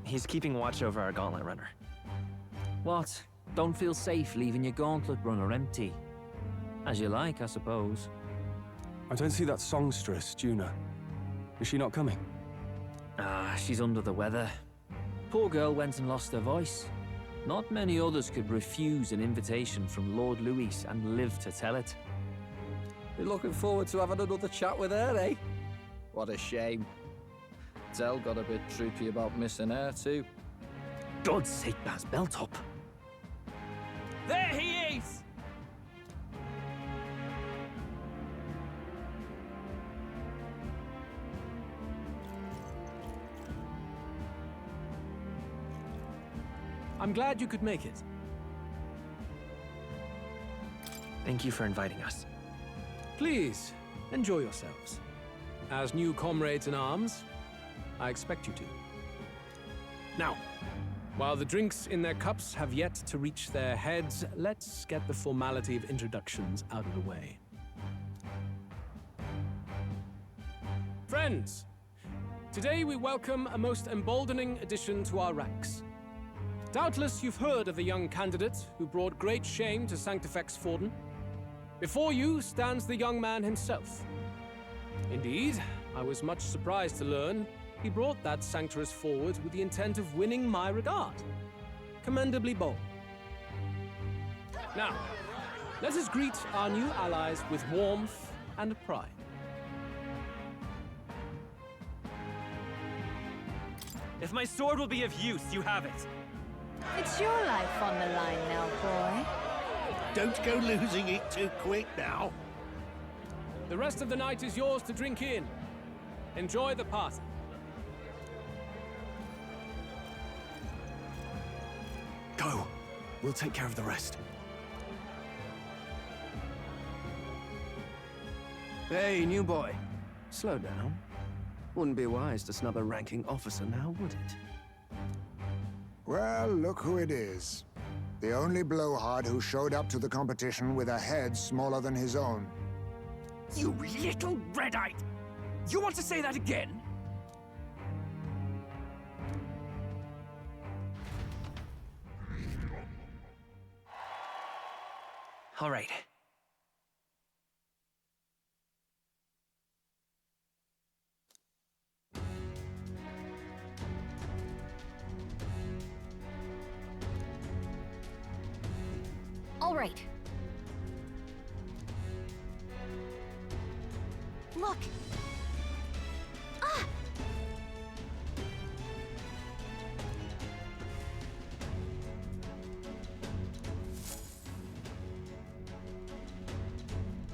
He's keeping watch over our gauntlet runner. What? Don't feel safe leaving your gauntlet runner empty? As you like, I suppose. I don't see that songstress, Juna. Is she not coming? Ah, she's under the weather. Poor girl went and lost her voice. Not many others could refuse an invitation from Lord Luis and live to tell it. You're looking forward to having another chat with her, eh? What a shame. Zell got a bit droopy about missing her, too. God's sake, Baz, belt up. There he is! I'm glad you could make it. Thank you for inviting us. Please, enjoy yourselves. As new comrades in arms, I expect you to. Now, while the drinks in their cups have yet to reach their heads, let's get the formality of introductions out of the way. Friends, today we welcome a most emboldening addition to our ranks. Doubtless you've heard of the young candidate who brought great shame to Sanctifex Forden. Before you stands the young man himself. Indeed, I was much surprised to learn he brought that sanctuous forward with the intent of winning my regard. Commendably bold. Now, let us greet our new allies with warmth and pride. If my sword will be of use, you have it. It's your life on the line now, boy. Don't go losing it too quick now. The rest of the night is yours to drink in. Enjoy the party. Go. We'll take care of the rest. Hey, new boy. Slow down. Wouldn't be wise to snub a ranking officer now, would it? Well, look who it is. The only blowhard who showed up to the competition with a head smaller than his own. You little red-eyed! You want to say that again? All right. All right. Look. Ah!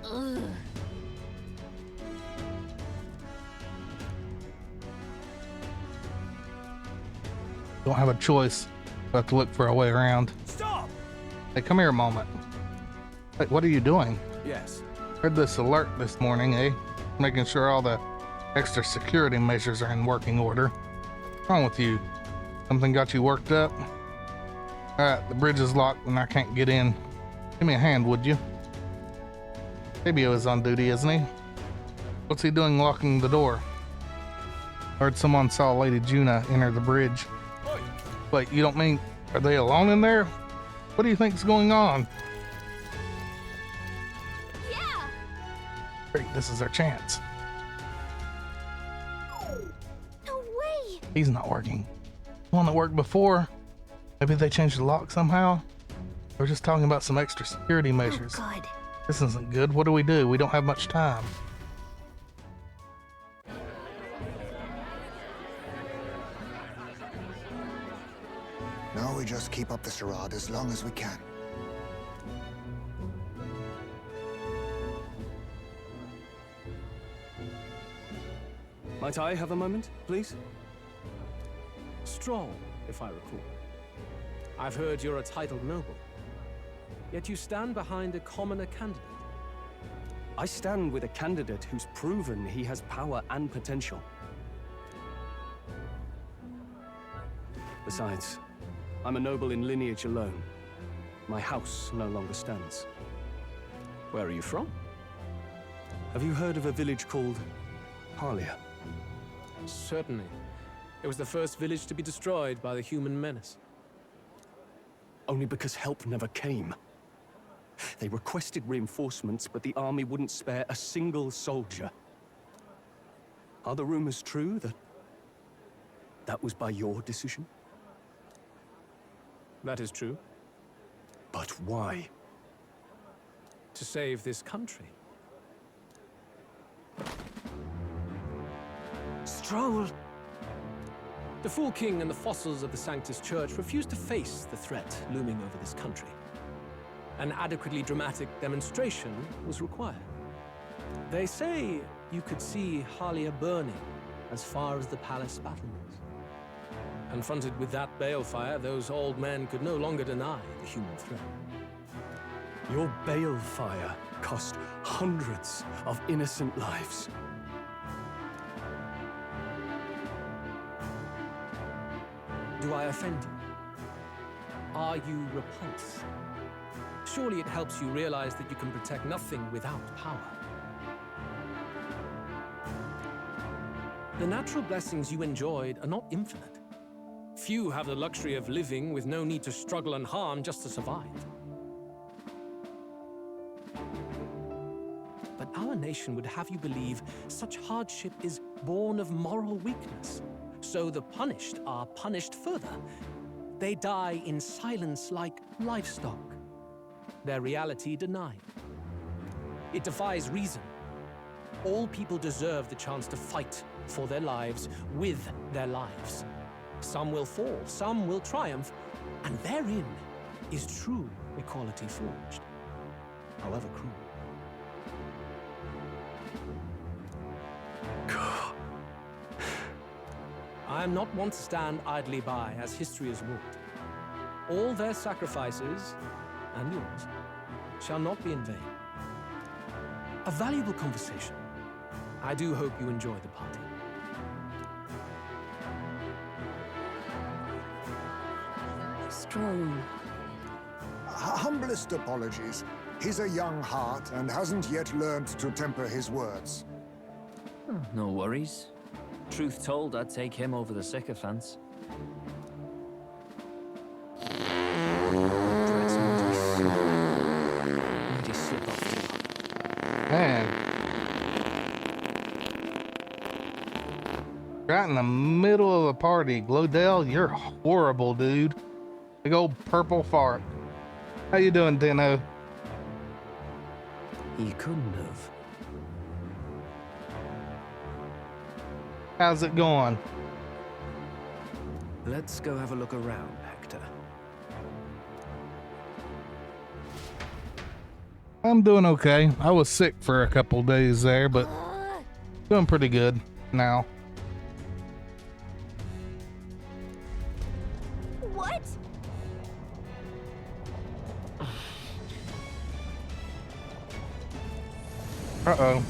Ugh. Don't have a choice. We have to look for a way around. Stop! Hey, come here a moment. Hey, what are you doing? Yes. Heard this alert this morning, eh? Making sure all the extra security measures are in working order. What's wrong with you? Something got you worked up? Alright, the bridge is locked and I can't get in. Give me a hand, would you? Fabio is on duty, isn't he? What's he doing locking the door? Heard someone saw Lady Juna enter the bridge. Wait, you don't mean... Are they alone in there? What do you think's going on? Yeah! Great, this is our chance. No way! He's not working. The one that worked before. Maybe they changed the lock somehow? We're just talking about some extra security measures. Oh, good. This isn't good. What do? We don't have much time. Now we just keep up the charade as long as we can. Might I have a moment, please? Stroll, if I recall. I've heard you're a titled noble. Yet you stand behind a commoner candidate. I stand with a candidate who's proven he has power and potential. Besides, I'm a noble in lineage alone. My house no longer stands. Where are you from? Have you heard of a village called Harlia? Certainly. It was the first village to be destroyed by the human menace. Only because help never came. They requested reinforcements, but the army wouldn't spare a single soldier. Are the rumors true that was by your decision? That is true. But why? To save this country. Stroll! The Fool King and the fossils of the Sanctus Church refused to face the threat looming over this country. An adequately dramatic demonstration was required. They say you could see Harlia burning as far as the palace battlements. Confronted with that balefire, those old men could no longer deny the human threat. Your balefire cost hundreds of innocent lives. Do I offend you? Are you repulsed? Surely it helps you realize that you can protect nothing without power. The natural blessings you enjoyed are not infinite. Few have the luxury of living with no need to struggle and harm just to survive. But our nation would have you believe such hardship is born of moral weakness. So the punished are punished further. They die in silence like livestock. Their reality denied. It defies reason. All people deserve the chance to fight for their lives with their lives. Some will fall, some will triumph, and therein is true equality forged, however cruel. I am not one to stand idly by as history is wrought. All their sacrifices, and yours, shall not be in vain. A valuable conversation. I do hope you enjoy the party. Strong. Humblest apologies. He's a young heart and hasn't yet learned to temper his words. No worries. Truth told, I'd take him over the sycophants. Man. Right in the middle of the party. Glodell, you're horrible, dude. Big old purple fart. How you doing, Dino? He couldn't have. How's it going? Let's go have a look around, Hector. I'm doing okay. I was sick for a couple days there, but doing pretty good now. What? Uh-oh.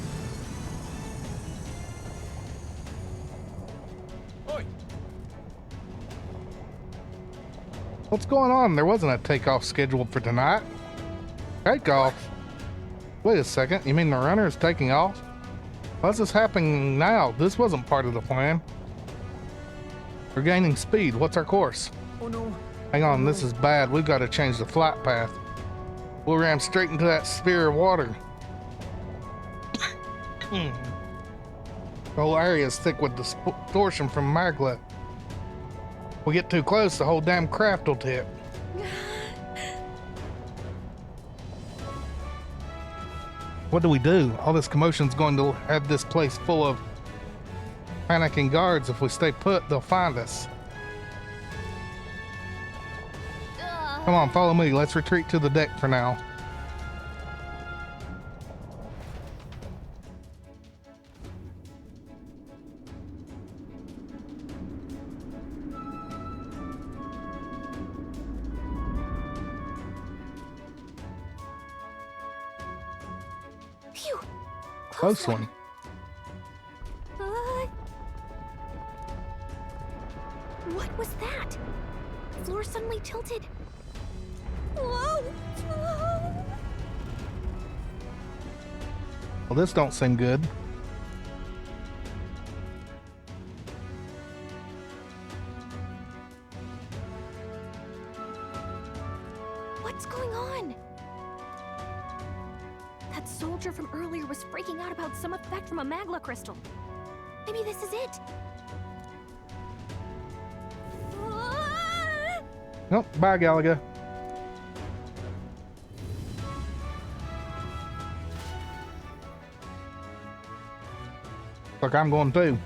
What's going on? There wasn't a takeoff scheduled for tonight. Takeoff? Wait a second. You mean the runner is taking off? What's this happening now? This wasn't part of the plan. We're gaining speed. What's our course? Oh no. Hang on, this is bad. We've got to change the flight path. We'll ram straight into that sphere of water. The whole area is thick with distortion from maglev. We get too close, the whole damn craft will tip. What do we do? All this commotion's going to have this place full of panicking guards. If we stay put, they'll find us. Come on, follow me. Let's retreat to the deck for now. Phew. Close one. What was that? The floor suddenly tilted. Whoa! Well, this don't seem good. What's going on? That soldier from earlier was freaking out about some effect from a magla crystal. Maybe this is it. Nope, bye, Galaga. Look, I'm going too.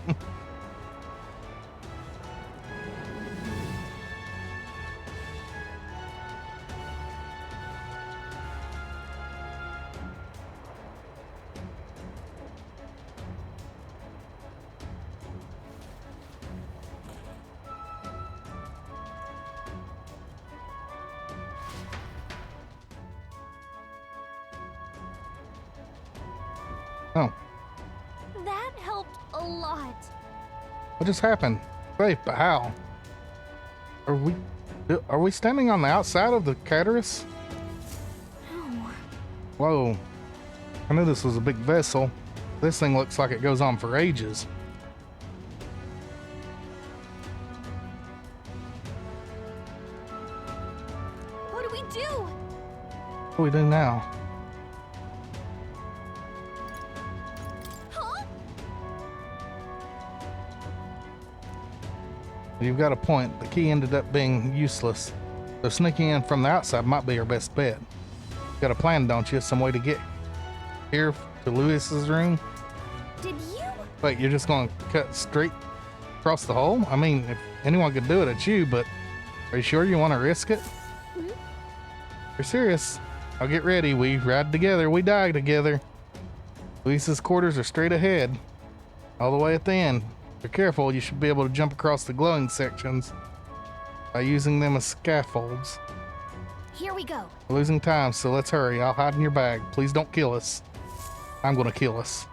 Oh. That helped a lot. What just happened? Safe, but how? Are we standing on the outside of the Caterus? No. Whoa. I knew this was a big vessel. This thing looks like it goes on for ages. What do we do? What do we do now? Huh? You've got a point. The key ended up being useless. So sneaking in from the outside might be our best bet. Got a plan, don't you? Some way to get here to Louis's room? Did you? Wait, you're just gonna cut straight across the hole? I mean, if anyone could do it, it's you, but are you sure you want to risk it? Hmm? You're serious? I'll get ready. We ride together. We die together. Louis's quarters are straight ahead, all the way at the end. If you're careful, you should be able to jump across the glowing sections by using them as scaffolds. Here we go. We're losing time, so let's hurry. I'll hide in your bag. Please don't kill us. I'm gonna kill us.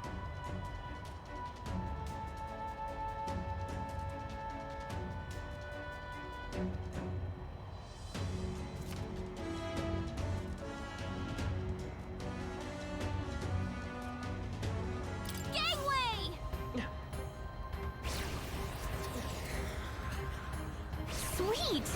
Gangway! Sweet!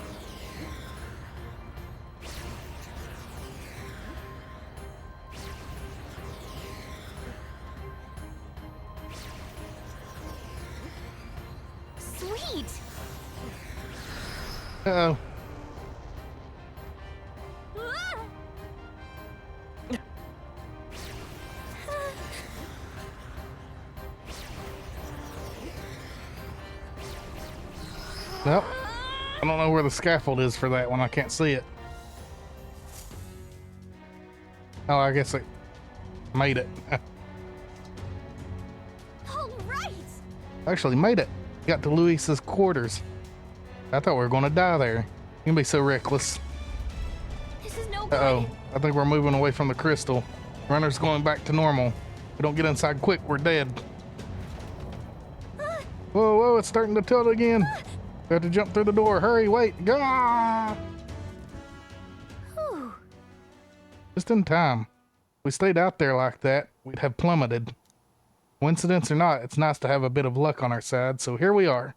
Sweet! Uh-oh. Ah! Nope. I don't know where the scaffold is for that one. I can't see it. Oh, I guess it made it. All right! Actually made it. Got to Louis's quarters. I thought we were going to die there. You can be so reckless. This is no good. Uh-oh. I think we're moving away from the crystal. Runner's going back to normal. If we don't get inside quick, we're dead. Whoa, whoa, it's starting to tilt again. We have to jump through the door. Hurry, wait. Go! Whew. Just in time. If we stayed out there like that, we'd have plummeted. Coincidence or not, it's nice to have a bit of luck on our side, so here we are.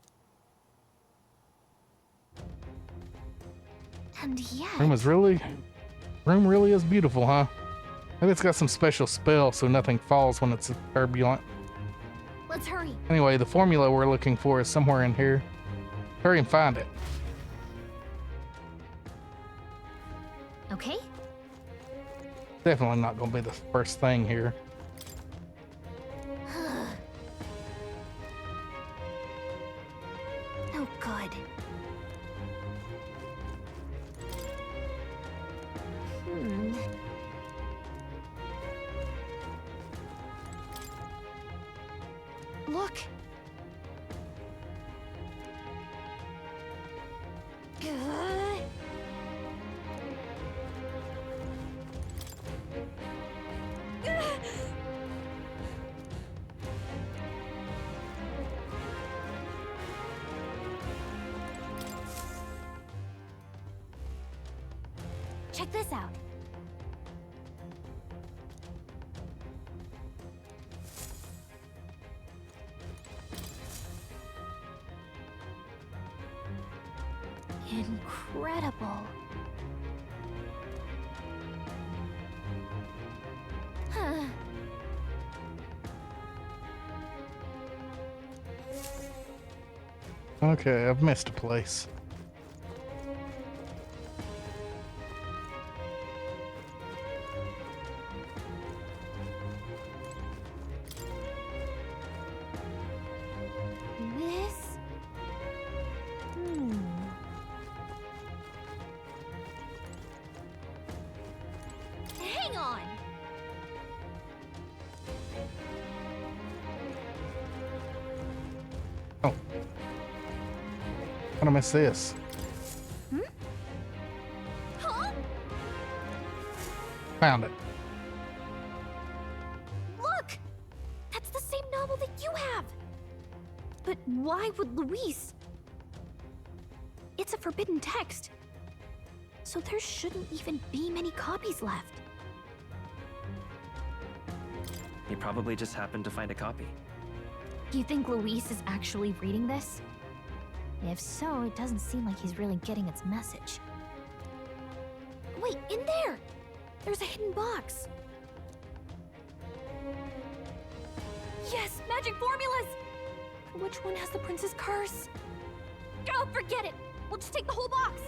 And yet... Room really is beautiful, huh? Maybe it's got some special spell so nothing falls when it's turbulent. Let's hurry. Anyway, the formula we're looking for is somewhere in here. Hurry and find it. Okay. Definitely not gonna be the first thing here. Look. Check this out. Incredible. Huh. Okay, I've missed a place. This? Hang on! Oh. How did I miss this? Huh? Found it. Look! That's the same novel that you have! But why would Luis? It's a forbidden text. So there shouldn't even be many copies left. He probably just happened to find a copy. Do you think Luis is actually reading this? If so, it doesn't seem like he's really getting its message. Wait, in there! There's a hidden box. Yes, magic formulas! Which one has the prince's curse? Oh, forget it! We'll just take the whole box!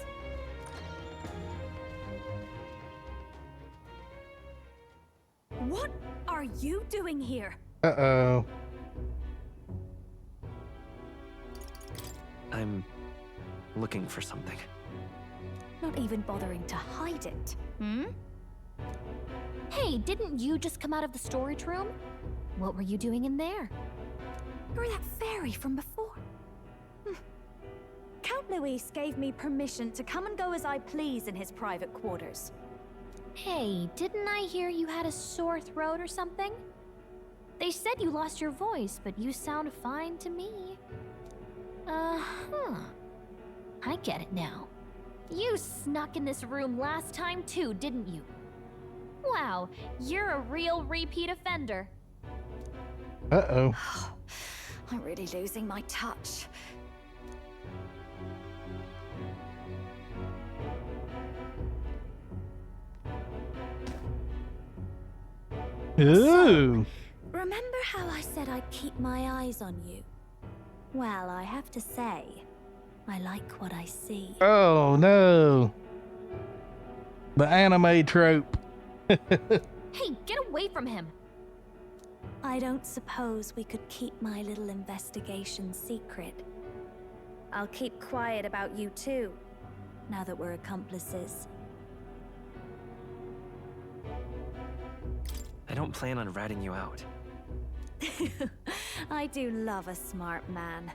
What are you doing here? Uh-oh. I'm looking for something. Not even bothering to hide it, hmm? Hey, didn't you just come out of the storage room? What were you doing in there? You're that fairy from before. Count Luis gave me permission to come and go as I please in his private quarters. Hey, didn't I hear you had a sore throat or something? They said you lost your voice, but you sound fine to me. Uh-huh. I get it now. You snuck in this room last time too, didn't you? Wow, you're a real repeat offender. Uh-oh. I'm really losing my touch. Ooh. Remember how I said I'd keep my eyes on you? Well, I have to say, I like what I see. Oh, no. The anime trope. Hey, get away from him! I don't suppose we could keep my little investigation secret. I'll keep quiet about you too, now that we're accomplices. I don't plan on ratting you out. I do love a smart man.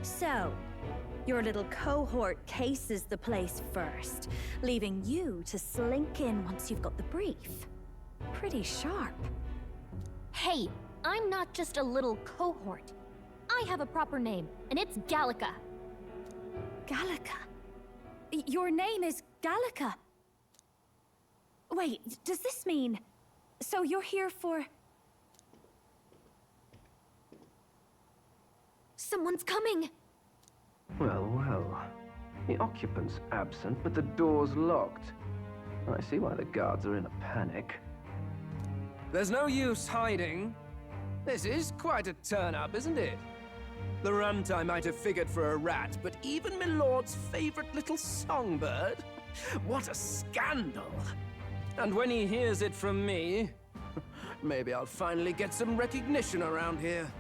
So, your little cohort cases the place first, leaving you to slink in once you've got the brief. Pretty sharp. Hey, I'm not just a little cohort. I have a proper name, and it's Gallica. Gallica? Your name is Gallica? Wait, does this mean... So you're here for... Someone's coming! Well, well. The occupant's absent, but the door's locked. I see why the guards are in a panic. There's no use hiding. This is quite a turn-up, isn't it? The runtime might have figured for a rat, but even Milord's favorite little songbird? What a scandal! And when he hears it from me, maybe I'll finally get some recognition around here.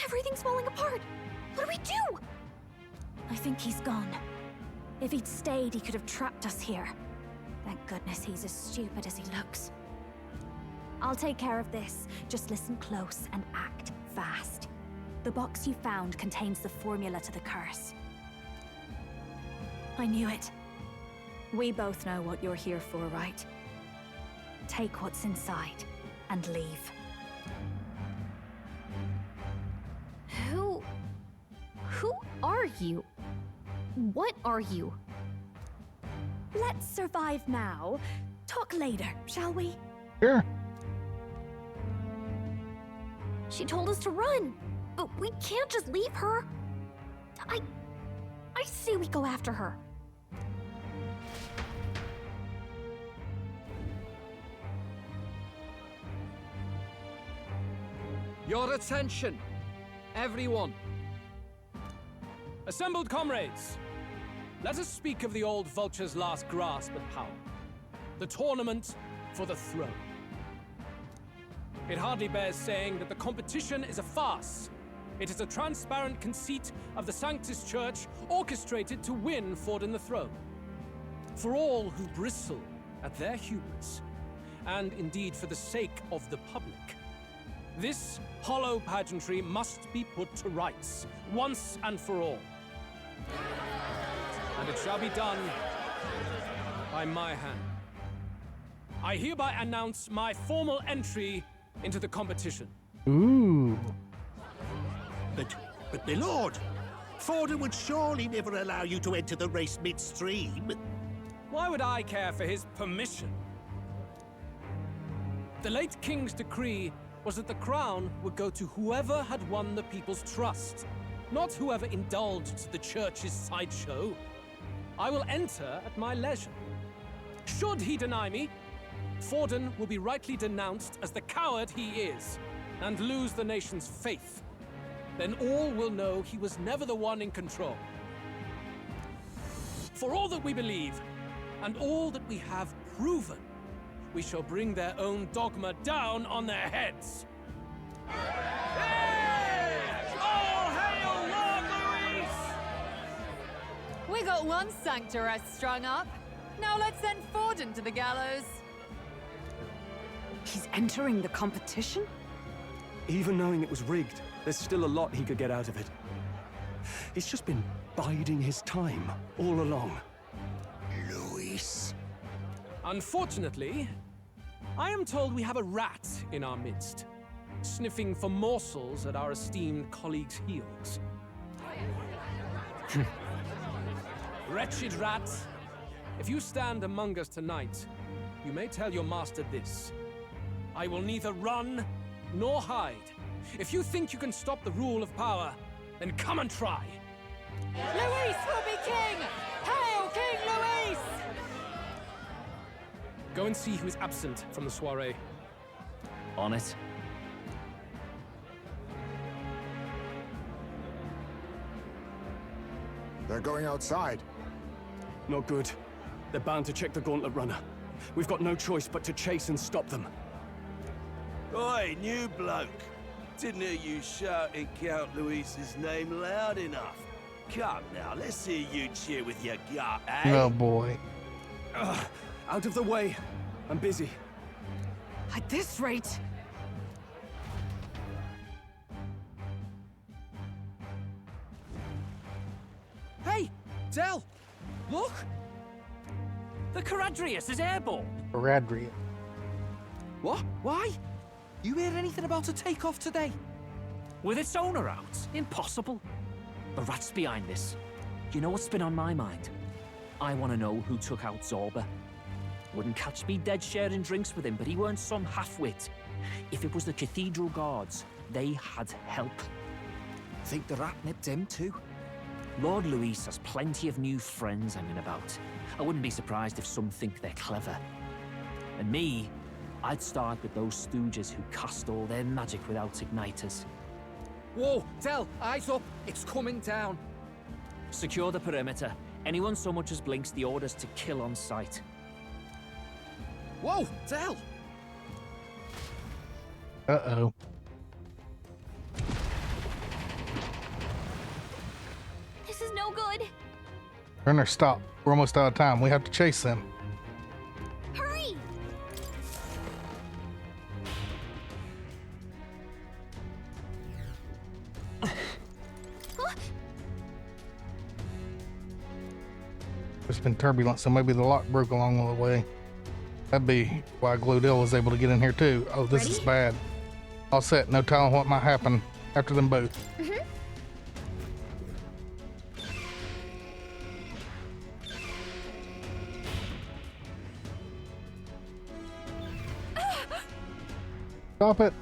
Everything's falling apart! What do we do? I think he's gone. If he'd stayed, he could have trapped us here. Thank goodness he's as stupid as he looks. I'll take care of this. Just listen close and act fast. The box you found contains the formula to the curse. I knew it. We both know what you're here for, right? Take what's inside and leave. Who are you? What are you? Let's survive now. Talk later, shall we? Sure. She told us to run, but we can't just leave her. I say we go after her. Your attention, everyone. Assembled comrades, let us speak of the old vulture's last grasp at power. The tournament for the throne. It hardly bears saying that the competition is a farce. It is a transparent conceit of the Sanctus Church orchestrated to win Forden the throne. For all who bristle at their hubris, and indeed for the sake of the public, this hollow pageantry must be put to rights, once and for all. And it shall be done by my hand. I hereby announce my formal entry into the competition. Ooh. But my lord, Forden would surely never allow you to enter the race midstream. Why would I care for his permission? The late king's decree was that the crown would go to whoever had won the people's trust, not whoever indulged the church's sideshow. I will enter at my leisure. Should he deny me, Forden will be rightly denounced as the coward he is, and lose the nation's faith. Then all will know he was never the one in control. For all that we believe, and all that we have proven, we shall bring their own dogma down on their heads. Hey! All hail Lord Luis! We got one sanctoress strung up. Now let's send Forden to the gallows. He's entering the competition? Even knowing it was rigged, there's still a lot he could get out of it. He's just been biding his time all along. Luis. Unfortunately, I am told we have a rat in our midst, sniffing for morsels at our esteemed colleagues' heels. Wretched rat, if you stand among us tonight, you may tell your master this. I will neither run nor hide. If you think you can stop the rule of power, then come and try. Luis will be king! Hail King Luis! Go and see who is absent from the soiree. On it. They're going outside. Not good. They're bound to check the gauntlet runner. We've got no choice but to chase and stop them. Oi, new bloke. Didn't hear you shouting Count Luis's name loud enough. Come now, let's hear you cheer with your gut, eh? Oh boy. Out of the way. I'm busy. At this rate... Hey, Del! Look! The Caradrius is airborne. Caradrius. What? Why? You hear anything about a takeoff today? With its owner out? Impossible. The rat's behind this. You know what's been on my mind? I want to know who took out Zorba. Wouldn't catch me dead sharing drinks with him, but he weren't some half-wit. If it was the Cathedral Guards, they had help. Think the rat nipped him too? Lord Luis has plenty of new friends hanging about. I wouldn't be surprised if some think they're clever. And me, I'd start with those stooges who cast all their magic without igniters. Whoa, Del, eyes up. It's coming down. Secure the perimeter. Anyone so much as blinks, the orders to kill on sight. Whoa, Del! Uh-oh. This is no good. Runner, stop. We're almost out of time. We have to chase them. Hurry! It's been turbulent, so maybe the lock broke along the way. That'd be why Glodell was able to get in here too. Oh, this is bad. All set, no telling what might happen after them both. Stop it.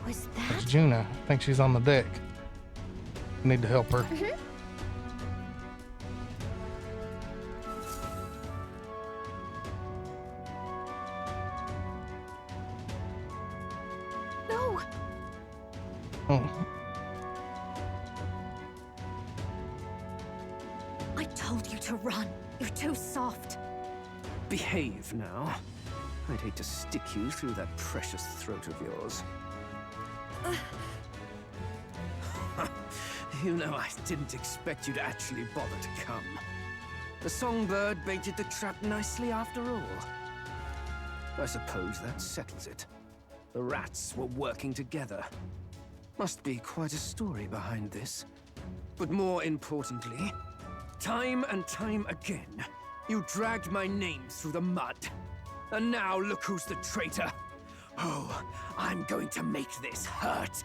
Was That's that? Juna. I think she's on the deck. We need to help her. No. Oh. I told you to run. You're too soft. Behave now. I'd hate to stick you through that precious throat of yours. You know, I didn't expect you to actually bother to come. The songbird baited the trap nicely after all. I suppose that settles it. The rats were working together. Must be quite a story behind this. But more importantly, time and time again, you dragged my name through the mud. And now look who's the traitor. Oh, I'm going to make this hurt.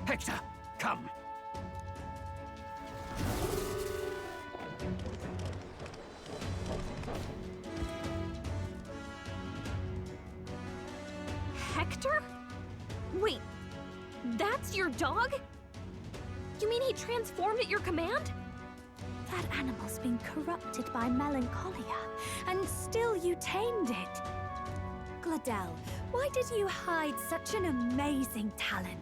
Hector, come. Hector? Wait, that's your dog? You mean he transformed at your command? That animal's been corrupted by melancholia, and still you tamed it. Glodell, why did you hide such an amazing talent?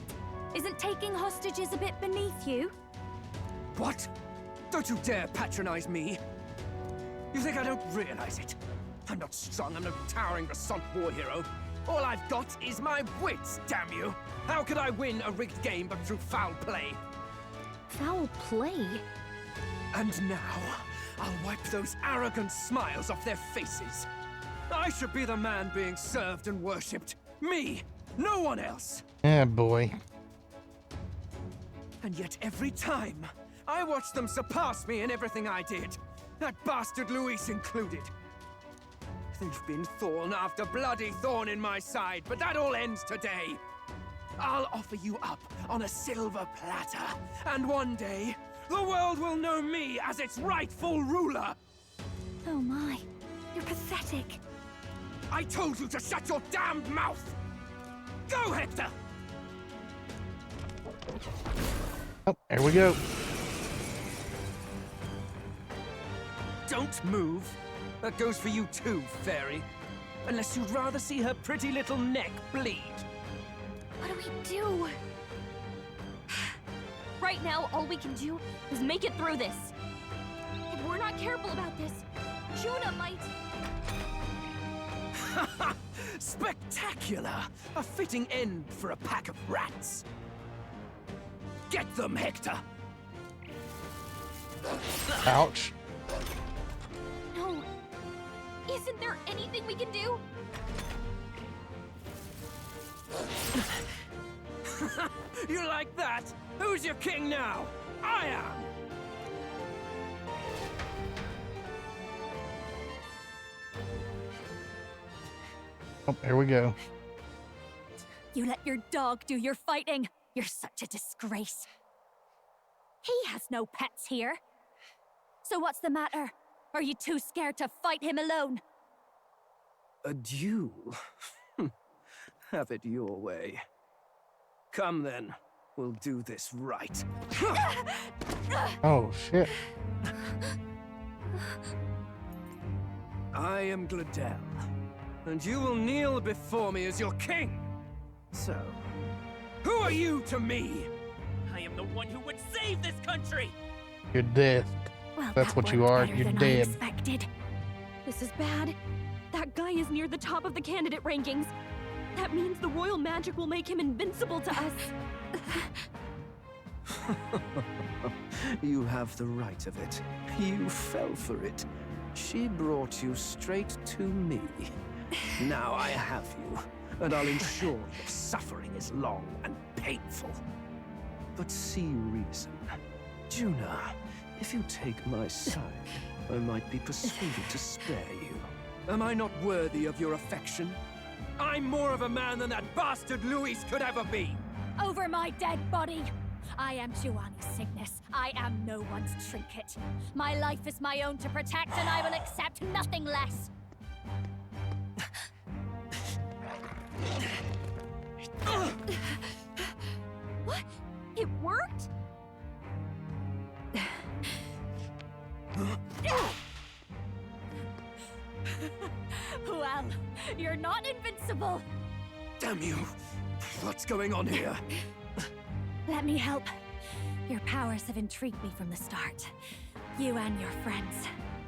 Isn't taking hostages a bit beneath you? What? Don't you dare patronize me! You think I don't realize it? I'm not strong, I'm no towering Rassant war hero. All I've got is my wits, damn you! How could I win a rigged game but through foul play? Foul play? And now, I'll wipe those arrogant smiles off their faces. I should be the man being served and worshipped. Me, no one else. Yeah, boy. And yet every time, I watch them surpass me in everything I did. That bastard Luis included. They've been thorn after bloody thorn in my side, but that all ends today. I'll offer you up on a silver platter, and one day, the world will know me as its rightful ruler! Oh my, you're pathetic. I told you to shut your damned mouth! Go, Hector! Oh, there we go. Don't move. That goes for you too, fairy. Unless you'd rather see her pretty little neck bleed. What do we do? Right now, all we can do is make it through this. If we're not careful about this, Juna might... Spectacular! A fitting end for a pack of rats. Get them, Hector! Ouch. No. Isn't there anything we can do? You like that? Who's your king now? I am! Oh, there we go. You let your dog do your fighting. You're such a disgrace. He has no pets here. So what's the matter? Are you too scared to fight him alone? A duel? Have it your way. Come then, we'll do this right. Oh, shit. I am Glodell, and you will kneel before me as your king. So, who are you to me? I am the one who would save this country! You're dead. Well, that's that what you went are. better You're than I dead. expected. This is bad. That guy is near the top of the candidate rankings. That means the royal magic will make him invincible to us. You have the right of it. You fell for it. She brought you straight to me. Now I have you, and I'll ensure your suffering is long and painful. But see reason. Juna, If you take my side, I might be persuaded to spare you. Am I not worthy of your affection? I'm more of a man than that bastard Luis could ever be! Over my dead body! I am Giovanni Cygnus. I am no one's trinket. My life is my own to protect, and I will accept nothing less. What? It worked? Well, you're not invincible. Damn you! What's going on here? Let me help. Your powers have intrigued me from the start. You and your friends.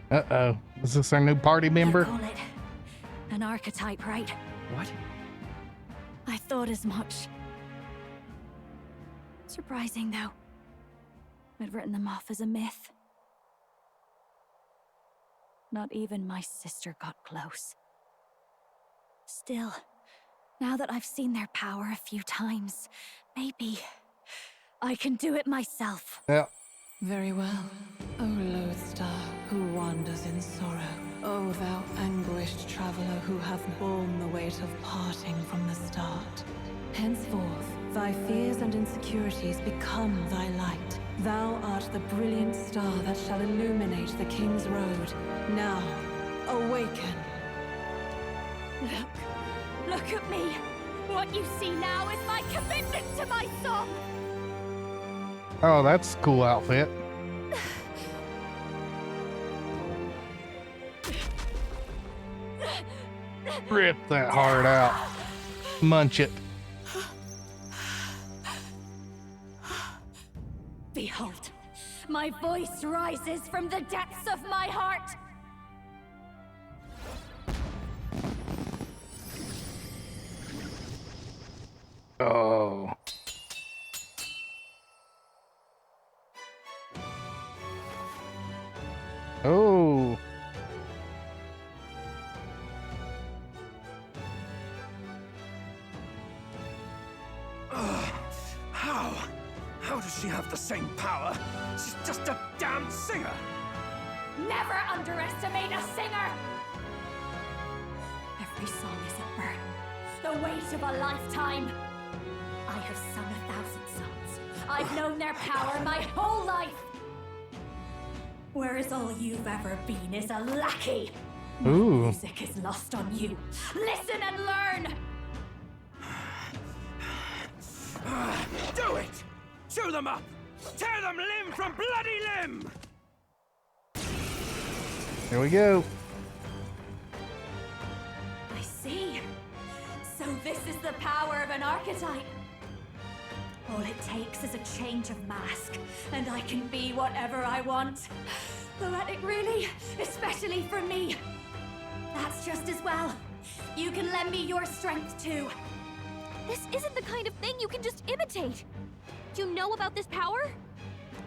Uh-oh. Is this our new party member? You call it an archetype, right? What? I thought as much. Surprising, though. I'd written them off as a myth. Not even my sister got close. Still, now that I've seen their power a few times, maybe I can do it myself. Yeah. Very well. O Loathstar, who wanders in sorrow. O thou anguished traveler who hath borne the weight of parting from the start. Henceforth, thy fears and insecurities become thy light. Thou art the brilliant star that shall illuminate the King's Road. Now, awaken. Look at me. What you see now is my commitment to my song. Oh, that's a cool outfit. Rip that heart out. Munch it. Behold, my voice rises from the depths of my heart. Oh. Oh. How does she have the same power? She's just a damn singer! Never underestimate a singer! Every song is a burden, the weight of a lifetime. I have sung 1,000 songs. I've known their power my whole life. Whereas all you've ever been is a lackey. Ooh. Music is lost on you. Listen and learn! Do it! Chew them up! Tear them limb from bloody limb! Here we go. I see. So this is the power of an archetype. All it takes is a change of mask, and I can be whatever I want. Poetic, really? Especially for me. That's just as well. You can lend me your strength, too. This isn't the kind of thing you can just imitate. Do you know about this power?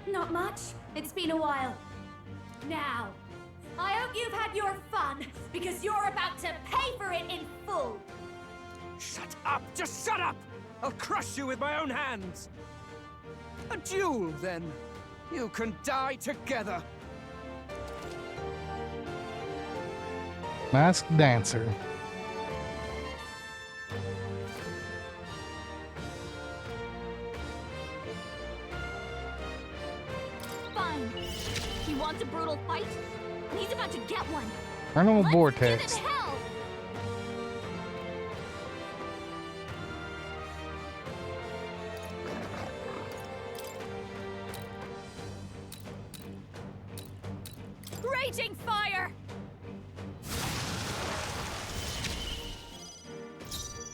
Not much. It's been a while. Now, I hope you've had your fun, because you're about to pay for it in full. Shut up! Just shut up! I'll crush you with my own hands! A duel, then. You can die together. Masked dancer. Fine. He wants a brutal fight, and he's about to get one. Animal Let's vortex. give it hell! Raging fire!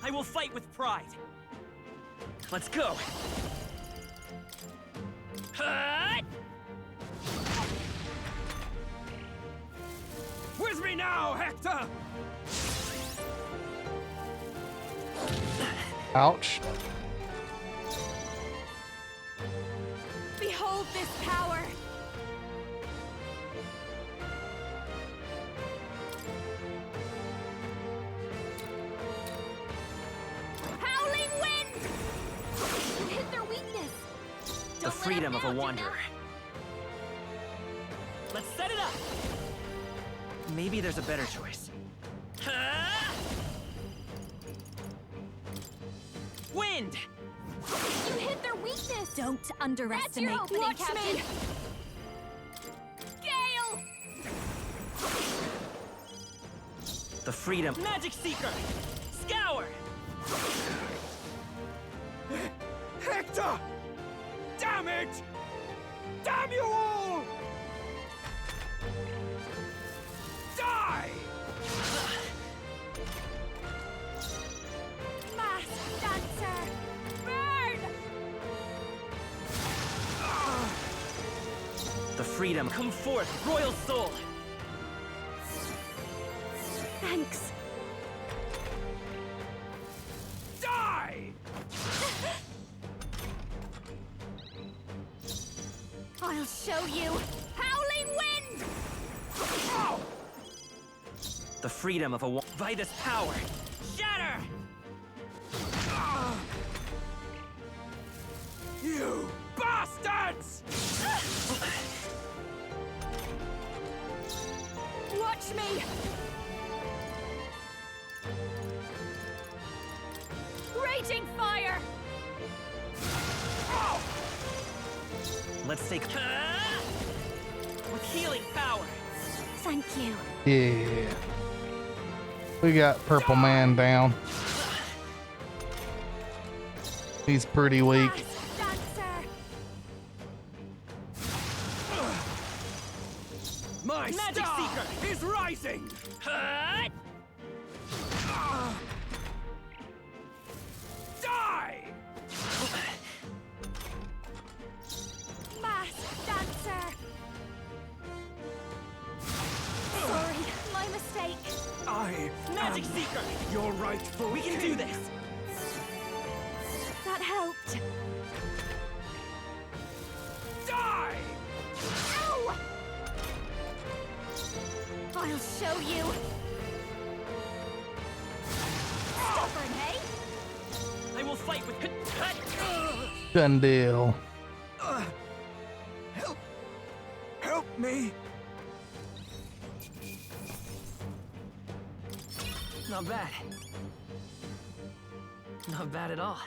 I will fight with pride. Let's go. Hut! With me now, Hector! Ouch. Behold this power! Howling wind! You hit their weakness. The freedom of a wanderer. Maybe there's a better choice. Wind! You hit their weakness! Don't underestimate me. Watch Captain. me! Gale! The freedom. Magic Seeker! Scour! Hector! Damn it! Damn you all! Die! Mass Dancer! Burn! The freedom. Come forth, Royal Soul! Thanks. Die! I'll show you! Howling Wind! The freedom of a Vitus power! Shatter! You bastards! Watch me! Raging fire! Let's take with healing power. Thank you. Yeah. We got Purple Man down. He's pretty weak. Dancer! My Magic star Seeker is rising! Die! Mass Dancer! Sorry, my mistake. Magic Seeker! Your rightful We can king. do this! That helped. Die! Ow! I'll show you. Stubborn, eh? I will fight with Done deal. Help me! Not bad. Not bad at all.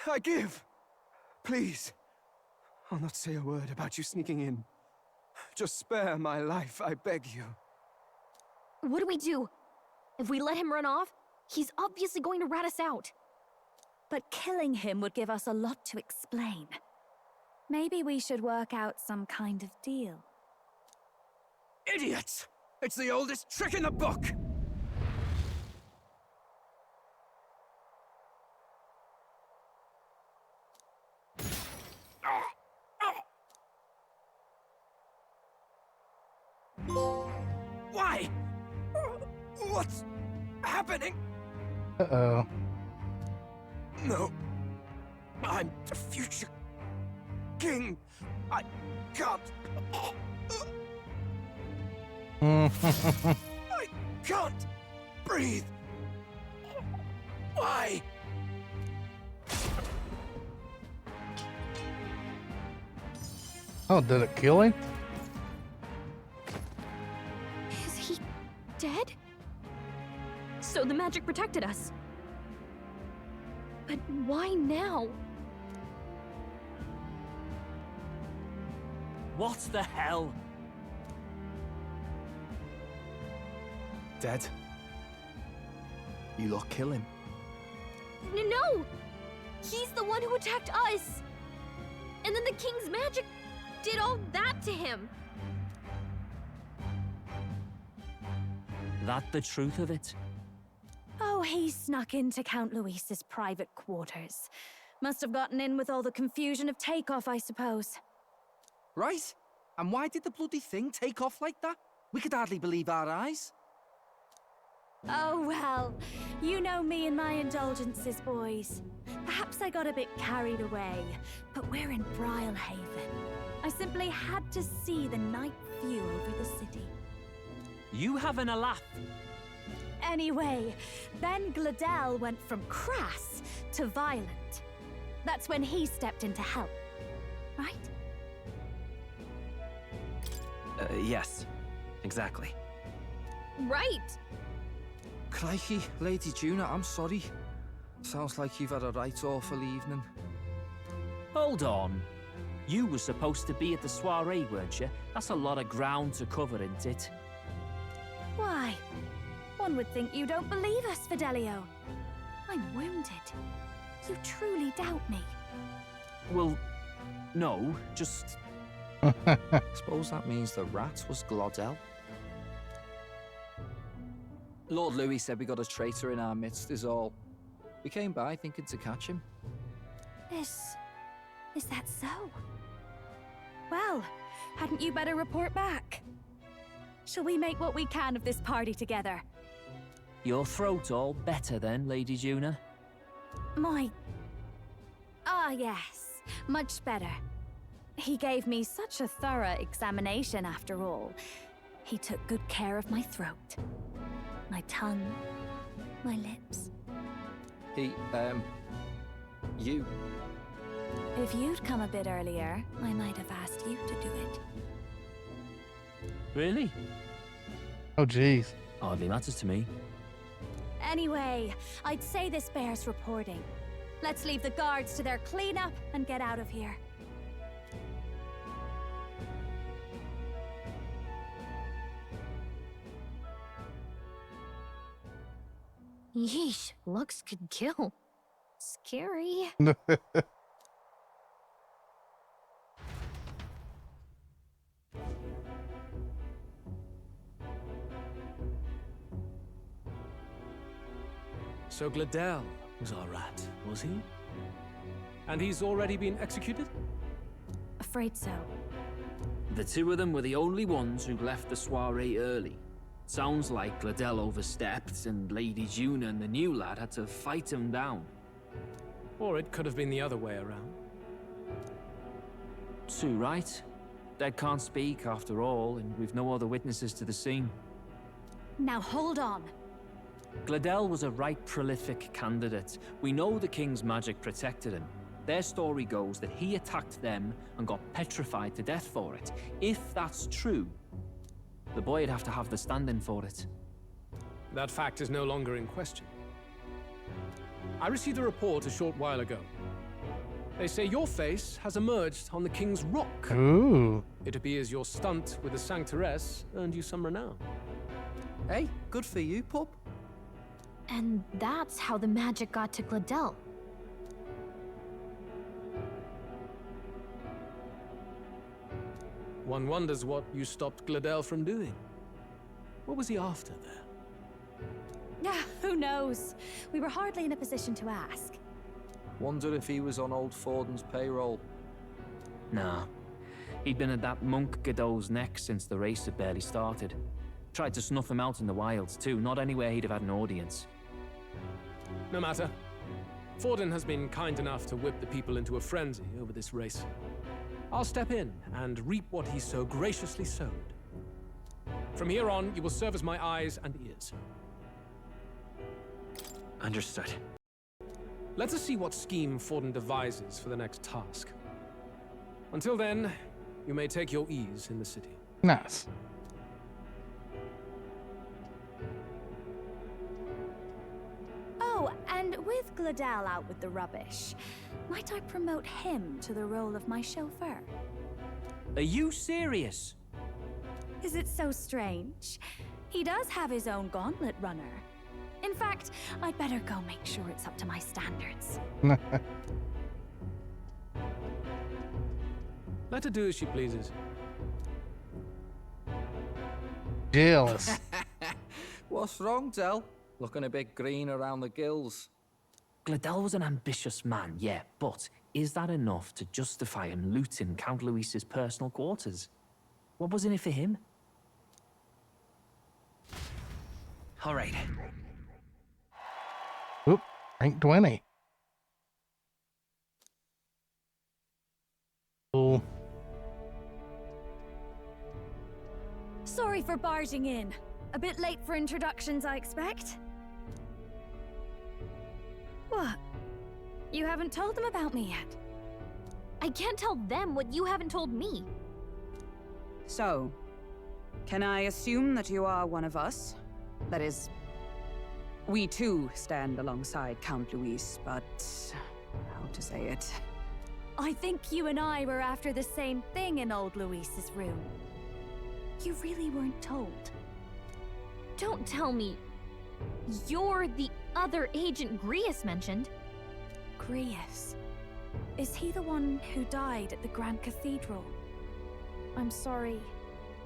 I give. Please. I'll not say a word about you sneaking in. Just spare my life, I beg you. What do we do? If we let him run off, he's obviously going to rat us out. But killing him would give us a lot to explain. Maybe we should work out some kind of deal. Idiots! It's the oldest trick in the book! Why? What's happening? Uh-oh. No. I'm the future king. I can't. I can't breathe. Why? Oh, did it kill him? Is he dead? So the magic protected us. But why now? What the hell? Dead. You lot kill him. No! He's the one who attacked us! And then the king's magic did all that to him! That the truth of it? Oh, he snuck into Count Luis's private quarters. Must have gotten in with all the confusion of takeoff, I suppose. Right? And why did the bloody thing take off like that? We could hardly believe our eyes. Oh, well, you know me and my indulgences, boys. Perhaps I got a bit carried away, but we're in Brilehaven. I simply had to see the night view over the city. You having a laugh? Anyway, then Gladel went from crass to violent. That's when he stepped in to help, right? Yes. Exactly. Right. Crikey, Lady Juna, I'm sorry. Sounds like you've had a right awful evening. Hold on. You were supposed to be at the soiree, weren't you? That's a lot of ground to cover, isn't it? Why? One would think you don't believe us, Fidelio. I'm wounded. You truly doubt me. Well, no, just... Suppose that means the rat was Glodell. Lord Louis said we got a traitor in our midst is all. We came by thinking to catch him. Is that so? Well, hadn't you better report back? Shall we make what we can of this party together? Your throat all better then, Lady Juna? Yes, much better. He gave me such a thorough examination after all. He took good care of my throat, my tongue, my lips. You. If you'd come a bit earlier, I might have asked you to do it. Really? Oh, jeez. Hardly matters to me. Anyway, I'd say this bears reporting. Let's leave the guards to their cleanup and get out of here. Yeesh, looks could kill. Scary. So Gladel was our rat, was he? And he's already been executed? Afraid so. The two of them were the only ones who left the soiree early. Sounds like Gladel overstepped, and Lady Juna and the new lad had to fight him down. Or it could have been the other way around. Too right. Dead can't speak, after all, and we've no other witnesses to the scene. Now hold on. Gladel was a right prolific candidate. We know the king's magic protected him. Their story goes that he attacked them and got petrified to death for it. If that's true, the boy'd have to have the stand-in for it. That fact is no longer in question. I received a report a short while ago. They say your face has emerged on the King's Rock. Ooh. It appears your stunt with the Sanctoress earned you some renown. Hey, good for you, pup. And that's how the magic got to Gladel. One wonders what you stopped Gladel from doing. What was he after there? Who knows? We were hardly in a position to ask. Wonder if he was on old Forden's payroll. Nah. He'd been at that monk Godot's neck since the race had barely started. Tried to snuff him out in the wilds too, not anywhere he'd have had an audience. No matter. Forden has been kind enough to whip the people into a frenzy over this race. I'll step in and reap what he so graciously sowed. From here on, you will serve as my eyes and ears. Understood. Let us see what scheme Forden devises for the next task. Until then, you may take your ease in the city. Nice. Oh, and with Gladel out with the rubbish, might I promote him to the role of my chauffeur? Are you serious? Is it so strange? He does have his own gauntlet runner. In fact, I'd better go make sure it's up to my standards. Let her do as she pleases. Jealous. What's wrong, Del? Looking a bit green around the gills. Gladel was an ambitious man, yeah, but is that enough to justify him looting Count Luis's personal quarters? What was in it for him? All right. Oop, rank 20. Cool. Sorry for barging in. A bit late for introductions, I expect. What? You haven't told them about me yet? I can't tell them what you haven't told me. So, can I assume that you are one of us? That is, we too stand alongside Count Luis, but how to say it? I think you and I were after the same thing in old Luis's room. You really weren't told. Don't tell me you're the other agent Grius mentioned. Grius? Is he the one who died at the Grand Cathedral? I'm sorry.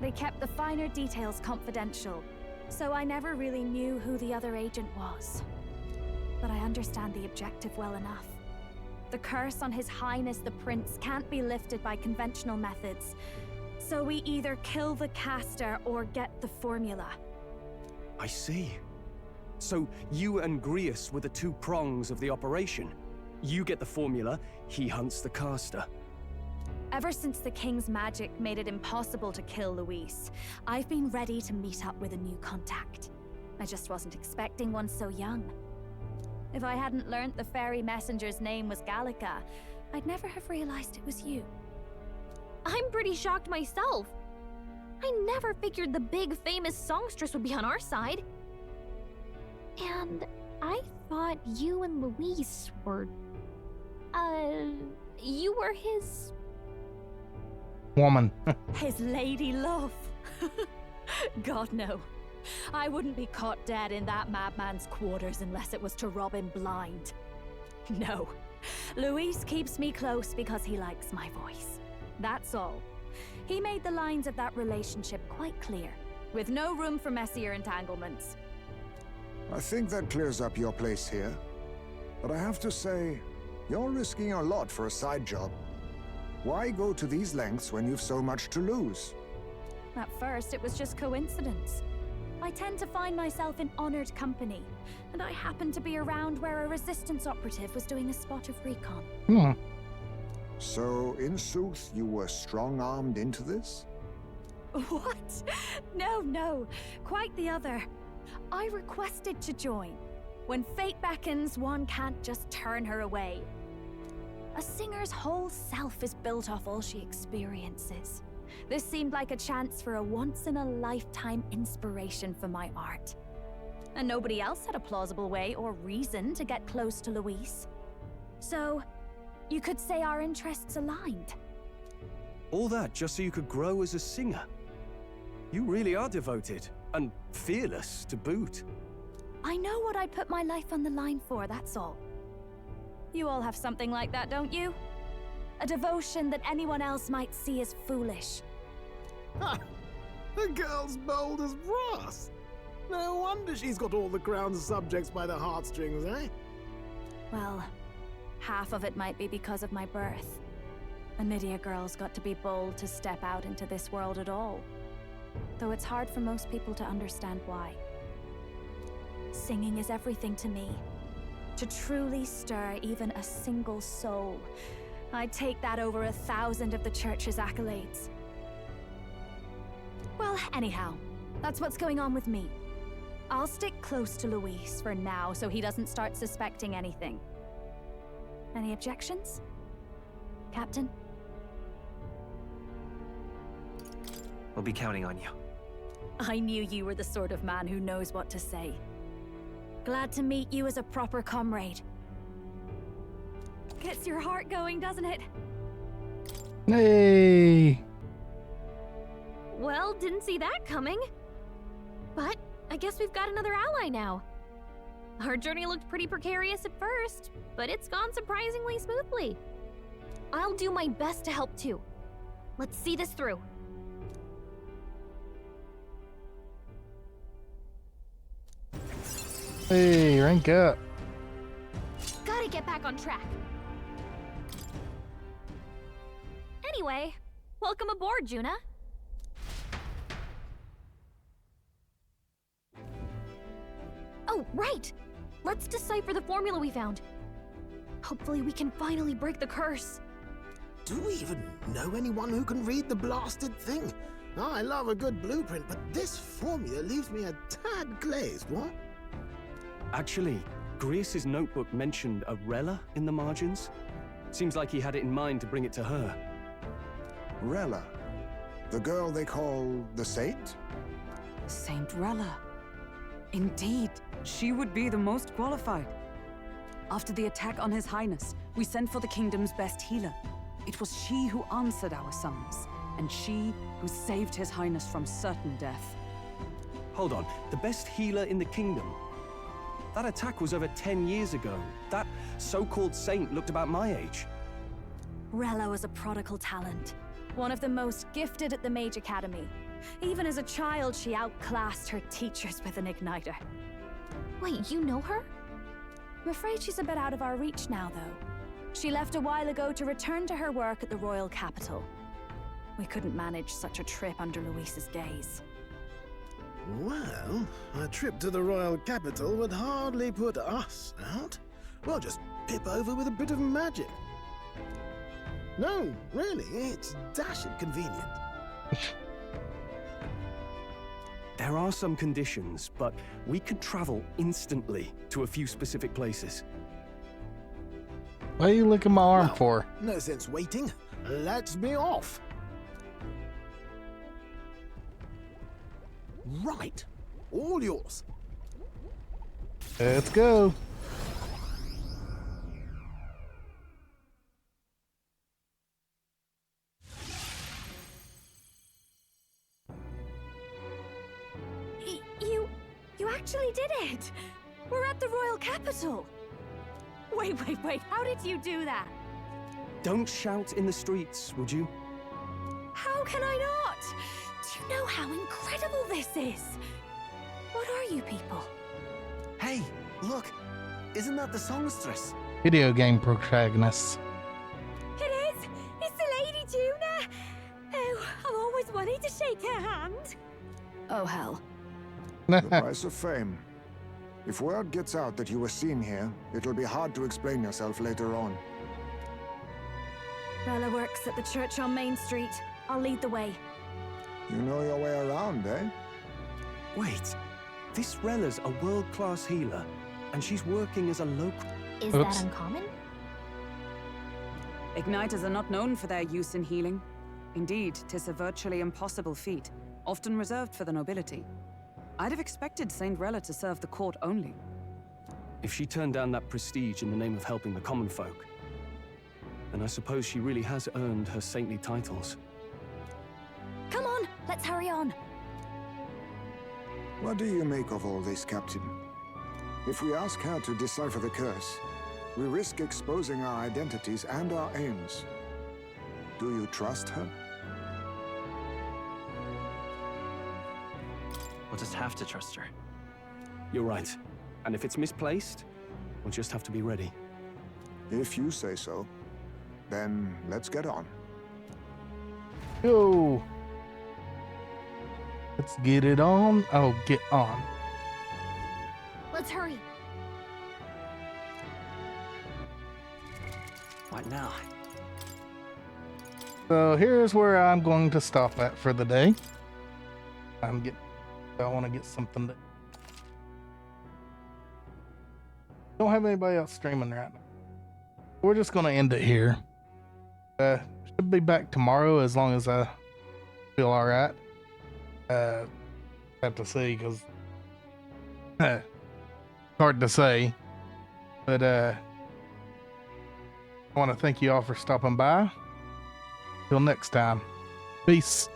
They kept the finer details confidential, so I never really knew who the other agent was. But I understand the objective well enough. The curse on His Highness the Prince can't be lifted by conventional methods, so we either kill the caster or get the formula. I see. So you and Grius were the two prongs of the operation. You get the formula, he hunts the caster. Ever since the King's magic made it impossible to kill Luis, I've been ready to meet up with a new contact. I just wasn't expecting one so young. If I hadn't learnt the fairy messenger's name was Gallica, I'd never have realized it was you. I'm pretty shocked myself. I never figured the big famous songstress would be on our side. And I thought you and Luis were... you were his... woman. His lady love. God, no. I wouldn't be caught dead in that madman's quarters unless it was to rob him blind. No. Luis keeps me close because he likes my voice. That's all. He made the lines of that relationship quite clear, with no room for messier entanglements. I think that clears up your place here. But I have to say, you're risking a lot for a side job. Why go to these lengths when you've so much to lose? At first, it was just coincidence. I tend to find myself in honored company, and I happened to be around where a resistance operative was doing a spot of recon. So, in sooth, you were strong-armed into this? What? No. Quite the other. I requested to join. When fate beckons, one can't just turn her away. A singer's whole self is built off all she experiences. This seemed like a chance for a once-in-a-lifetime inspiration for my art. And nobody else had a plausible way or reason to get close to Luis. So, you could say our interests aligned. All that just so you could grow as a singer. You really are devoted, and fearless to boot. I know what I'd put my life on the line for, that's all. You all have something like that, don't you? A devotion that anyone else might see as foolish. Ha! The girl's bold as brass. No wonder she's got all the crown's subjects by the heartstrings, eh? Well, half of it might be because of my birth. A Nydia girl's got to be bold to step out into this world at all. Though it's hard for most people to understand why. Singing is everything to me. To truly stir even a single soul, I'd take that over 1,000 of the church's accolades. Well, anyhow, that's what's going on with me. I'll stick close to Luis for now so he doesn't start suspecting anything. Any objections? Captain? We'll be counting on you. I knew you were the sort of man who knows what to say. Glad to meet you as a proper comrade. Gets your heart going, doesn't it? Hey! Well, didn't see that coming. But I guess we've got another ally now. Our journey looked pretty precarious at first, but it's gone surprisingly smoothly. I'll do my best to help too. Let's see this through. Hey, rank up. Gotta get back on track. Anyway, welcome aboard, Juna. Oh, right! Let's decipher the formula we found. Hopefully we can finally break the curse. Do we even know anyone who can read the blasted thing? I love a good blueprint, but this formula leaves me a tad glazed, what? Actually, Grace's notebook mentioned a Rella in the margins. Seems like he had it in mind to bring it to her. Rella? The girl they call the Saint? Saint Rella. Indeed, she would be the most qualified. After the attack on His Highness, we sent for the kingdom's best healer. It was she who answered our summons, and she who saved His Highness from certain death. Hold on, the best healer in the kingdom? That attack was over 10 years ago. That so-called saint looked about my age. Rella was a prodigal talent, one of the most gifted at the Mage Academy. Even as a child, she outclassed her teachers with an igniter. Wait, you know her? I'm afraid she's a bit out of our reach now, though. She left a while ago to return to her work at the royal capital. We couldn't manage such a trip under Luis's gaze. Well, a trip to the royal capital would hardly put us out. We'll just pip over with a bit of magic. No, really, it's dashing convenient. There are some conditions, but we could travel instantly to a few specific places. What are you licking my arm for? No sense waiting. Let's be off. Right. All yours. Let's go. You actually did it! We're at the royal capital! Wait, how did you do that? Don't shout in the streets, would you? How can I not? Do you know how incredible this is? What are you people? Hey, look! Isn't that the songstress? Video game protagonists. It is! It's the Lady Juna! Oh, I've always wanted to shake her hand. Oh, hell. The price of fame. If word gets out that you were seen here, it'll be hard to explain yourself later on. Rella works at the church on Main Street. I'll lead the way. You know your way around, eh? Wait, this Rella's a world-class healer, and she's working as a local... Is that uncommon? Igniters are not known for their use in healing. Indeed, 'tis a virtually impossible feat, often reserved for the nobility. I'd have expected Saint Rella to serve the court only. If she turned down that prestige in the name of helping the common folk, then I suppose she really has earned her saintly titles. Come on, let's hurry on. What do you make of all this, Captain? If we ask her to decipher the curse, we risk exposing our identities and our aims. Do you trust her? We'll just have to trust her. You're right. And if it's misplaced, we'll just have to be ready. If you say so, then let's get on. Yo. Let's get it on. Oh, get on. Let's hurry. What now? So here's where I'm going to stop at for the day. I want to get something that don't have anybody else streaming right now. We're just going to end it here. Should be back tomorrow as long as I feel all right. Have to see because hard to say. But I want to thank you all for stopping by. Till next time. Peace.